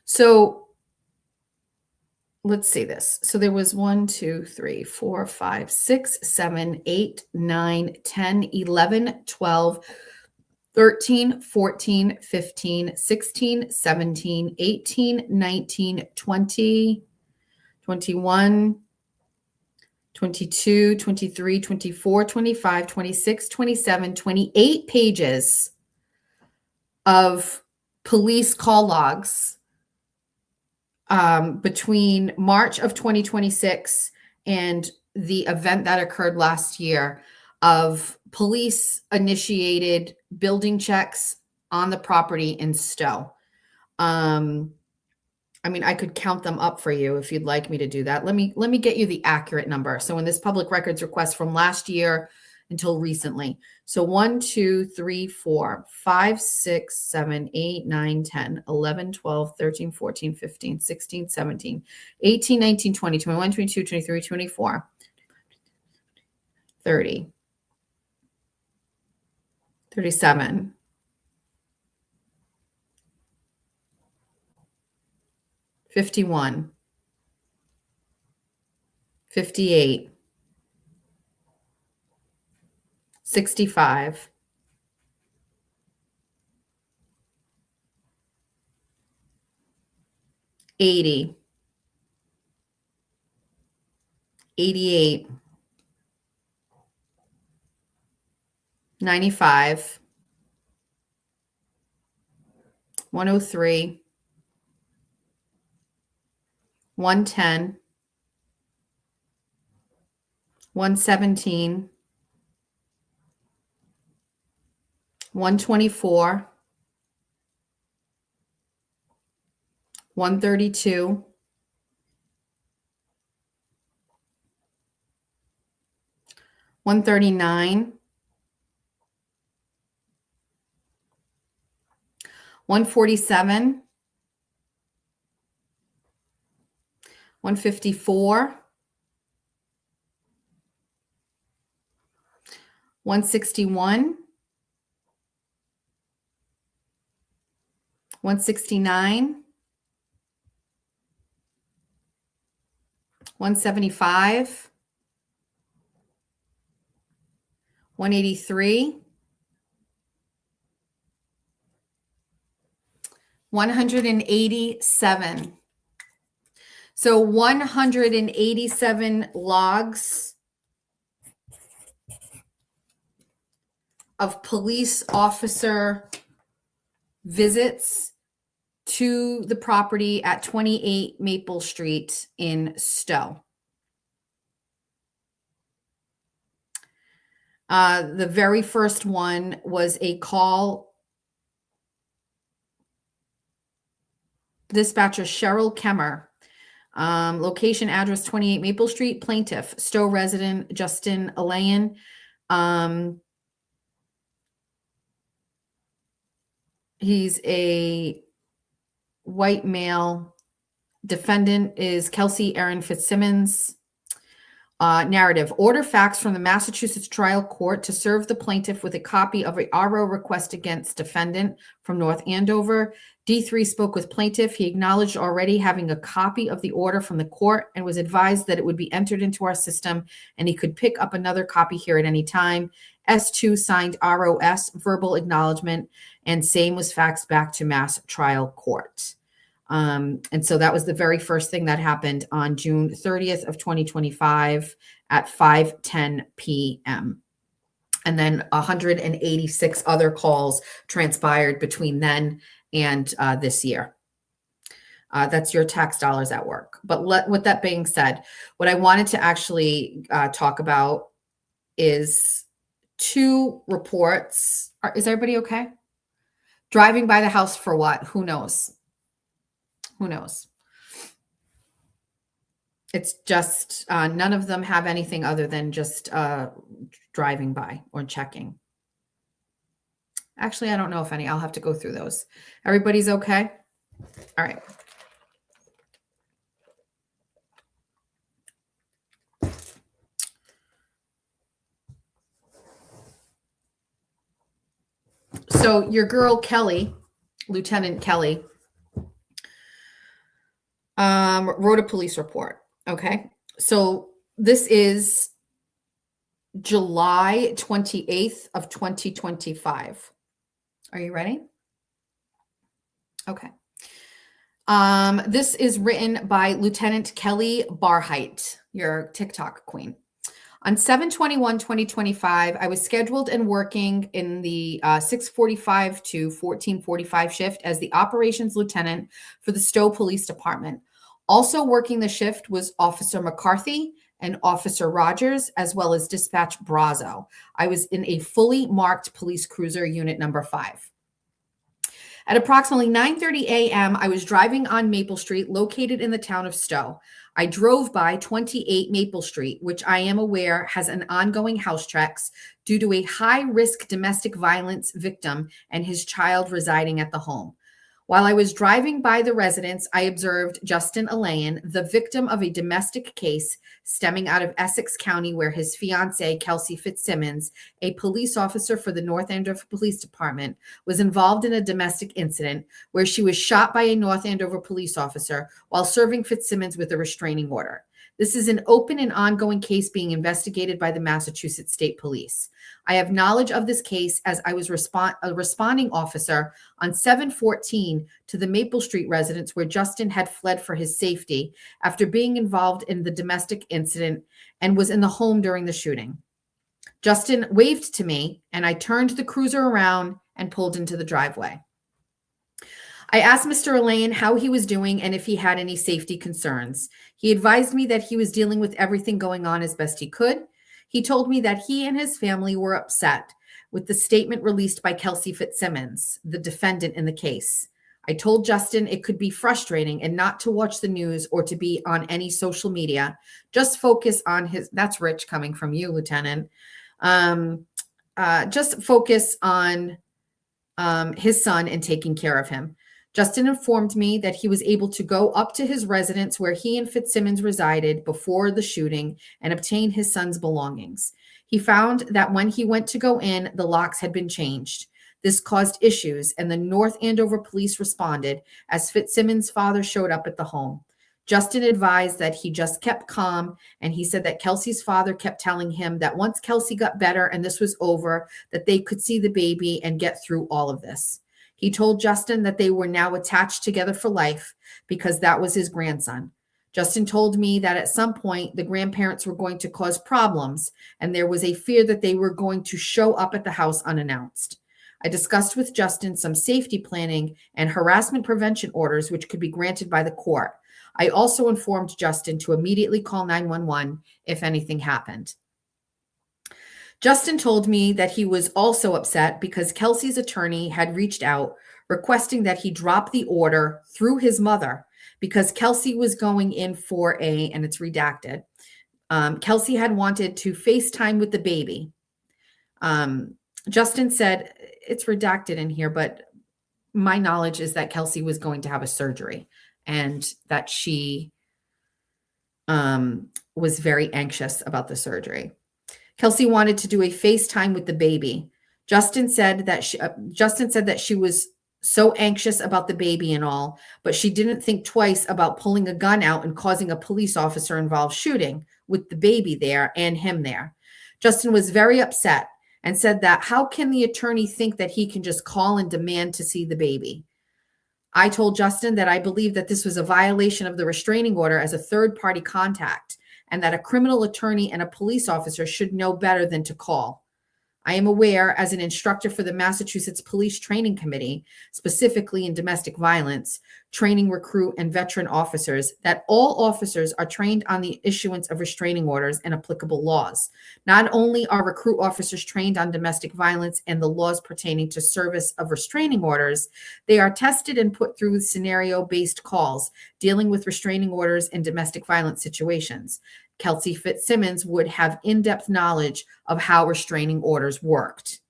So let's see this. So there was 1, 2, 3, 4, 5, 6, 7, 8, 9, 10, 11, 12, 13, 14, 15, 16, 17, 18, 19, 20, 21, 22, 23, 24, 25, 26, 27, 28 pages of police call logs between March of 2026 and the event that occurred last year of police initiated building checks on the property in Stowe. I mean, I could count them up for you if you'd like me to do that. Let me get you the accurate number. So in this public records request from last year until recently. So 1, 2, 3, 4, 5, 6, 7, 8, 9, 10, 11, 12, 13, 14, 15, 16, 17, 18, 19, 20, 21, 22, 23, 24, 30, 37, 51, 58, 65, 80, 88, 95, 103, 110, 117, 124, 132, 139, 147, 154, 161, 169, 175, 183, 187. So 187 logs of police officer visits to the property at 28 Maple Street in Stowe. The very first one was a call. Dispatcher Cheryl Kemmer, location address 28 Maple Street, plaintiff, Stowe resident Justin Alayan. He's a white male. Defendant is Kelsey Fitz Simmons. Narrative. Order fax from the Massachusetts trial court to serve the plaintiff with a copy of a RO request against defendant from North Andover. D3 spoke with plaintiff. He acknowledged already having a copy of the order from the court and was advised that it would be entered into our system and he could pick up another copy here at any time. S2 signed ROS, verbal acknowledgement, and same was faxed back to Mass trial court. And so that was the very first thing that happened on June 30th of 2025 at 5:10 p.m. And then 186 other calls transpired between then and this year. That's your tax dollars at work. But with that being said, what I wanted to actually talk about is 2 reports. Is everybody okay? Driving by the house for what? Who knows? Who knows? It's just none of them have anything other than just driving by or checking. Actually, I don't know if any. I'll have to go through those. Everybody's okay? All right. So your girl, Kelly, Lieutenant Kelly, wrote a police report. Okay. So this is July 28th of 2025. Are you ready? Okay. This is written by Lieutenant Kelly Barheit, your TikTok queen. On 7/21/2025, I was scheduled and working in the 6:45 to 14:45 shift as the operations lieutenant for the Stowe Police Department. Also working the shift was Officer McCarthy and Officer Rogers, as well as Dispatch Brazo. I was in a fully marked police cruiser, unit number 5. At approximately 9:30 a.m., I was driving on Maple Street, located in the town of Stowe. I drove by 28 Maple Street, which I am aware has an ongoing house checks due to a high-risk domestic violence victim and his child residing at the home. While I was driving by the residence, I observed Justin Alain, the victim of a domestic case stemming out of Essex County, where his fiancée, Kelsey Fitz Simmons, a police officer for the North Andover Police Department, was involved in a domestic incident where she was shot by a North Andover police officer while serving Fitzsimmons with a restraining order. This is an open and ongoing case being investigated by the Massachusetts State Police. I have knowledge of this case as I was a responding officer on 7/14 to the Maple Street residence where Justin had fled for his safety after being involved in the domestic incident and was in the home during the shooting. Justin waved to me and I turned the cruiser around and pulled into the driveway. I asked Mr. Alain how he was doing and if he had any safety concerns. He advised me that he was dealing with everything going on as best he could. He told me that he and his family were upset with the statement released by Kelsey Fitz Simmons, the defendant in the case. I told Justin it could be frustrating and not to watch the news or to be on any social media. Just focus on his, that's rich coming from you, Lieutenant. Just focus on his son and taking care of him. Justin informed me that he was able to go up to his residence where he and Fitzsimmons resided before the shooting and obtain his son's belongings. He found that when he went to go in, the locks had been changed. This caused issues, and the North Andover police responded as Fitzsimmons' father showed up at the home. Justin advised that he just kept calm, and he said that Kelsey's father kept telling him that once Kelsey got better and this was over, that they could see the baby and get through all of this. He told Justin that they were now attached together for life because that was his grandson. Justin told me that at some point the grandparents were going to cause problems and there was a fear that they were going to show up at the house unannounced. I discussed with Justin some safety planning and harassment prevention orders which could be granted by the court. I also informed Justin to immediately call 911 if anything happened. Justin told me that he was also upset because Kelsey's attorney had reached out requesting that he drop the order through his mother because Kelsey was going in for and it's redacted. Kelsey had wanted to FaceTime with the baby. Justin said, it's redacted in here, but my knowledge is that Kelsey was going to have a surgery and that she was very anxious about the surgery. Kelsey wanted to do a FaceTime with the baby. Justin said that she was so anxious about the baby and all, but she didn't think twice about pulling a gun out and causing a police officer involved shooting with the baby there and him there. Justin was very upset and said that how can the attorney think that he can just call and demand to see the baby? I told Justin that I believe that this was a violation of the restraining order as a third-party contact and that a criminal attorney and a police officer should know better than to call. I am aware, as an instructor for the Massachusetts Police Training Committee, specifically in domestic violence, training recruit and veteran officers, that all officers are trained on the issuance of restraining orders and applicable laws. Not only are recruit officers trained on domestic violence and the laws pertaining to service of restraining orders, they are tested and put through scenario-based calls dealing with restraining orders in domestic violence situations. Kelsey Fitz Simmons would have in-depth knowledge of how restraining orders worked.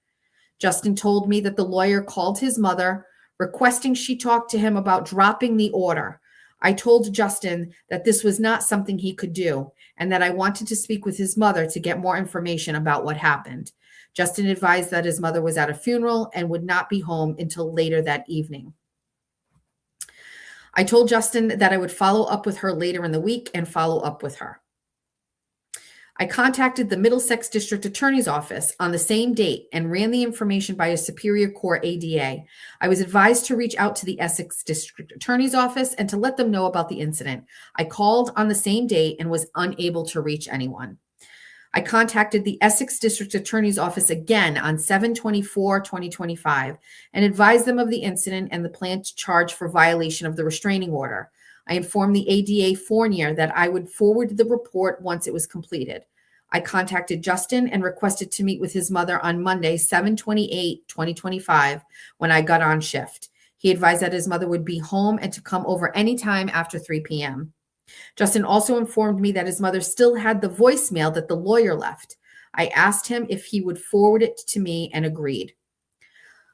Justin told me that the lawyer called his mother, requesting she talk to him about dropping the order. I told Justin that this was not something he could do and that I wanted to speak with his mother to get more information about what happened. Justin advised that his mother was at a funeral and would not be home until later that evening. I told Justin that I would follow up with her later in the week and follow up with her. I contacted the Middlesex District Attorney's Office on the same date and ran the information by a Superior Court ADA. I was advised to reach out to the Essex District Attorney's Office and to let them know about the incident. I called on the same date and was unable to reach anyone. I contacted the Essex District Attorney's Office again on 7/24/2025 and advised them of the incident and the planned charge for violation of the restraining order. I informed the ADA Fournier that I would forward the report once it was completed. I contacted Justin and requested to meet with his mother on Monday, 7/28/2025, when I got on shift. He advised that his mother would be home and to come over anytime after 3 p.m. Justin also informed me that his mother still had the voicemail that the lawyer left. I asked him if he would forward it to me and agreed.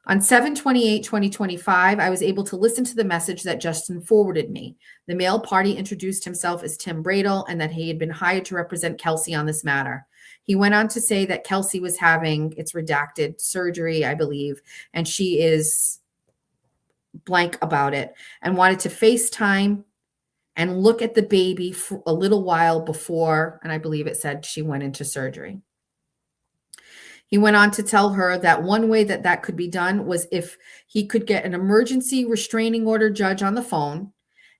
On 7/28/2025, I was able to listen to the message that Justin forwarded me. The male party introduced himself as Tim Bradel and that he had been hired to represent Kelsey on this matter. He went on to say that Kelsey was having, it's redacted, surgery, I believe, and she is blank about it, and wanted to FaceTime and look at the baby for a little while before, and I believe it said she went into surgery. He went on to tell her that one way that that could be done was if he could get an emergency restraining order judge on the phone,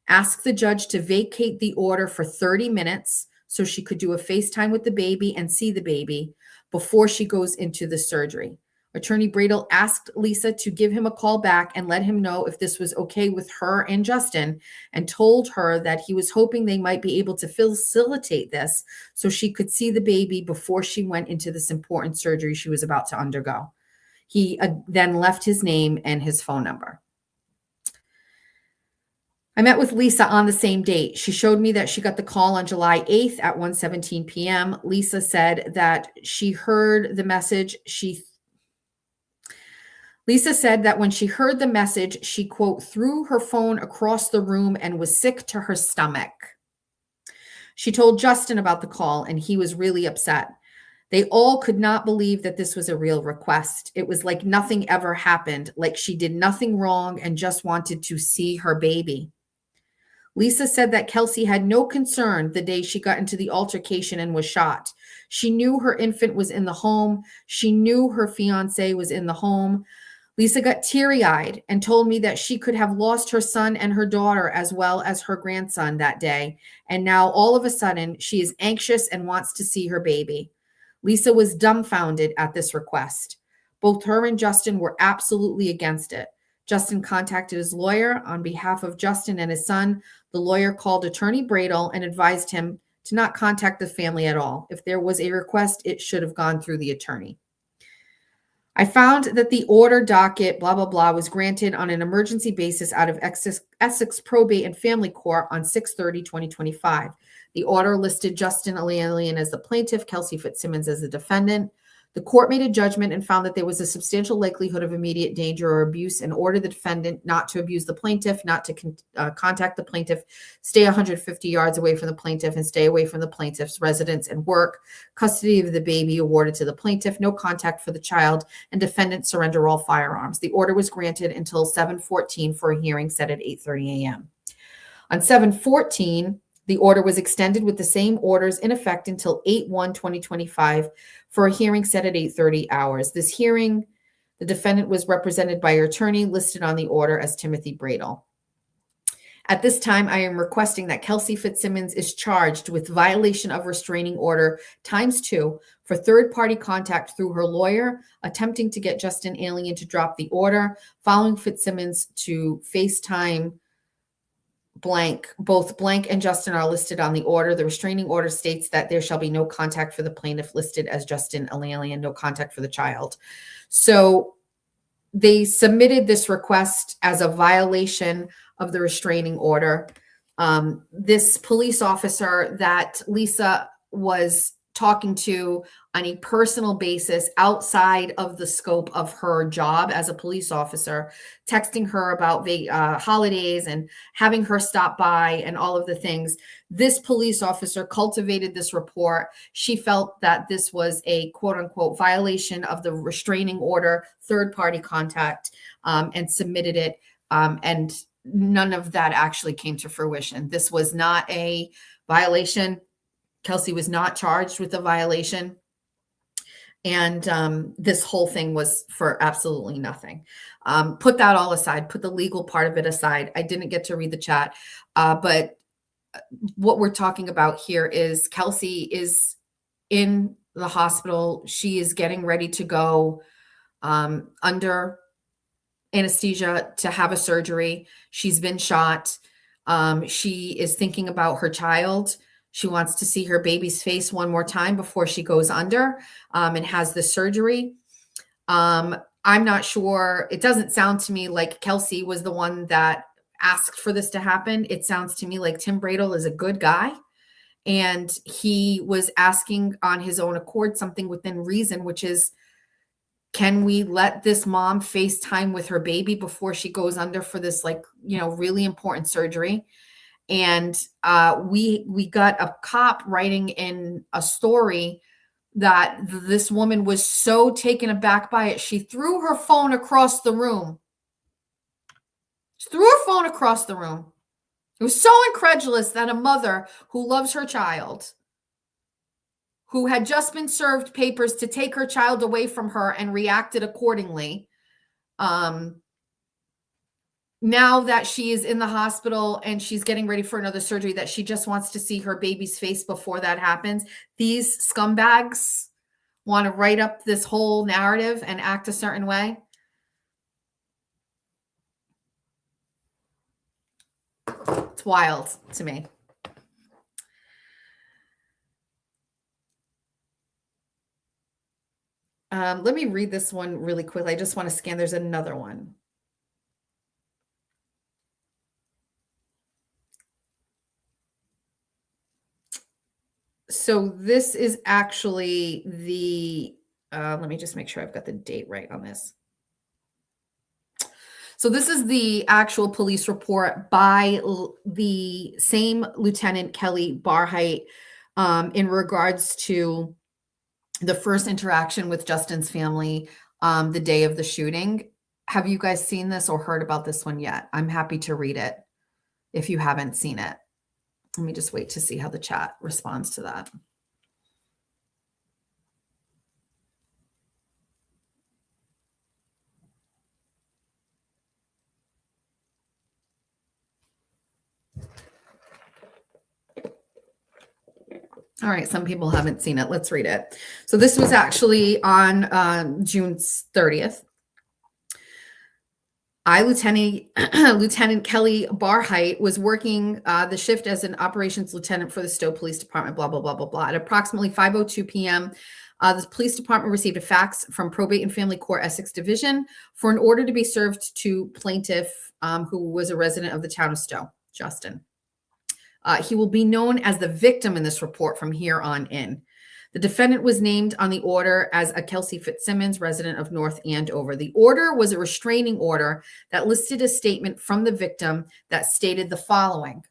ask the judge to vacate the order for 30 minutes so she could do a FaceTime with the baby and see the baby before she goes into the surgery. Attorney Bradel asked Lisa to give him a call back and let him know if this was okay with her and Justin, and told her that he was hoping they might be able to facilitate this so she could see the baby before she went into this important surgery she was about to undergo. He then left his name and his phone number. I met with Lisa on the same date. She showed me that she got the call on July 8th at 1:17 p.m. Lisa said that she heard the message. Lisa said that when she heard the message, she, quote, threw her phone across the room and was sick to her stomach. She told Justin about the call, and he was really upset. They all could not believe that this was a real request. It was like nothing ever happened, like she did nothing wrong and just wanted to see her baby. Lisa said that Kelsey had no concern the day she got into the altercation and was shot. She knew her infant was in the home. She knew her fiance was in the home. Lisa got teary-eyed and told me that she could have lost her son and her daughter as well as her grandson that day. And now all of a sudden she is anxious and wants to see her baby. Lisa was dumbfounded at this request. Both her and Justin were absolutely against it. Justin contacted his lawyer on behalf of Justin and his son. The lawyer called Attorney Bradel and advised him to not contact the family at all. If there was a request, it should have gone through the attorney. I found that the order docket, blah, blah, blah, was granted on an emergency basis out of Essex Probate and Family Court on 6/30/2025. The order listed Justin Alien as the plaintiff, Kelsey Fitz Simmons as the defendant. The court made a judgment and found that there was a substantial likelihood of immediate danger or abuse and ordered the defendant not to abuse the plaintiff, not to contact the plaintiff, stay 150 yards away from the plaintiff, and stay away from the plaintiff's residence and work. Custody of the baby awarded to the plaintiff, no contact for the child, and defendant surrender all firearms. The order was granted until 7/14 for a hearing set at 8:30 a.m. On 7/14, the order was extended with the same orders in effect until 8/1/2025 for a hearing set at 8:30 hours. This hearing, the defendant was represented by her attorney listed on the order as Timothy Bradel. At this time, I am requesting that Kelsey Fitz Simmons is charged with violation of restraining order ×2 for third-party contact through her lawyer, attempting to get Justin Alien to drop the order, following Fitz Simmons to FaceTime blank. Both blank and Justin are listed on the order. The restraining order states that there shall be no contact for the plaintiff listed as Justin Alien, no contact for the child. So they submitted this request as a violation of the restraining order. This police officer that Lisa was talking to on a personal basis outside of the scope of her job as a police officer, texting her about holidays and having her stop by and all of the things. This police officer cultivated this report. She felt that this was a quote unquote violation of the restraining order, third party contact, and submitted it. And none of that actually came to fruition. This was not a violation. Kelsey was not charged with a violation. And this whole thing was for absolutely nothing. Put that all aside, put the legal part of it aside. I didn't get to read the chat, but what we're talking about here is Kelsey is in the hospital. She is getting ready to go under anesthesia to have a surgery. She's been shot. She is thinking about her child. She wants to see her baby's face one more time before she goes under and has the surgery. I'm not sure. It doesn't sound to me like Kelsey was the one that asked for this to happen. It sounds to me like Tim Bradel is a good guy. And he was asking on his own accord something within reason, which is, can we let this mom FaceTime with her baby before she goes under for this, really important surgery? And we got a cop writing in a story that this woman was so taken aback by it, she threw her phone across the room. She threw her phone across the room. It was so incredulous that a mother who loves her child, who had just been served papers to take her child away from her and reacted accordingly, now that she is in the hospital and she's getting ready for another surgery, that she just wants to see her baby's face before that happens. These scumbags want to write up this whole narrative and act a certain way. It's wild to me. Let me read this one really quickly. I just want to scan. There's another one. So this is actually the, let me just make sure I've got the date right on this. So this is the actual police report by the same Lieutenant Kelly Barheit in regards to the first interaction with Justin's family the day of the shooting. Have you guys seen this or heard about this one yet? I'm happy to read it if you haven't seen it. Let me just wait to see how the chat responds to that. All right, some people haven't seen it. Let's read it. So this was actually on June 30th. Lieutenant Kelly Barheit was working the shift as an operations lieutenant for the Stowe Police Department, blah, blah, blah, blah, blah. At approximately 5:02 p.m., the police department received a fax from Probate and Family Court Essex Division for an order to be served to plaintiff who was a resident of the town of Stowe, Justin. He will be known as the victim in this report from here on in. The defendant was named on the order as a Kelsey Fitz Simmons, resident of North Andover. The order was a restraining order that listed a statement from the victim that stated the following.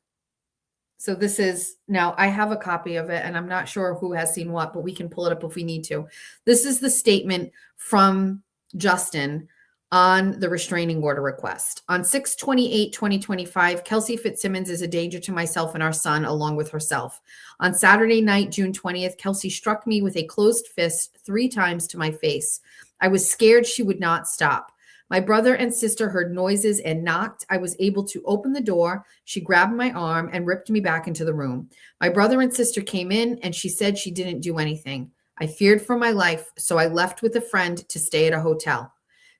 So this is, now I have a copy of it and I'm not sure who has seen what, but we can pull it up if we need to. This is the statement from Justin on the restraining order request. On 6/28/2025, Kelsey Fitz Simmons is a danger to myself and our son, along with herself. On Saturday night, June 20th, Kelsey struck me with a closed fist 3 times to my face. I was scared she would not stop. My brother and sister heard noises and knocked. I was able to open the door. She grabbed my arm and ripped me back into the room. My brother and sister came in and she said she didn't do anything. I feared for my life, so I left with a friend to stay at a hotel.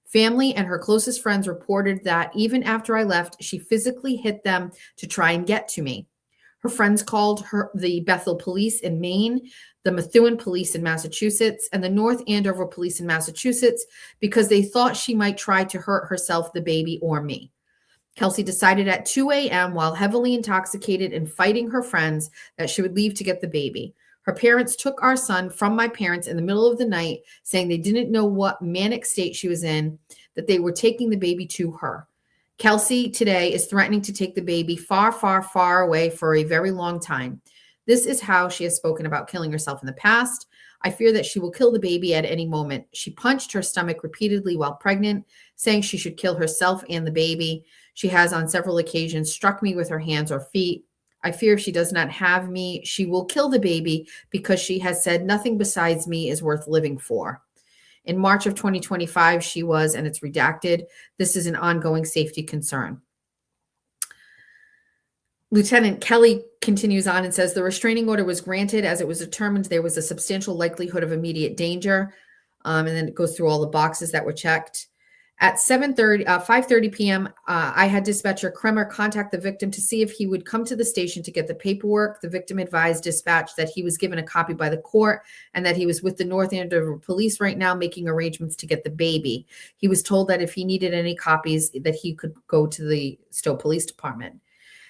Family and her closest friends reported that even after I left, she physically hit them to try and get to me. Her friends called the Bethel Police in Maine, the Methuen Police in Massachusetts, and the North Andover Police in Massachusetts because they thought she might try to hurt herself, the baby, or me. Kelsey decided at 2 a.m. while heavily intoxicated and fighting her friends that she would leave to get the baby. Her parents took our son from my parents in the middle of the night, saying they didn't know what manic state she was in, that they were taking the baby to her. Kelsey today is threatening to take the baby far, far, far away for a very long time. This is how she has spoken about killing herself in the past. I fear that she will kill the baby at any moment. She punched her stomach repeatedly while pregnant, saying she should kill herself and the baby. She has on several occasions struck me with her hands or feet. I fear if she does not have me, she will kill the baby because she has said nothing besides me is worth living for. In March of 2025, she was, and it's redacted, this is an ongoing safety concern. Lieutenant Kelly continues on and says the restraining order was granted as it was determined there was a substantial likelihood of immediate danger. And then it goes through all the boxes that were checked. At 5:30 p.m., I had dispatcher Kremer contact the victim to see if he would come to the station to get the paperwork. The victim advised dispatch that he was given a copy by the court and that he was with the North Andover Police right now making arrangements to get the baby. He was told that if he needed any copies, that he could go to the Stowe Police Department.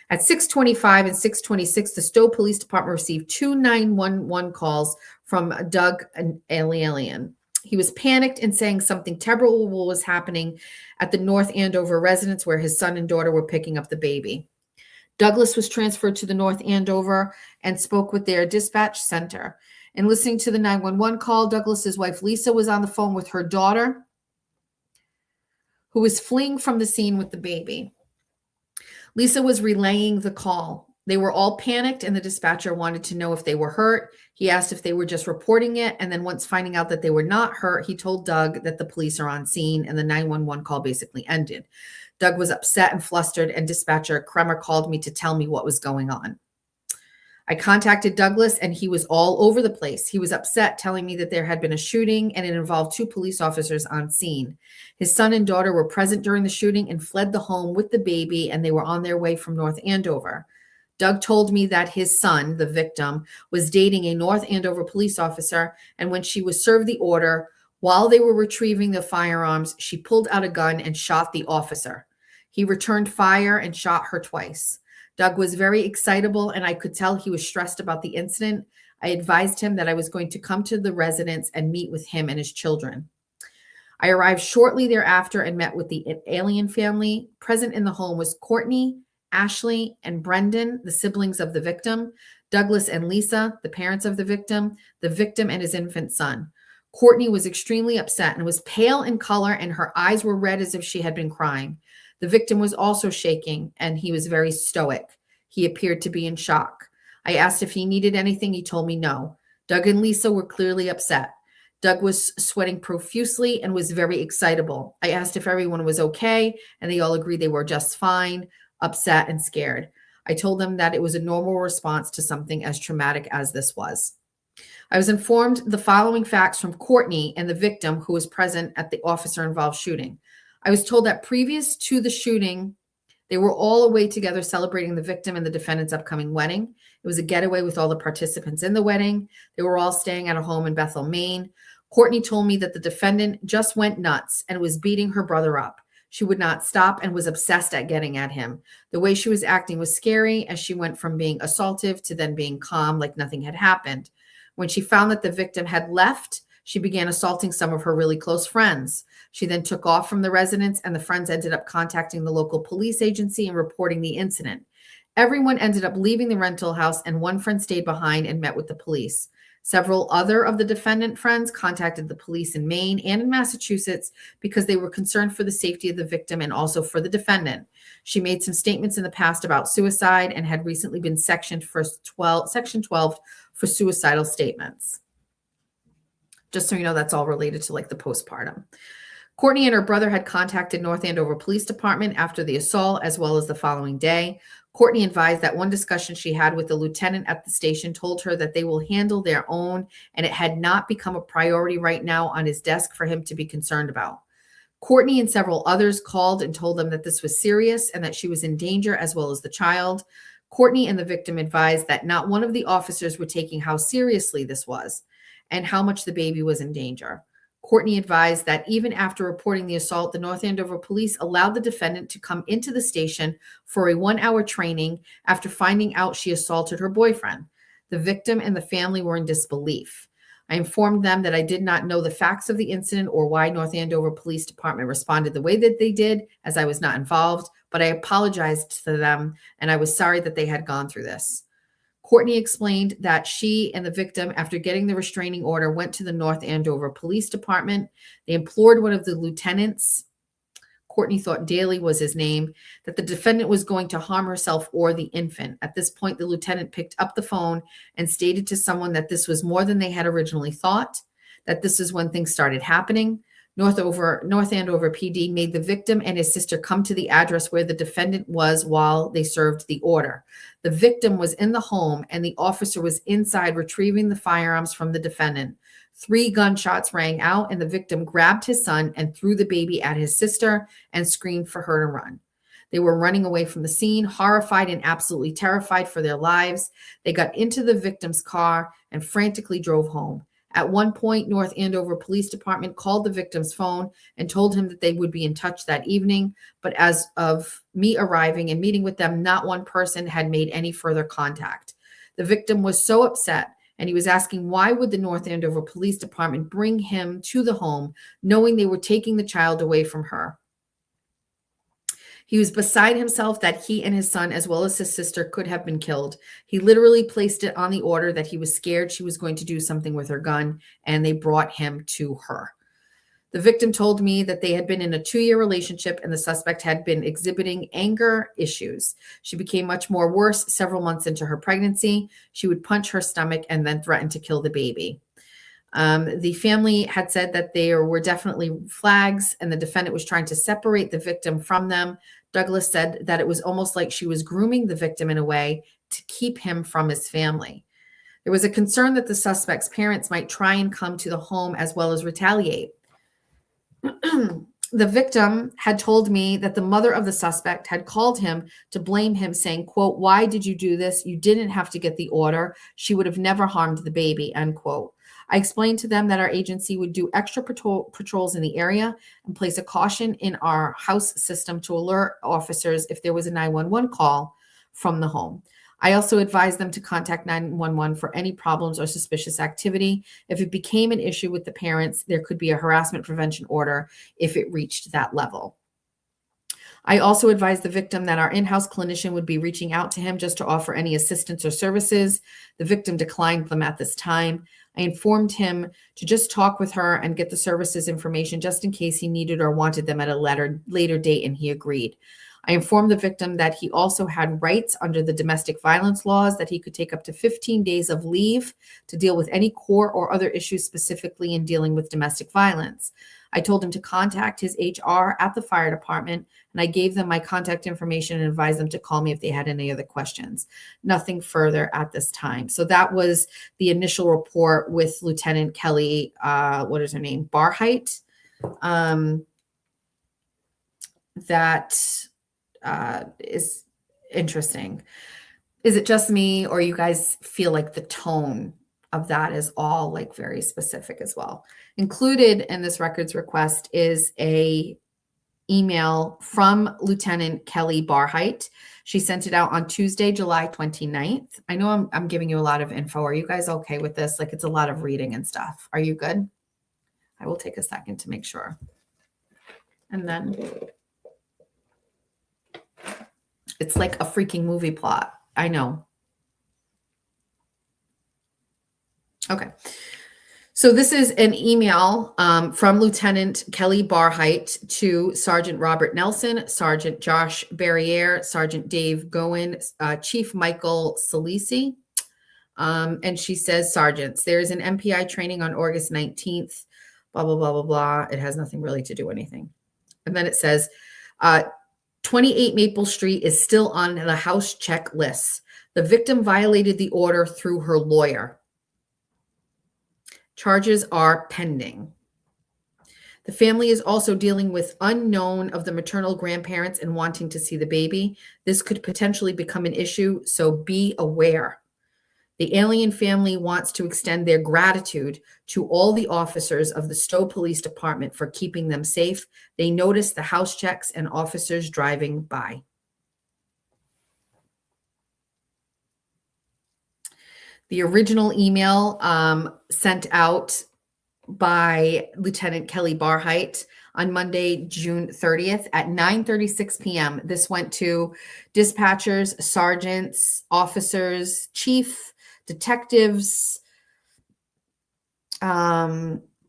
At 6:25 and 6:26, the Stowe Police Department received 2 911 calls from Doug, an alien. He was panicked and saying something terrible was happening at the North Andover residence where his son and daughter were picking up the baby. Douglas was transferred to the North Andover and spoke with their dispatch center. In listening to the 911 call, Douglas's wife Lisa was on the phone with her daughter, who was fleeing from the scene with the baby. Lisa was relaying the call. They were all panicked, and the dispatcher wanted to know if they were hurt. He asked if they were just reporting it, and then once finding out that they were not hurt, he told Doug that the police are on scene, and the 911 call basically ended. Doug was upset and flustered, and dispatcher Kremer called me to tell me what was going on. I contacted Douglas, and he was all over the place. He was upset, telling me that there had been a shooting, and it involved 2 police officers on scene. His son and daughter were present during the shooting and fled the home with the baby, and they were on their way from North Andover. Doug told me that his son, the victim, was dating a North Andover police officer, and when she was served the order, while they were retrieving the firearms, she pulled out a gun and shot the officer. He returned fire and shot her twice. Doug was very excitable, and I could tell he was stressed about the incident. I advised him that I was going to come to the residence and meet with him and his children. I arrived shortly thereafter and met with the alien family. Present in the home was Courtney, Ashley, and Brendan, the siblings of the victim, Douglas and Lisa, the parents of the victim and his infant son. Courtney was extremely upset and was pale in color, and her eyes were red as if she had been crying. The victim was also shaking, and he was very stoic. He appeared to be in shock. I asked if he needed anything. He told me no. Doug and Lisa were clearly upset. Doug was sweating profusely and was very excitable. I asked if everyone was okay, and they all agreed they were just fine, upset and scared. I told them that it was a normal response to something as traumatic as this was. I was informed the following facts from Courtney and the victim who was present at the officer-involved shooting. I was told that previous to the shooting, they were all away together celebrating the victim and the defendant's upcoming wedding. It was a getaway with all the participants in the wedding. They were all staying at a home in Bethel, Maine. Courtney told me that the defendant just went nuts and was beating her brother up. She would not stop and was obsessed at getting at him. The way she was acting was scary as she went from being assaultive to then being calm, like nothing had happened. When she found that the victim had left, she began assaulting some of her really close friends. She then took off from the residence, and the friends ended up contacting the local police agency and reporting the incident. Everyone ended up leaving the rental house, and one friend stayed behind and met with the police. Several other of the defendant friends contacted the police in Maine and in Massachusetts because they were concerned for the safety of the victim and also for the defendant. She made some statements in the past about suicide and had recently been Section 12 for suicidal statements. Just so you know, that's all related to like the postpartum. Courtney and her brother had contacted North Andover Police Department after the assault, as well as the following day. Courtney advised that one discussion she had with the lieutenant at the station told her that they will handle their own, and it had not become a priority right now on his desk for him to be concerned about. Courtney and several others called and told them that this was serious and that she was in danger, as well as the child. Courtney and the victim advised that not one of the officers were taking how seriously this was and how much the baby was in danger. Courtney advised that even after reporting the assault, the North Andover police allowed the defendant to come into the station for a 1-hour training after finding out she assaulted her boyfriend. The victim and the family were in disbelief. I informed them that I did not know the facts of the incident or why North Andover Police Department responded the way that they did, as I was not involved, but I apologized to them, and I was sorry that they had gone through this. Courtney explained that she and the victim, after getting the restraining order, went to the North Andover Police Department. They implored one of the lieutenants, Courtney thought Daly was his name, that the defendant was going to harm herself or the infant. At this point, the lieutenant picked up the phone and stated to someone that this was more than they had originally thought, that this is when things started happening. North Andover PD made the victim and his sister come to the address where the defendant was while they served the order. The victim was in the home and the officer was inside retrieving the firearms from the defendant. 3 gunshots rang out and the victim grabbed his son and threw the baby at his sister and screamed for her to run. They were running away from the scene, horrified and absolutely terrified for their lives. They got into the victim's car and frantically drove home. At one point, North Andover Police Department called the victim's phone and told him that they would be in touch that evening. But as of me arriving and meeting with them, not one person had made any further contact. The victim was so upset, and he was asking why would the North Andover Police Department bring him to the home, knowing they were taking the child away from her. He was beside himself that he and his son, as well as his sister, could have been killed. He literally placed it on the order that he was scared she was going to do something with her gun, and they brought him to her. The victim told me that they had been in a 2-year relationship and the suspect had been exhibiting anger issues. She became much more worse several months into her pregnancy. She would punch her stomach and then threaten to kill the baby. The family had said that there were definitely flags and the defendant was trying to separate the victim from them. Douglas said that it was almost like she was grooming the victim in a way to keep him from his family. There was a concern that the suspect's parents might try and come to the home as well as retaliate. The victim had told me that the mother of the suspect had called him to blame him, saying, quote, "Why did you do this? You didn't have to get the order. She would have never harmed the baby," end quote. I explained to them that our agency would do extra patrols in the area and place a caution in our house system to alert officers if there was a 911 call from the home. I also advised them to contact 911 for any problems or suspicious activity. If it became an issue with the parents, there could be a harassment prevention order if it reached that level. I also advised the victim that our in-house clinician would be reaching out to him just to offer any assistance or services. The victim declined them at this time. I informed him to just talk with her and get the services information just in case he needed or wanted them at a later date, and he agreed. I informed the victim that he also had rights under the domestic violence laws, that he could take up to 15 days of leave to deal with any court or other issues specifically in dealing with domestic violence. I told him to contact his HR at the fire department, and I gave them my contact information and advised them to call me if they had any other questions. Nothing further at this time. So that was the initial report with Lieutenant Kelly, what is her name? Barheit. That is interesting. Is it just me, or you guys feel like the tone of that is all like very specific as well? Included in this records request is a email from Lieutenant Kelly Barheit. She sent it out on Tuesday, July 29th. I know I'm giving you a lot of info. Are you guys okay with this? Like, it's a lot of reading and stuff. Are you good? I will take a second to make sure. And then it's like a freaking movie plot. I know. Okay. So this is an email from Lieutenant Kelly Barheit to Sergeant Robert Nelson, Sergeant Josh Barriere, Sergeant Dave Goen, Chief Michael Salisi. And she says, Sergeants, there is an MPI training on August 19th, blah, blah, blah, blah, blah. It has nothing really to do with anything. And then it says, 28 Maple Street is still on the house check list. The victim violated the order through her lawyer. Charges are pending. The family is also dealing with unknown of the maternal grandparents and wanting to see the baby. This could potentially become an issue, so be aware. The alien family wants to extend their gratitude to all the officers of the Stowe Police Department for keeping them safe. They noticed the house checks and officers driving by. The original email sent out by Lieutenant Kelly Barheit on Monday, June 30th at 9:36 p.m. This went to dispatchers, sergeants, officers, chief, detectives,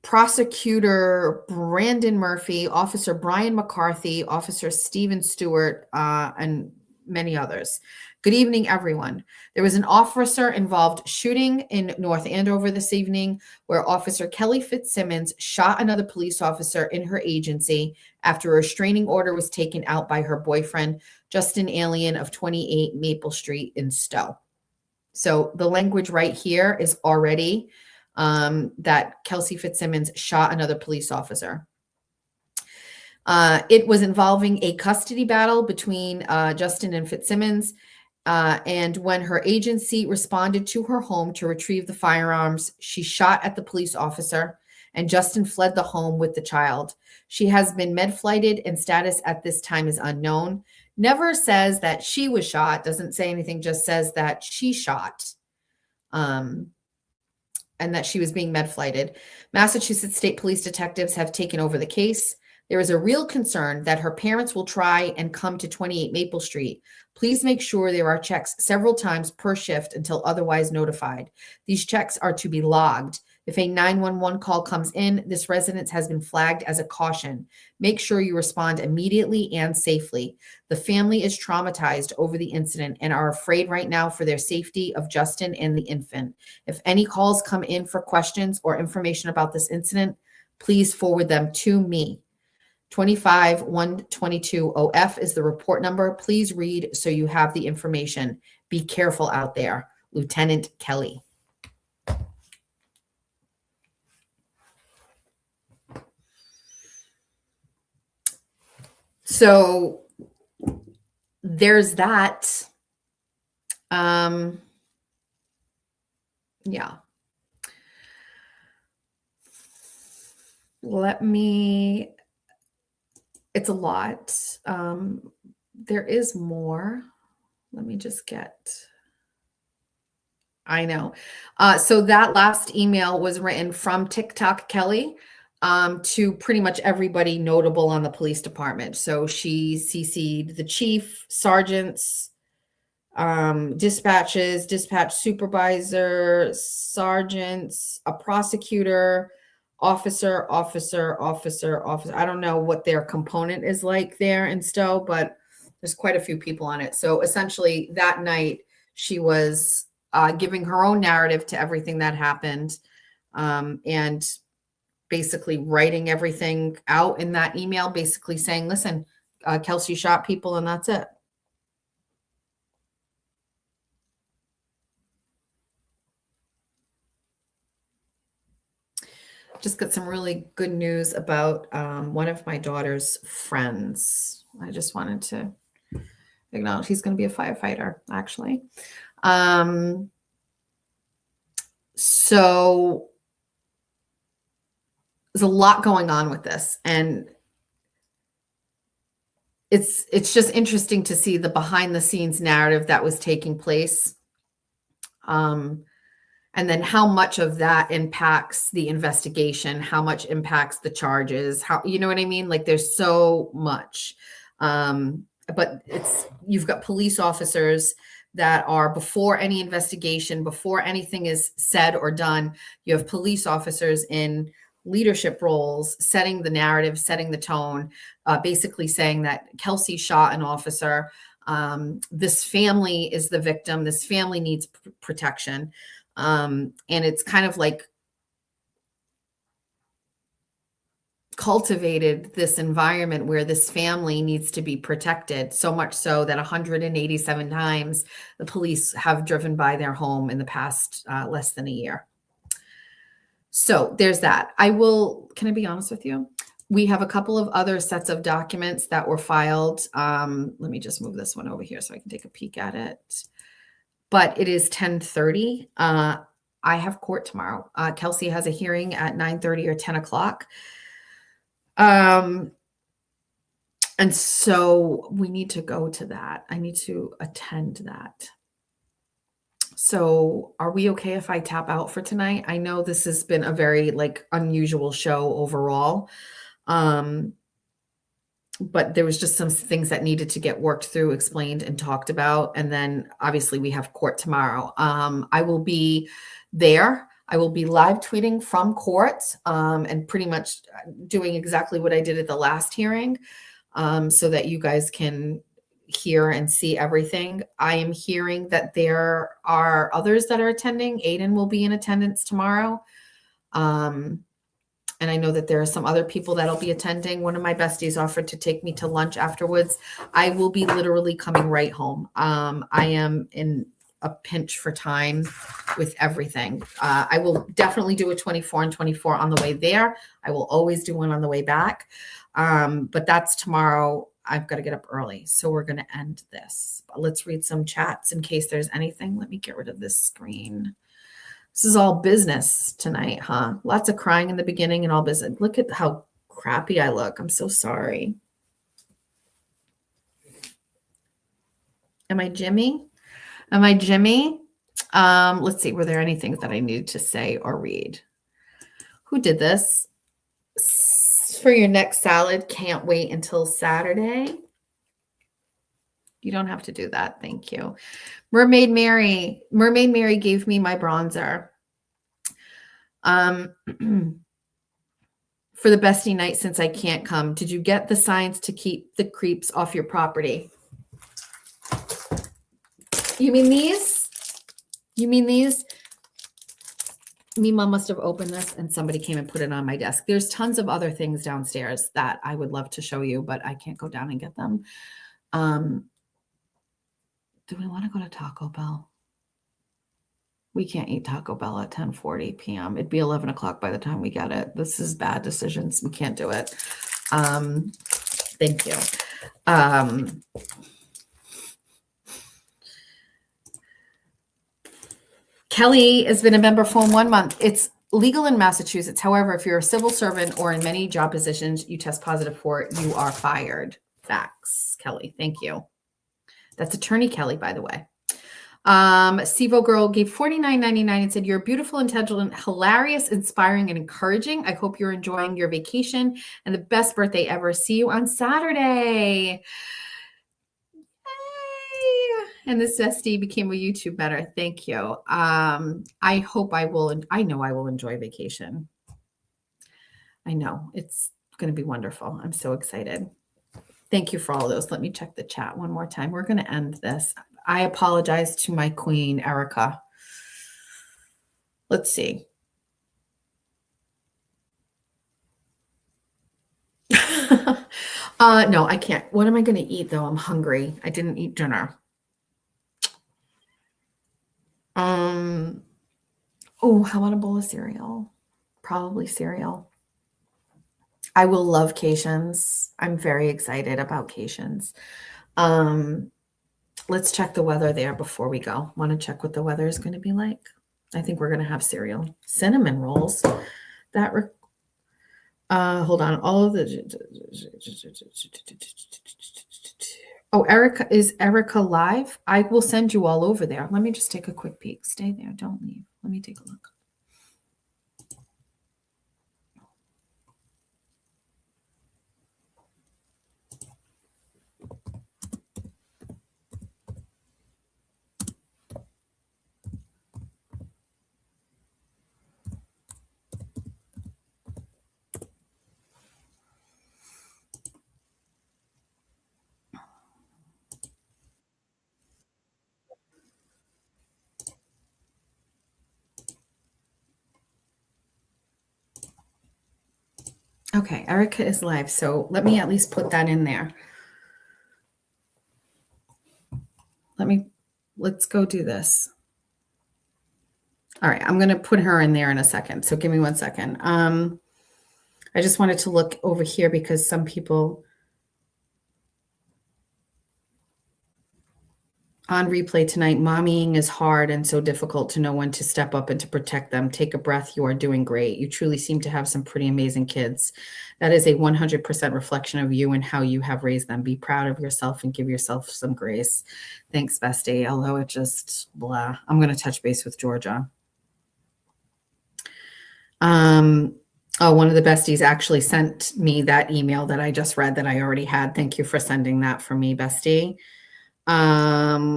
prosecutor Brandon Murphy, Officer Brian McCarthy, Officer Stephen Stewart, and many others. Good evening, everyone. There was an officer involved shooting in North Andover this evening where Officer Kelsey Fitz Simmons shot another police officer in her agency after a restraining order was taken out by her boyfriend, Justin Alien of 28 Maple Street in Stowe. So the language right here is already that Kelsey Fitz Simmons shot another police officer. It was involving a custody battle between Justin and Fitzsimmons. And when her agency responded to her home to retrieve the firearms, she shot at the police officer and Justin fled the home with the child. She has been med-flighted and status at this time is unknown. Never says that she was shot, doesn't say anything, just says that she shot and that she was being med-flighted. Massachusetts State Police detectives have taken over the case. There is a real concern that her parents will try and come to 28 Maple Street. Please make sure there are checks several times per shift until otherwise notified. These checks are to be logged. If a 911 call comes in, this residence has been flagged as a caution. Make sure you respond immediately and safely. The family is traumatized over the incident and are afraid right now for their safety of Justin and the infant. If any calls come in for questions or information about this incident, please forward them to me. 25122OF is the report number. Please read so you have the information. Be careful out there. Lieutenant Kelly. So there's that. Yeah. It's a lot. There is more. Let me just I know. So that last email was written from TikTok Kelly to pretty much everybody notable on the police department. So she CC'd the chief, sergeants, dispatch supervisor, sergeants, a prosecutor, officer. I don't know what their component is like there in Stowe, but there's quite a few people on it. So essentially that night she was giving her own narrative to everything that happened and basically writing everything out in that email, basically saying, listen, Kelsey shot people and that's it. Just got some really good news about one of my daughter's friends. I just wanted to acknowledge he's going to be a firefighter, actually. So there's a lot going on with this. And it's just interesting to see the behind the scenes narrative that was taking place. And then how much of that impacts the investigation, how much impacts the charges, how, you know what I mean? Like there's so much. But you've got police officers that are before any investigation, before anything is said or done, you have police officers in leadership roles, setting the narrative, setting the tone, basically saying that Kelsey shot an officer. This family is the victim. This family needs protection. And it's kind of like cultivated this environment where this family needs to be protected, so much so that 187 times the police have driven by their home in the past less than a year. So there's that. Can I be honest with you? We have a couple of other sets of documents that were filed. Let me just move this one over here so I can take a peek at it. But it is 10:30. I have court tomorrow. Kelsey has a hearing at 9:30 or 10 o'clock. And so we need to go to that. I need to attend that. So are we okay if I tap out for tonight? I know this has been a very unusual show overall. But there was just some things that needed to get worked through, explained, and talked about. And then obviously we have court tomorrow. I will be there. I will be live tweeting from court and pretty much doing exactly what I did at the last hearing so that you guys can hear and see everything. I am hearing that there are others that are attending. Aiden will be in attendance tomorrow. And I know that there are some other people that'll be attending. One of my besties offered to take me to lunch afterwards. I will be literally coming right home. I am in a pinch for time with everything. I will definitely do a 24 and 24 on the way there. I will always do one on the way back. But that's tomorrow. I've got to get up early. So we're going to end this. But let's read some chats in case there's anything. Let me get rid of this screen. This is all business tonight, huh? Lots of crying in the beginning and all business. Look at how crappy I look. I'm so sorry. Am I Jimmy? Let's see. Were there any things that I needed to say or read? Who did this? For your next salad, can't wait until Saturday. You don't have to do that. Thank you. Mermaid Mary gave me my bronzer. For the bestie night, since I can't come, did you get the signs to keep the creeps off your property? You mean these? Mima must have opened this and somebody came and put it on my desk. There's tons of other things downstairs that I would love to show you, but I can't go down and get them. Do we want to go to Taco Bell? We can't eat Taco Bell at 10:40 p.m. It'd be 11 o'clock by the time we get it. This is bad decisions. We can't do it. Thank you. Kelly has been a member for 1 month. It's legal in Massachusetts. However, if you're a civil servant or in many job positions you test positive for, you are fired. Facts, Kelly. Thank you. That's attorney Kelly, by the way. Sivo Girl gave $49.99 and said, "You're beautiful, intelligent, hilarious, inspiring, and encouraging. I hope you're enjoying your vacation and the best birthday ever. See you on Saturday." Yay! And this bestie became a YouTube better. Thank you. I hope I will. I know I will enjoy vacation. I know it's going to be wonderful. I'm so excited. Thank you for all those. Let me check the chat one more time. We're going to end this. I apologize to my queen, Erica. Let's see. No, I can't. What am I going to eat, though? I'm hungry. I didn't eat dinner. Oh, how about a bowl of cereal? Probably cereal. I will love Cations. I'm very excited about Cations. Let's check the weather there before we go. Want to check what the weather is going to be like? I think we're going to have cereal. Cinnamon rolls. Hold on. All of the Oh, is Erica live? I will send you all over there. Let me just take a quick peek. Stay there. Don't leave. Let me take a look. Okay, Erica is live, so let me at least put that in there. Let's go do this. All right, I'm going to put her in there in a second, so give me 1 second. I just wanted to look over here because some people on replay tonight, mommying is hard and so difficult to know when to step up and to protect them. Take a breath. You are doing great. You truly seem to have some pretty amazing kids. That is a 100% reflection of you and how you have raised them. Be proud of yourself and give yourself some grace. Thanks, bestie. Although it just blah. I'm going to touch base with Georgia. Oh, one of the besties actually sent me that email that I just read that I already had. Thank you for sending that for me, bestie. I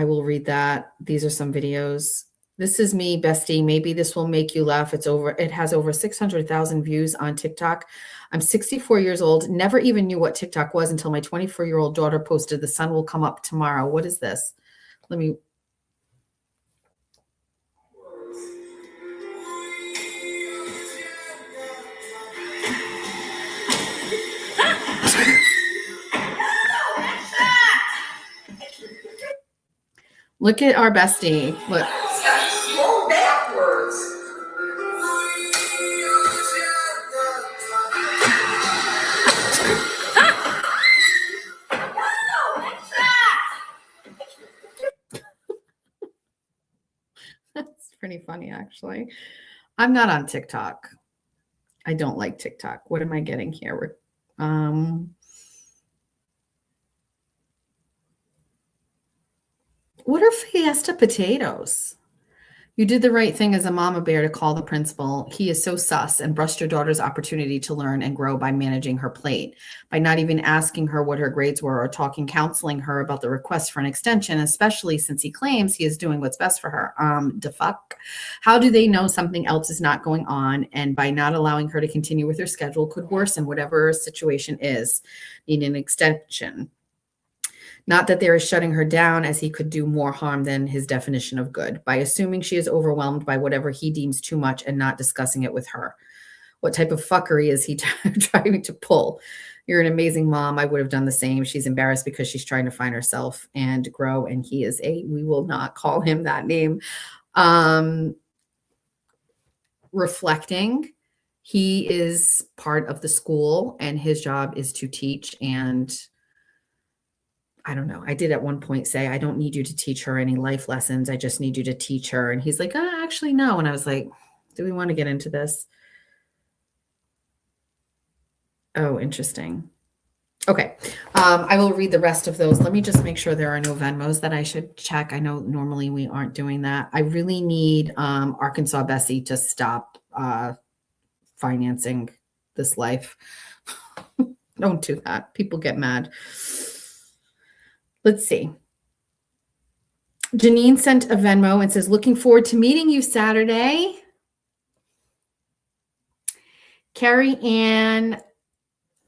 will read that. These are some videos. This is me, bestie. Maybe this will make you laugh. It has over 600,000 views on TikTok. I'm 64 years old. Never even knew what TikTok was until my 24-year-old daughter posted, "The sun will come up tomorrow." What is this? Let me. Look at our bestie. Look. Roll backwards. That's pretty funny, actually. I'm not on TikTok. I don't like TikTok. What am I getting here? What are Fiesta potatoes? You did the right thing as a mama bear to call the principal. He is so sus and brushed your daughter's opportunity to learn and grow by managing her plate, by not even asking her what her grades were or counseling her about the request for an extension, especially since he claims he is doing what's best for her. The fuck? How do they know something else is not going on? And by not allowing her to continue with her schedule could worsen whatever her situation is, need an extension. Not that there is shutting her down, as he could do more harm than his definition of good, by assuming she is overwhelmed by whatever he deems too much and not discussing it with her. What type of fuckery is he trying to pull? You're an amazing mom. I would have done the same. She's embarrassed because she's trying to find herself and grow, and he is we will not call him that name. Reflecting, he is part of the school, and his job is to teach, and I don't know. I did at one point say, I don't need you to teach her any life lessons. I just need you to teach her. And he's like, actually, no. And I was like, do we want to get into this? Oh, interesting. Okay. I will read the rest of those. Let me just make sure there are no Venmos that I should check. I know normally we aren't doing that. I really need Arkansas Bessie to stop financing this life. Don't do that. People get mad. Let's see. Janine sent a Venmo and says, looking forward to meeting you Saturday. Carrie Ann,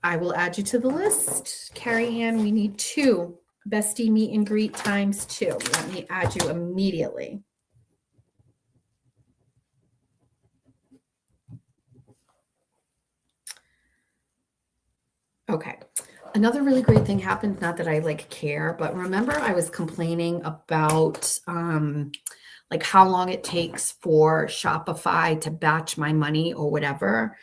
I will add you to the list. Carrie Ann, we need 2 bestie meet and greet times 2. Let me add you immediately. Okay. Another really great thing happened, not that I care, but remember I was complaining about how long it takes for Shopify to batch my money or whatever.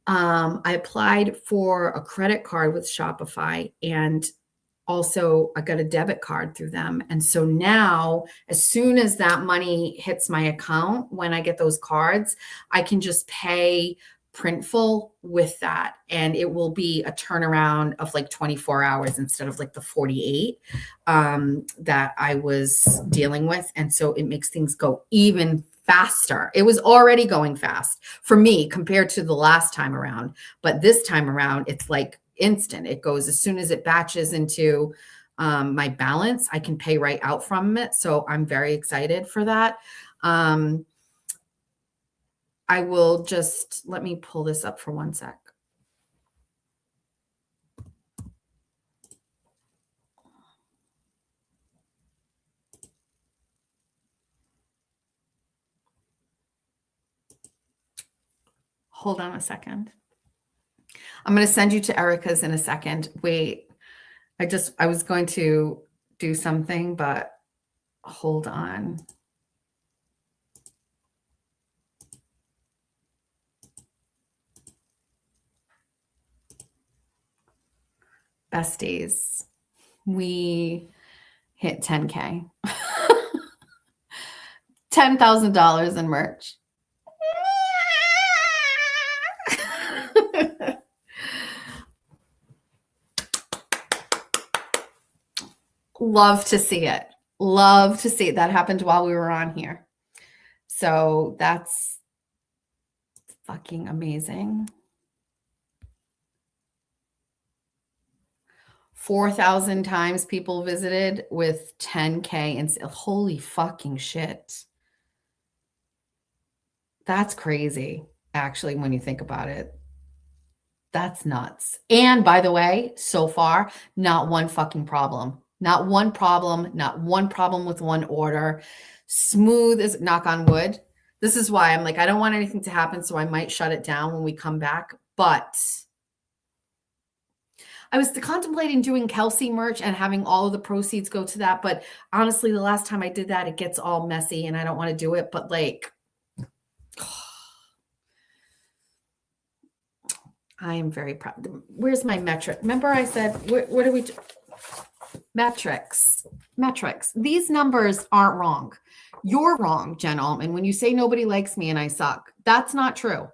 I applied for a credit card with Shopify, and also I got a debit card through them. And so now, as soon as that money hits my account, when I get those cards, I can just pay Printful with that, and it will be a turnaround of like 24 hours instead of like the 48 that I was dealing with. And so it makes things go even faster. It was already going fast for me compared to the last time around, but this time around it's like instant. It goes as soon as it batches into my balance, I can pay right out from it. So I'm very excited for that. I will just, let me pull this up for one sec. Hold on a second. I'm going to send you to Erica's in a second. Wait, I was going to do something, but hold on. Besties, we hit 10K. $10,000 in merch. Love to see it. Love to see it. That happened while we were on here. So that's fucking amazing. 4,000 times people visited with 10K and holy fucking shit. That's crazy, actually, when you think about it. That's nuts. And by the way, so far, not one fucking problem. Not one problem, not one problem with one order. Smooth as, knock on wood. This is why I'm like, I don't want anything to happen, so I might shut it down when we come back. But I was contemplating doing Kelsey merch and having all of the proceeds go to that. But honestly, the last time I did that, it gets all messy and I don't want to do it. But like, I am very proud. Where's my metric? Remember I said, what do we do? Metrics. These numbers aren't wrong. You're wrong, gentlemen. When you say nobody likes me and I suck, that's not true.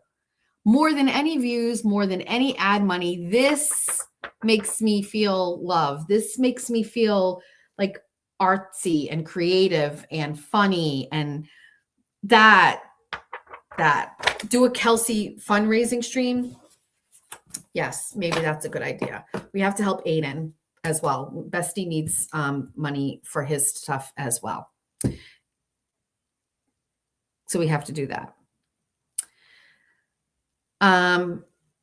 More than any views, more than any ad money, this makes me feel love. This makes me feel like artsy and creative and funny, and that do a Kelsey fundraising stream. Yes, maybe that's a good idea. We have to help Aiden as well. Bestie needs money for his stuff as well. So we have to do that.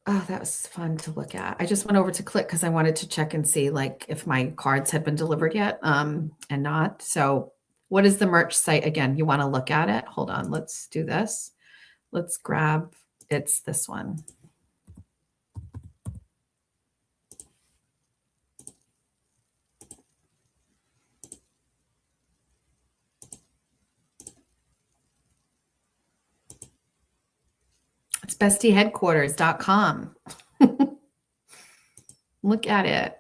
Oh, that was fun to look at. I just went over to Click because I wanted to check and see like if my cards had been delivered yet and not. So what is the merch site again? You want to look at it? Hold on. Let's do this. Let's grab, it's this one. It's bestieheadquarters.com. Look at it.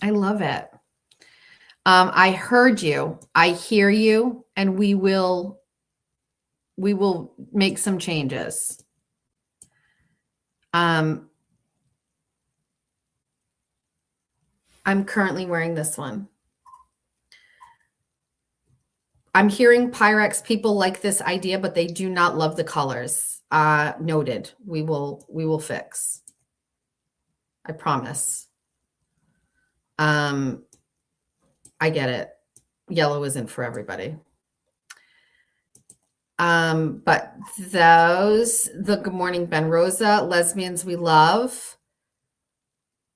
I love it. I heard you. I hear you, and we will make some changes. I'm currently wearing this one. I'm hearing Pyrex people like this idea, but they do not love the colors. Noted. We will fix. I promise. I get it. Yellow isn't for everybody. But the Good Morning Ben Rosa, Lesbians We Love.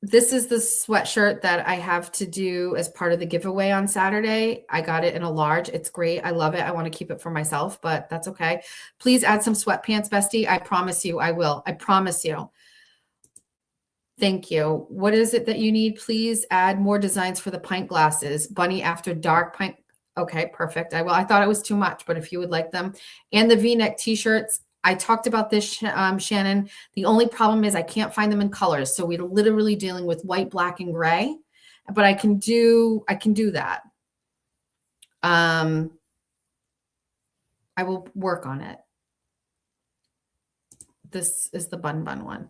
This is the sweatshirt that I have to do as part of the giveaway on Saturday. I got it in a large. It's great. I love it. I want to keep it for myself, but that's okay. Please add some sweatpants, Bestie. I promise you I will. I promise you. Thank you. What is it that you need? Please add more designs for the pint glasses. Bunny After Dark pint. Okay, perfect. I thought it was too much, but if you would like them. And the V-neck t-shirts. I talked about this, Shannon. The only problem is I can't find them in colors. So we're literally dealing with white, black, and gray. But I can do that. I will work on it. This is the bun one.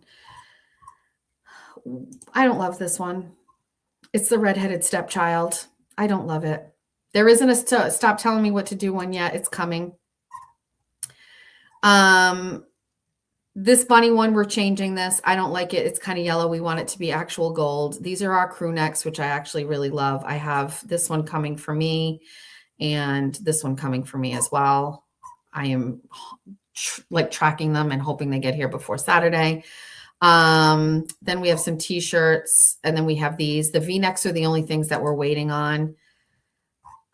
I don't love this one. It's the redheaded stepchild. I don't love it. There isn't a stop telling me what to do one yet. It's coming. This bunny one, we're changing this. I don't like it. It's kind of yellow. We want it to be actual gold. These are our crew necks, which I actually really love. I have this one coming for me and this one coming for me as well. I am like tracking them and hoping they get here before Saturday. Then we have some t-shirts, and then we have these. The V-necks are the only things that we're waiting on.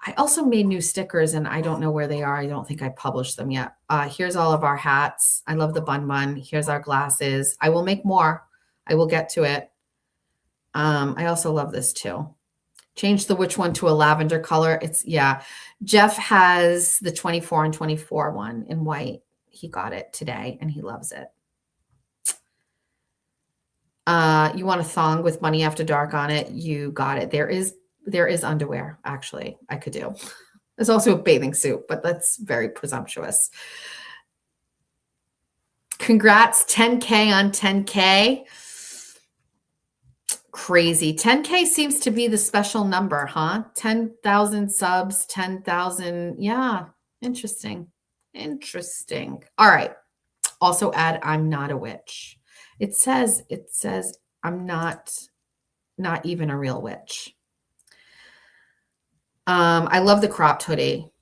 I also made new stickers, and I don't know where they are. I don't think I published them yet. Here's all of our hats. I love the bun. Here's our glasses. I will make more. I will get to it. I also love this too. Change the which one to a lavender color. It's, yeah. Jeff has the 24 and 24 one in white. He got it today, and he loves it. You want a thong with Money After Dark on it? You got it. There is underwear, actually, I could do. There's also a bathing suit, but that's very presumptuous. Congrats, 10K on 10K. Crazy. 10K seems to be the special number, huh? 10,000 subs, 10,000. Yeah, interesting. Interesting. All right. Also add, I'm not a witch. It says I'm not even a real witch. I love the cropped hoodie.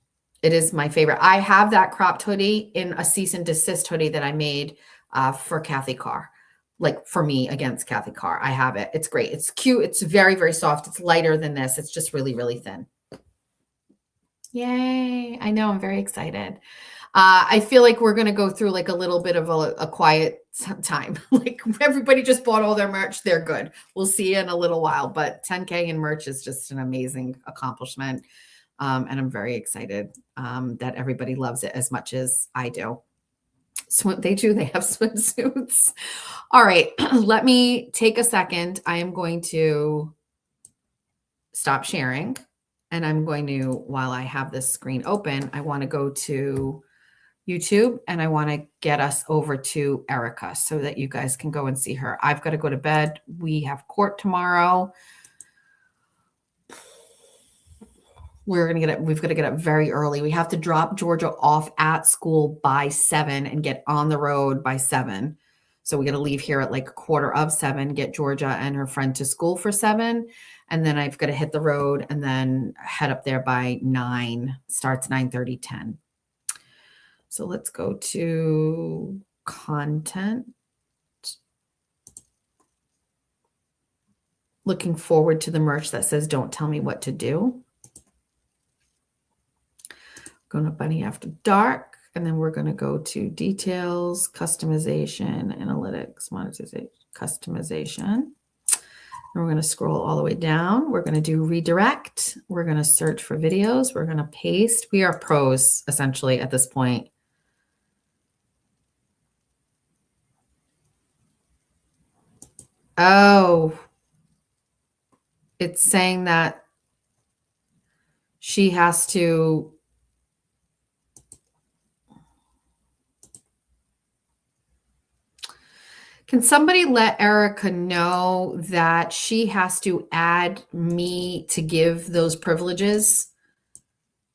It is my favorite. I have that cropped hoodie in a cease and desist hoodie that I made for Kathy Carr, like for me against Kathy Carr. I have it. It's great. It's cute. It's very, very soft. It's lighter than this. It's just really, really thin. Yay. I know. I'm very excited. I feel like we're going to go through like a little bit of a quiet time. Like everybody just bought all their merch. They're good. We'll see you in a little while, but 10K in merch is just an amazing accomplishment. And I'm very excited that everybody loves it as much as I do. They do. They have swimsuits. All right. Let me take a second. I am going to stop sharing. And I'm going to, while I have this screen open, I want to go to YouTube and I want to get us over to Erica so that you guys can go and see her. I've got to go to bed. We have court tomorrow. We've got to get up very early. We have to drop Georgia off at school by 7 and get on the road by 7. So we got to leave here at like 7:15, get Georgia and her friend to school for 7. And then I've got to hit the road and then head up there by 9. Starts 9:30, 10. So let's go to content. Looking forward to the merch that says, don't tell me what to do. Going to Bunny After Dark. And then we're going to go to details, customization, analytics, monetization, customization. And we're going to scroll all the way down. We're going to do redirect. We're going to search for videos. We're going to paste. We are pros, essentially, at this point. Oh, it's saying that she has to. Can somebody let Erica know that she has to add me to give those privileges?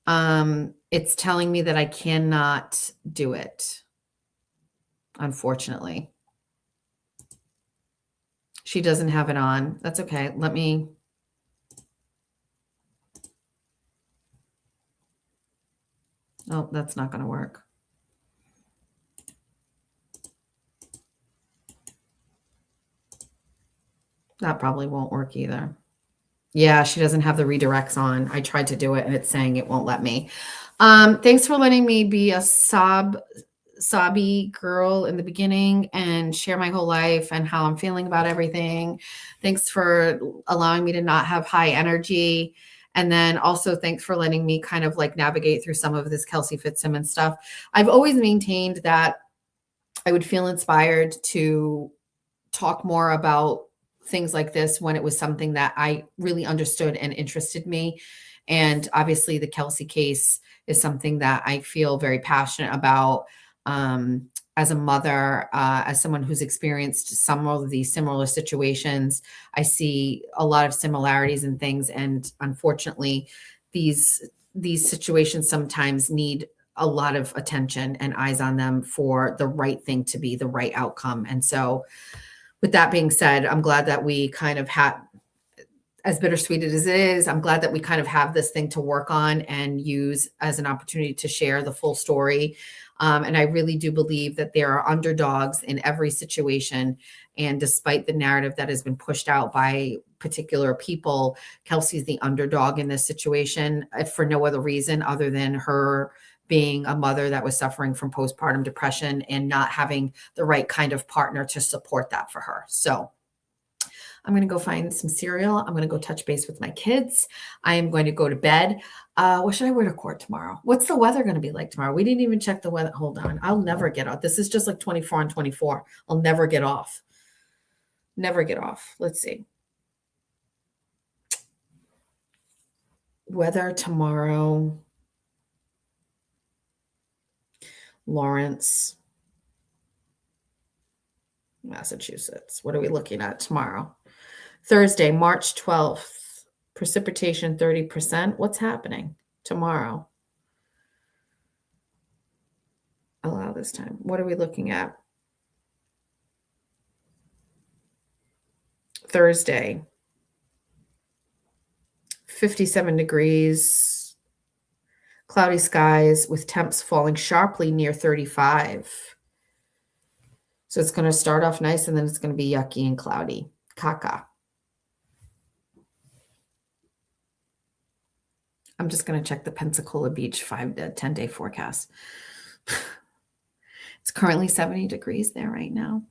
It's telling me that I cannot do it, unfortunately. She doesn't have it on. That's okay. Let me. Oh, that's not going to work. That probably won't work either. Yeah, she doesn't have the redirects on. I tried to do it and it's saying it won't let me. Thanks for letting me be a sobby girl in the beginning and share my whole life and how I'm feeling about everything. Thanks for allowing me to not have high energy. And then also thanks for letting me kind of like navigate through some of this Kelsey Fitz Simmons stuff. I've always maintained that I would feel inspired to talk more about things like this when it was something that I really understood and interested me. And obviously the Kelsey case is something that I feel very passionate about. as a mother, as someone who's experienced some of these similar situations, I see a lot of similarities in things. And unfortunately, these situations sometimes need a lot of attention and eyes on them for the right thing to be the right outcome. And so with that being said, I'm glad that we kind of had, as bittersweet as it is, I'm glad that we kind of have this thing to work on and use as an opportunity to share the full story. And I really do believe that there are underdogs in every situation. And despite the narrative that has been pushed out by particular people, Kelsey's the underdog in this situation, if for no other reason other than her being a mother that was suffering from postpartum depression and not having the right kind of partner to support that for her. So I'm going to go find some cereal. I'm going to go touch base with my kids. I am going to go to bed. What should I wear to court tomorrow? What's the weather going to be like tomorrow? We didn't even check the weather. Hold on. I'll never get off. This is just like 24 on 24. I'll never get off. Never get off. Let's see. Weather tomorrow. Lawrence, Massachusetts. What are we looking at tomorrow? Thursday, March 12th. Precipitation 30%. What's happening tomorrow? Allow this time. What are we looking at? Thursday, 57 degrees. Cloudy skies with temps falling sharply near 35. So it's going to start off nice and then it's going to be yucky and cloudy. Caca. I'm just going to check the Pensacola Beach 5 to 10 day forecast. It's currently 70 degrees there right now.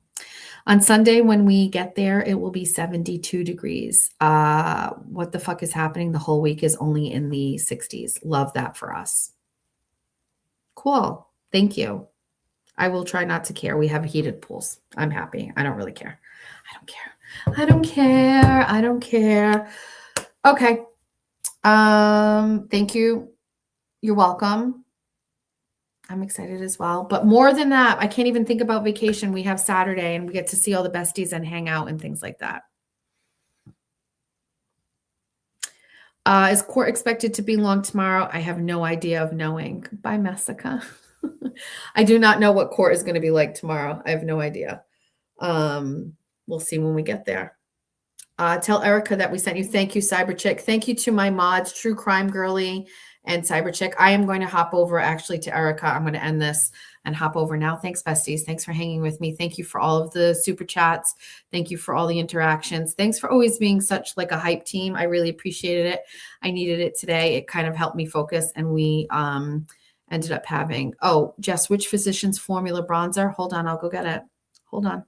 On Sunday, when we get there, it will be 72 degrees. What the fuck is happening? The whole week is only in the 60s. Love that for us. Cool. Thank you. I will try not to care. We have heated pools. I'm happy. I don't really care. I don't care. I don't care. I don't care. Okay. Thank you. You're welcome. I'm excited as well. But more than that, I can't even think about vacation. We have Saturday and we get to see all the besties and hang out and things like that. Is court expected to be long tomorrow? I have no idea of knowing. Bye, Messica. I do not know what court is going to be like tomorrow. I have no idea. We'll see when we get there. Tell Erica that we sent you. Thank you, Cyber Chick. Thank you to my mods, True Crime Girly and Cyber Chick. I am going to hop over actually to Erica. I'm going to end this and hop over now. Thanks, besties. Thanks for hanging with me. Thank you for all of the super chats. Thank you for all the interactions. Thanks for always being such like a hype team. I really appreciated it. I needed it today. It kind of helped me focus and we ended up having, oh, Jess, which Physicians Formula bronzer? Hold on. I'll go get it. Hold on.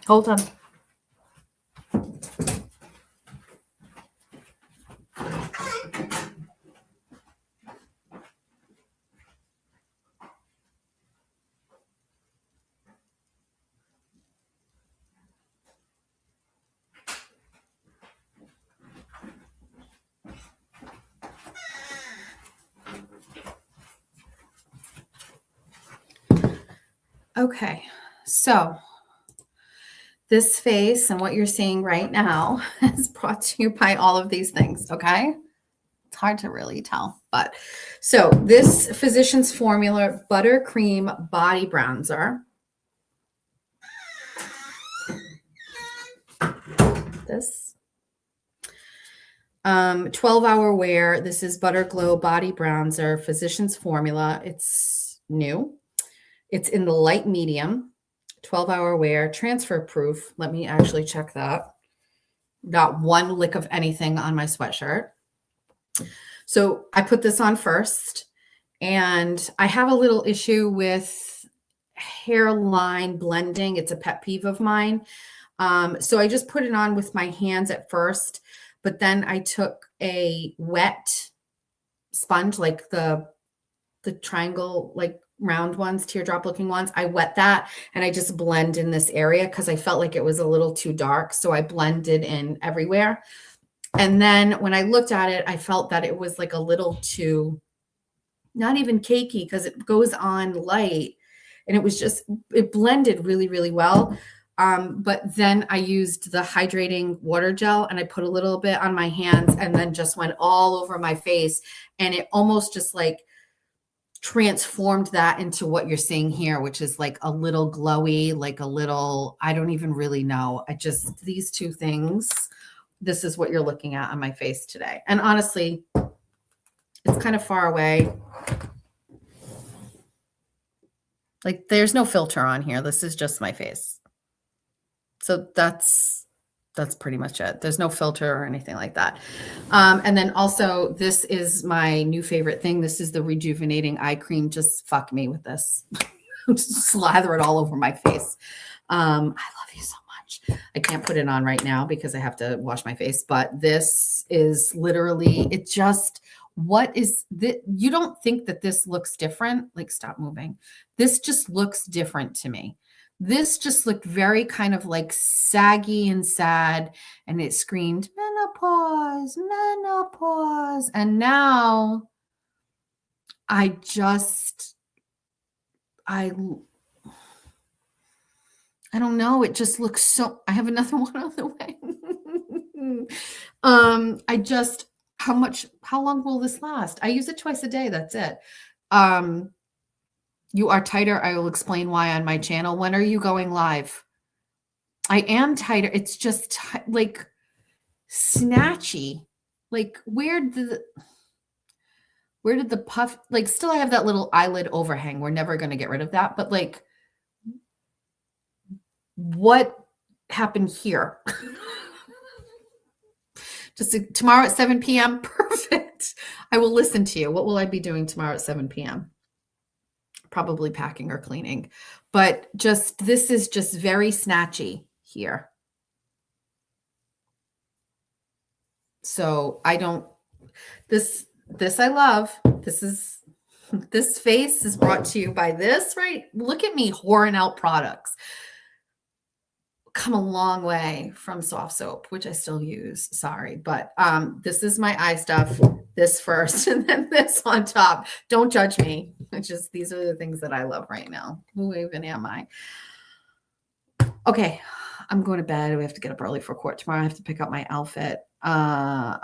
Hold on. Okay, so this face and what you're seeing right now is brought to you by all of these things, okay? It's hard to really tell, but so this Physicians Formula Buttercream Body Bronzer. This 12-hour wear. This is Butter Glow Body Bronzer, Physicians Formula. It's new. It's in the light medium, 12-hour wear, transfer proof. Let me actually check that. Not one lick of anything on my sweatshirt. So I put this on first, and I have a little issue with hairline blending. It's a pet peeve of mine. So I just put it on with my hands at first, but then I took a wet sponge, like the triangle, like round ones, teardrop looking ones. I wet that and I just blend in this area because I felt like it was a little too dark. So I blended in everywhere. And then when I looked at it, I felt that it was like a little too not even cakey because it goes on light. And it was just, it blended really, really well. But then I used the hydrating water gel and I put a little bit on my hands and then just went all over my face. And it almost just like transformed that into what you're seeing here, which is like a little glowy, like a little, I don't even really know. I just, these two things, this is what you're looking at on my face today. And honestly, it's kind of far away. Like there's no filter on here. This is just my face. So that's pretty much it. There's no filter or anything like that. And then also this is my new favorite thing. This is the rejuvenating eye cream. Just fuck me with this. Just slather it all over my face. I love you so much. I can't put it on right now because I have to wash my face, but this is literally, it just, what is that? You don't think that this looks different? Like, stop moving. This just looks different to me. This just looked very kind of like saggy and sad, and it screamed menopause, menopause. And now I don't know. It just looks so, I have another one on the way. How long will this last? I use it twice a day. That's it. You are tighter. I will explain why on my channel. When are you going live? I am tighter. It's just like snatchy. Like where did the puff, like still I have that little eyelid overhang. We're never going to get rid of that. But like what happened here? Just tomorrow at 7 p.m. Perfect. I will listen to you. What will I be doing tomorrow at 7 p.m.? Probably packing or cleaning. But just, this is just very snatchy here. So I don't, this I love. This face is brought to you by this, right? Look at me whoring out products. Come a long way from soft soap, which I still use. Sorry, but this is my eye stuff. This first, and then this on top. Don't judge me. It's just these are the things that I love right now. Who even am I? Okay, I'm going to bed. We have to get up early for court tomorrow. I have to pick up my outfit. I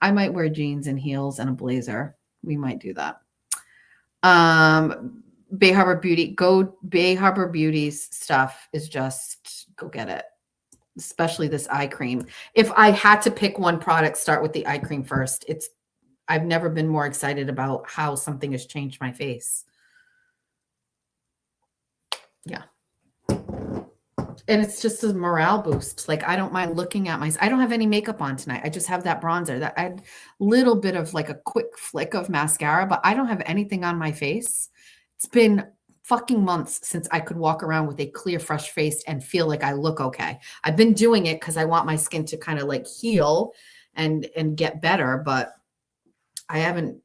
might wear jeans and heels and a blazer. We might do that. Bay Harbor Beauty's stuff is just go get it, especially this eye cream. If I had to pick one product, start with the eye cream first. I've never been more excited about how something has changed my face. Yeah. And it's just a morale boost. Like I don't mind looking at I don't have any makeup on tonight. I just have that bronzer. That I had a little bit of like a quick flick of mascara, but I don't have anything on my face. It's been fucking months since I could walk around with a clear, fresh face and feel like I look okay. I've been doing it because I want my skin to kind of like heal and get better, but I haven't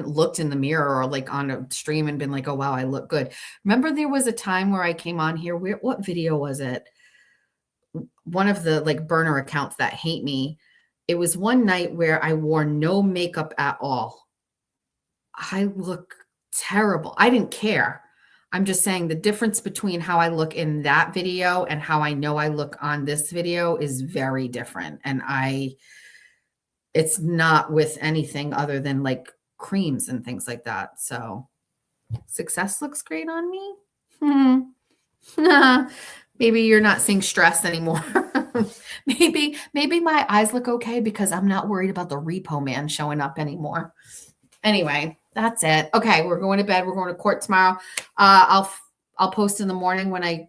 looked in the mirror or like on a stream and been like, oh wow, I look good. Remember there was a time where I came on here, what video was it? One of the like burner accounts that hate me. It was one night where I wore no makeup at all. I look terrible. I didn't care. I'm just saying the difference between how I look in that video and how I know I look on this video is very different. And it's not with anything other than like creams and things like that. So success looks great on me. Maybe you're not seeing stress anymore. maybe my eyes look okay because I'm not worried about the repo man showing up anymore. Anyway, that's it. Okay, we're going to bed. We're going to court tomorrow. I'll post in the morning when I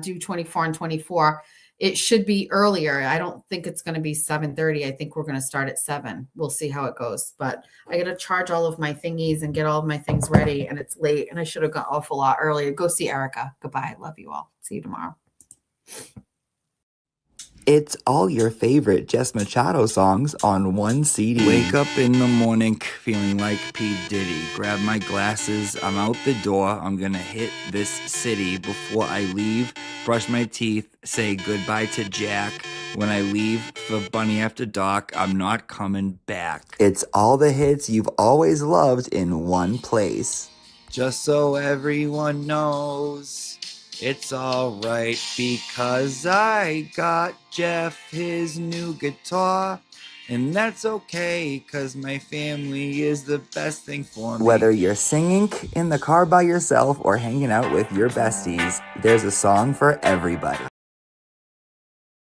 do 24 and 24. It should be earlier. I don't think it's going to be 7:30. I think we're going to start at 7. We'll see how it goes. But I got to charge all of my thingies and get all of my things ready. And it's late. And I should have got off a lot earlier. Go see Erica. Goodbye. Love you all. See you tomorrow. It's all your favorite Jess Machado songs on one CD. Wake up in the morning feeling like P. Diddy. Grab my glasses, I'm out the door. I'm gonna hit this city. Before I leave, brush my teeth, say goodbye to Jack. When I leave for Bunny After Dark, I'm not coming back. It's all the hits you've always loved in one place. Just so everyone knows, it's alright because I got Jeff his new guitar. And that's okay, cause my family is the best thing for me. Whether you're singing in the car by yourself or hanging out with your besties, there's a song for everybody.